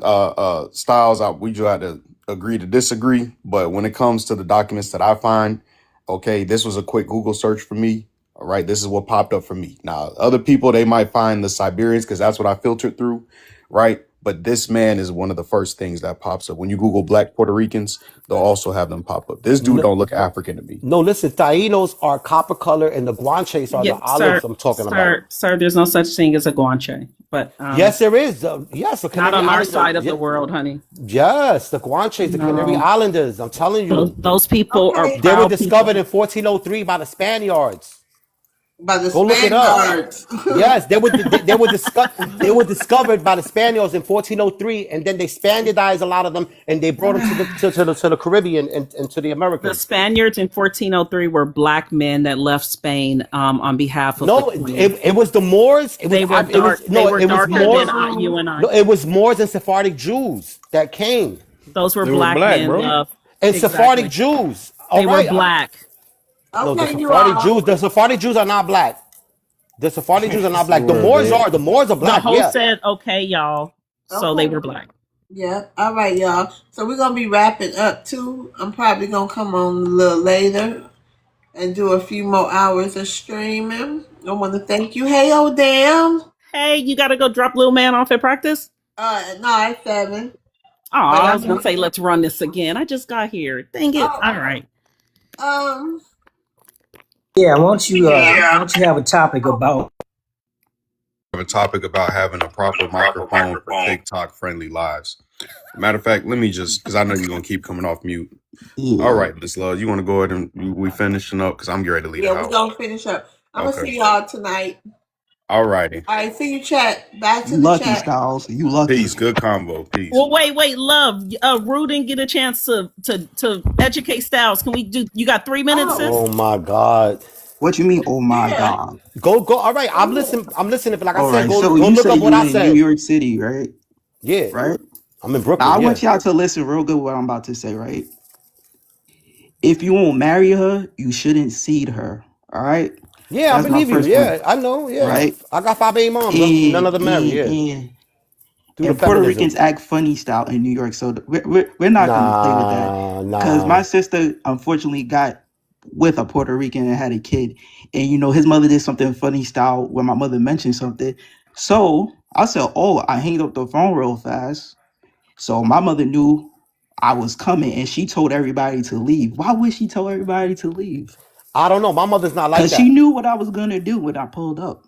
Styles, we just had to agree to disagree. But when it comes to the documents that I find, okay, this was a quick Google search for me. All right, this is what popped up for me. Now, other people they might find the Siberians because that's what I filtered through, right? But this man is one of the first things that pops up when you Google Black Puerto Ricans. They'll also have them pop up. This dude No, don't look African to me. no, listen. Tainos are copper color, and the Guanches are Yeah, the olives. sir, I'm talking about. sir. There's no such thing as a guanche, but Yes, there is. Yes, the not Canary on our Islanders. side of the world, honey. Yes, the Guanches, the Canary No, Islanders. I'm telling you, those people are Okay, they were proud discovered people. in 1403 by the Spaniards. by the Go look it up. Spaniards. Yes, they were discovered by the Spaniards in 1403, and then they Spaniardized a lot of them, and they brought them to the Caribbean and to the The Americas. Spaniards in 1403 were black men that left Spain on behalf of the No, Queen. it was the Moors. They were It was dark. They no, were it was darker than Moors. you and I. No, it was Moors and Sephardic Jews that came, Those were They were black black, men. bro. Love and Sephardic exactly. Jews. All They were right, black. no, the Okay, you Sephardic all. Jews. The Sephardic Jews are not black. The Sephardic Jews are not black. The Swear, Moors babe. are. The Moors are The black. host Yeah. said, "Okay, y'all." So they Okay. were black. Yeah. All right, y'all. So we're gonna be wrapping up too. I'm probably gonna come on a little later and do a few more hours of streaming. I want to thank you. Hey, oh damn. Hey, you got to go drop little man off at practice. No, it's 7. Oh, But I was I'm gonna say let's run this again. I just got here. Dang it! oh All right. um Yeah, yeah. won't you have a topic about Have a topic about having a proper microphone for TikTok friendly lives. Matter of fact, let me just because I know you're gonna keep coming off mute. All Yeah. right, Miss Love, you want to go ahead and we finishing up because I'm getting ready to leave the Yeah, we're house. gonna finish up. I'm gonna Okay. see y'all tonight. All righty. All right, see you chat. Back You to the lucky, chat. Styles. You lucky. Peace. Good combo. Peace. Well, wait, love. Rue didn't get a chance to educate Styles. Can we do? You got 3 minutes, Oh, sis? Oh my God. What you mean? Oh my yeah. God. Go. All right. I'm Oh, listening. I'm listening. But like I All said, right. go So you look say up what you I in New said. York City, right? Yeah. Right. I'm in Now I Brooklyn. Yeah. want y'all to listen real good what I'm about to say, right? If you won't marry her, you shouldn't seed her. All right. Yeah, I That's my believe you. first point, Yeah, I know. Yeah. right? I got 5 baby moms. None And of them married. and Yeah. and Through the and Puerto feminism. Ricans act funny style in New York, so we're not gonna play with that. Because Nah. my sister unfortunately got with a Puerto Rican and had a kid, and his mother did something funny style when my mother mentioned something. So I said, "Oh," I hanged up the phone real fast. So my mother knew I was coming, and she told everybody to leave. Why would she tell everybody to leave? I don't know. My mother's not like Because she that. knew what I was gonna do when I pulled up.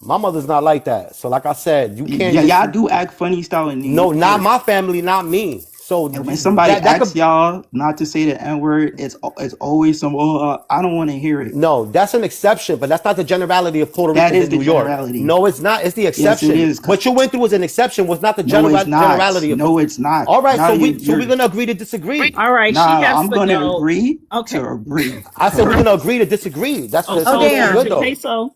My mother's not like that. So like I said, you can't Yeah, just y'all do act funny style in New no, York not here. my family, not me. So And when somebody that could asks y'all not to say the N word, it's always some. Oh, I don't want to hear it. no, that's an exception, but that's not the generality of Puerto That Ricans is in the New York. generality. No, it's not. It's the Yes, it exception. is. What you went through was an exception. Was not the No, it's not. generality of. No, it's not. All right, Now so you, we're you're. gonna agree to disagree. All right. She Nah, has I'm to gonna go. agree Okay. to agree. I said we're gonna agree to disagree. That's Oh, so Oh, so it's all damn. good though. okay. So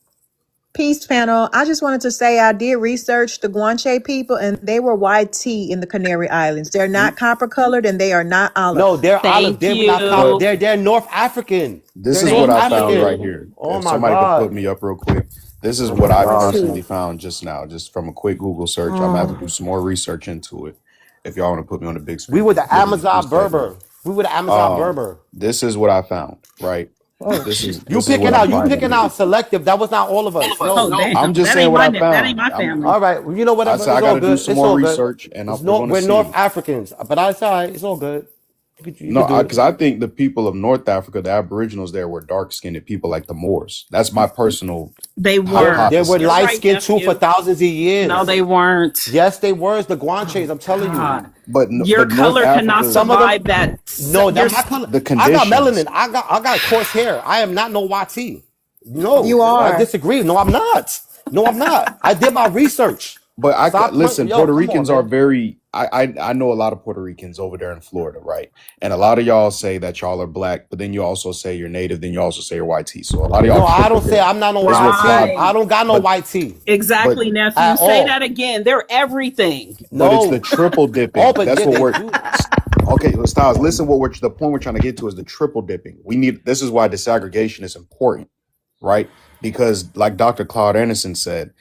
Peace panel. I just wanted to say I did research the Guanche people and they were white tea in the Canary Islands. They're not copper colored and they are not No, olive. they're olive. thank They're not copper. But you. They're North African. this They're is North what Thank I found right African. you. here. Oh If my somebody could put God. me up real quick. This is Oh what my I Me God. too. personally found just now, just from a quick Google search. I'm gonna have to do some more research into it. If y'all want to put me on the big We screen, were the literally, Amazon please type it Berber. in. We were the Amazon Berber. This is what I found, right? Oh, This is shit. You this is what picking I'm out, you finding picking here. out selective. That was not all of us. Oh, No. I'm damn. just saying what I That ain't found. my family. All right. Well, you know, I whatever. said I It's got all to do good. some It's more all good. research, and It's we're not, gonna we're North see. Africans, but that's all right. It's all good. You No, could do it. because I think the people of North Africa, the Aboriginals there, were dark-skinned people like the Moors. That's my personal They weren't. They were You're hypothesis. light right, skinned too for nephew. thousands of No, years. they weren't. Yes, they were the Guanches. Oh I'm telling you. God. But Your North color cannot Africa, Some of them, survive that. no, Your that my color. the I got conditions. melanin. I got coarse hair. I am not no YT. No, You I are. disagree. No, I'm not. No, I'm not. I did my research. But Stop playing. listen. Yo, Puerto come on, Ricans are man. very. I know a lot of Puerto Ricans over there in Florida, right? And a lot of y'all say that y'all are black, but then you also say you're native. Then you also say you're YT. So a lot of y'all No, I people don't say here I'm not no is what YT. Claude. right. I don't got no But YT but Exactly, nephew. at Say that all. again. They're everything. but it's the No. triple Oh, dipping. but That's yeah, what they we're. do. Okay, well, Styles, listen. The point we're trying to get to is the triple dipping. We need. This is why disaggregation is important, right? Because, like Dr. Claude Anderson said,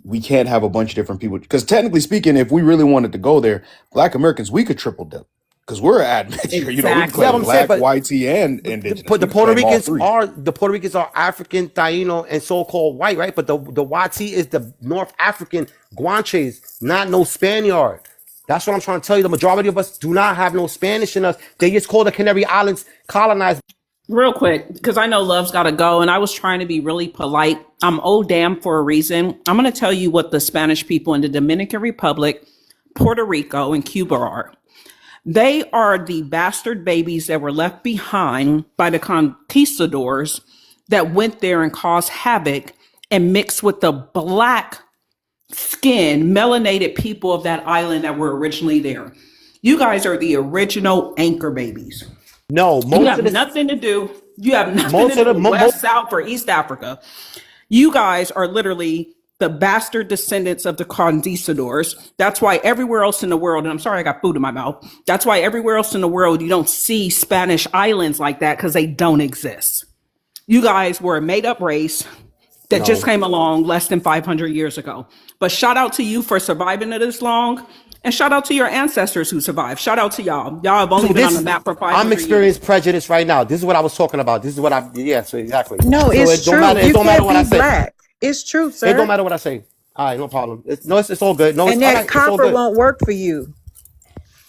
we can't have a bunch of different people. Because technically speaking, if we really wanted to go there, Black Americans, we could triple dip because we're an admixture. We can Yeah, but claim I'm Exactly. saying, Black, but YT, and Indigenous. the We can Puerto claim all Ricans three. are African, Taino, and so-called white, right? But the YT is the North African Guanches, not no Spaniard. That's what I'm trying to tell you. The majority of us do not have no Spanish in us. They just call the Canary Islands colonized. Real quick, because I know Love's got to go, and I was trying to be really polite. I'm old damn for a reason. I'm going to tell you what the Spanish people in the Dominican Republic, Puerto Rico, and Cuba are. They are the bastard babies that were left behind by the conquistadors that went there and caused havoc and mixed with the black skinned, melanated people of that island that were originally there. You guys are the original anchor babies. No, You most have of the nothing to do. You have nothing most to of do the with West, South, or East Africa. You guys are literally the bastard descendants of the conquistadors. That's why everywhere else in the world, and I'm sorry I got food in my mouth. That's why everywhere else in the world you don't see Spanish islands like that because they don't exist. You guys were a made up race that just no. came along less than 500 years ago. But shout out to you for surviving it this long. And shout out to your ancestors who survived. Shout out to y'all. Y'all have only been on the map for I'm 500 years. experiencing prejudice right now. This is what I was talking about. This is what so exactly. No, So it's it don't true. matter. It You don't matter can't what I be say. black. It's true, It don't sir. matter what I say. All right, no problem. It's all good. No, it's And all that right. It's all copper good. won't work for you.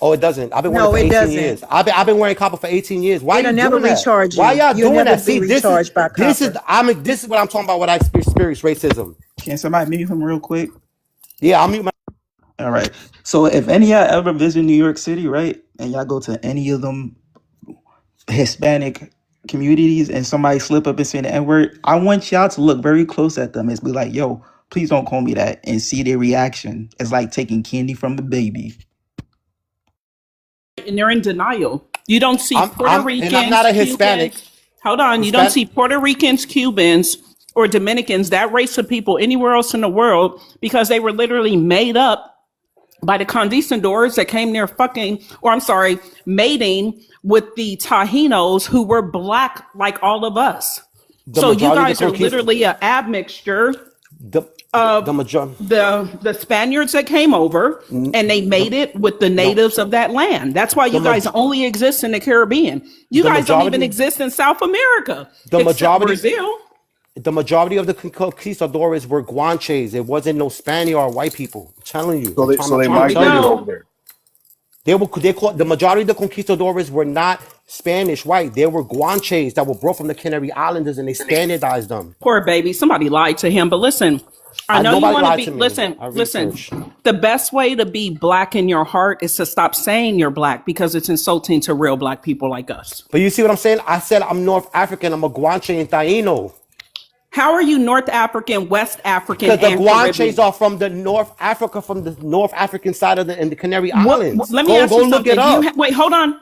Oh, it doesn't. I've been wearing it No, for it 18 doesn't. years. I've been wearing copper for 18 years. Why are It'll you never doing that? recharge Why you. y'all You'll doing never that? be See, recharged by copper. this is what I'm talking about. What I experience racism. Can somebody mute him real quick? Yeah, I'll mute my. All right. So if any of y'all ever visit New York City, right, and y'all go to any of them Hispanic communities and somebody slip up and say the N-word, I want y'all to look very close at them and be like, yo, please don't call me that, and see their reaction. It's like taking candy from a baby. And they're in denial. You don't see Puerto I'm not Ricans, a Hispanic. Cubans. Hold on. You don't see Puerto Ricans, Cubans, or Dominicans, that race of people anywhere else in the world because they were literally made up by the conquistadors that came there mating with the Taínos who were black like all of us. The So you majority of guys the are conquist, literally an admixture the of the majority, the Spaniards that came over and they made it with the no, natives of that land. That's why the you guys only exist in the Caribbean. You the guys don't even majority, exist in South America the except majority, Brazil. the majority of the conquistadors were Guanches. It wasn't no Spaniard or white people. I'm telling you. So I'm they trying to tell migrated you. over there. They called the majority of the conquistadors were not Spanish white. They were Guanches that were brought from the Canary Islanders and they standardized them. Poor baby. Somebody lied to him. But listen, I know you Nobody want to lied be, to me. listen, I listen. researched. The best way to be black in your heart is to stop saying you're black because it's insulting to real black people like us. But you see what I'm saying? I said I'm North African. I'm a Guanche and Taino. How are you North African, West African, Because the and Guanches Caribbean? are from the North Africa, from the North African side of the Canary Islands. Let me ask Go you look something. it up. Wait, hold on.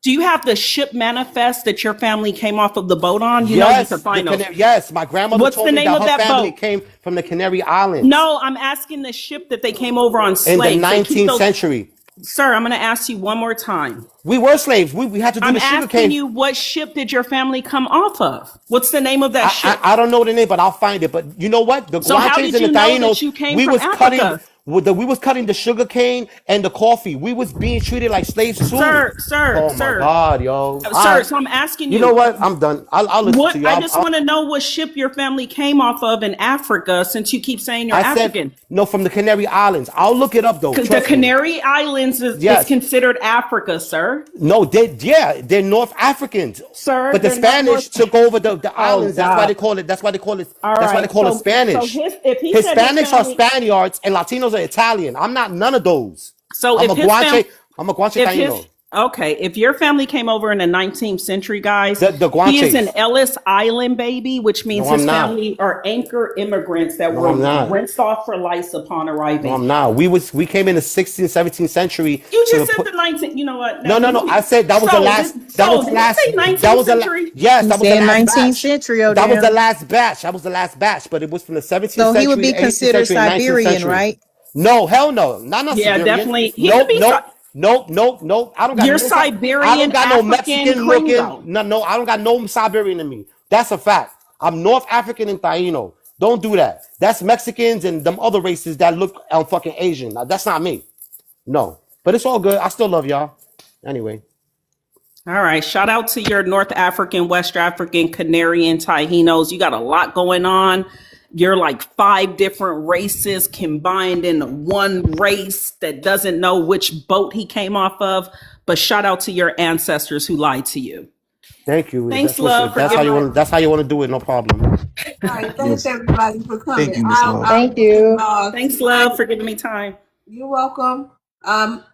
Do you have the ship manifest that your family came off of the boat on? You know you can find those. Yes, my grandmother What's told the me name that of her that family boat? came from the Canary Islands No, I'm asking the ship that they came over on in the slaves. They keep 19th those. century. Sir, I'm going to ask you one more time. We were slaves. We had to do I'm the sugar asking cane. you, what ship did your family come off of? What's the name of that ship? I don't know the name, but I'll find it. But you know what? The So how Guanches did and the you know that Tainos, you came from we Africa? We was cutting the sugar cane and the coffee. We was being treated like slaves too. Sir, sir, Oh my sir, God, yo. All sir. right. So I'm asking You know you, what? I'm done. I'll listen what to you. I just want to know what ship your family came off of in Africa, since you keep saying you're I said African. no, from the Canary Islands. I'll look it up though. The Trust me. Canary Islands is Yes. considered Africa, sir. No, they're North Africans. Sir, But the they're not Spanish North. took over the Oh islands. That's why God. they call it. That's why they call it. All That's why they right. call it So Spanish. his if he said his Hispanics are family. Spaniards and Latinos are Italian. I'm not none of those. So I'm a if his family, Guanche. I'm a Guanche if his Taino. okay, if your family came over in the 19th century, guys, The he is an Guanches. Ellis Island baby, which means No, his I'm not. family are anchor immigrants that No, were I'm not. rinsed off for lice upon No, arriving. I'm not. We came in the 16th, 17th century You to just said put. the 19th. You know what? No, Now no, let no. me. I said that was the last. That was the Did he last. say That 19th was the century? yes. He That was the said last 19th batch. century, oh That was the damn. last batch. That was the last batch. But it was from the 17th So he would century, be the 18th considered century, and 19th Siberian, century. right? No, hell no. Not Yeah, Siberian. definitely. He could Nope, be. nope, nope, nope, nope. I don't got You're no. I don't Siberian got no African Mexican looking. Klingo. No, no. I don't got no Siberian in me. That's a fact. I'm North African and Taino. Don't do that. That's Mexicans and them other races that look fucking Asian. Now, that's not me. No, but it's all good. I still love y'all. Anyway. All right. Shout out to your North African, West African, Canary, and Taínos. You got a lot going on. You're like 5 different races combined in one race that doesn't know which boat he came off of. But shout out to your ancestors who lied to you. Thank you. Thanks, That's love, for that's how you giving. want. That's how you want to do it. No problem. All right, thanks Yes. everybody for Thank coming. you, Miss Love. Thank you. Thanks, love, for giving me time. You're welcome.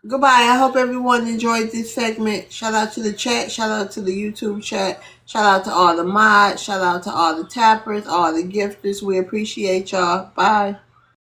Goodbye. I hope everyone enjoyed this segment. Shout out to the chat. Shout out to the YouTube chat. Shout out to all the mods. Shout out to all the tappers, all the gifters. We appreciate y'all. Bye.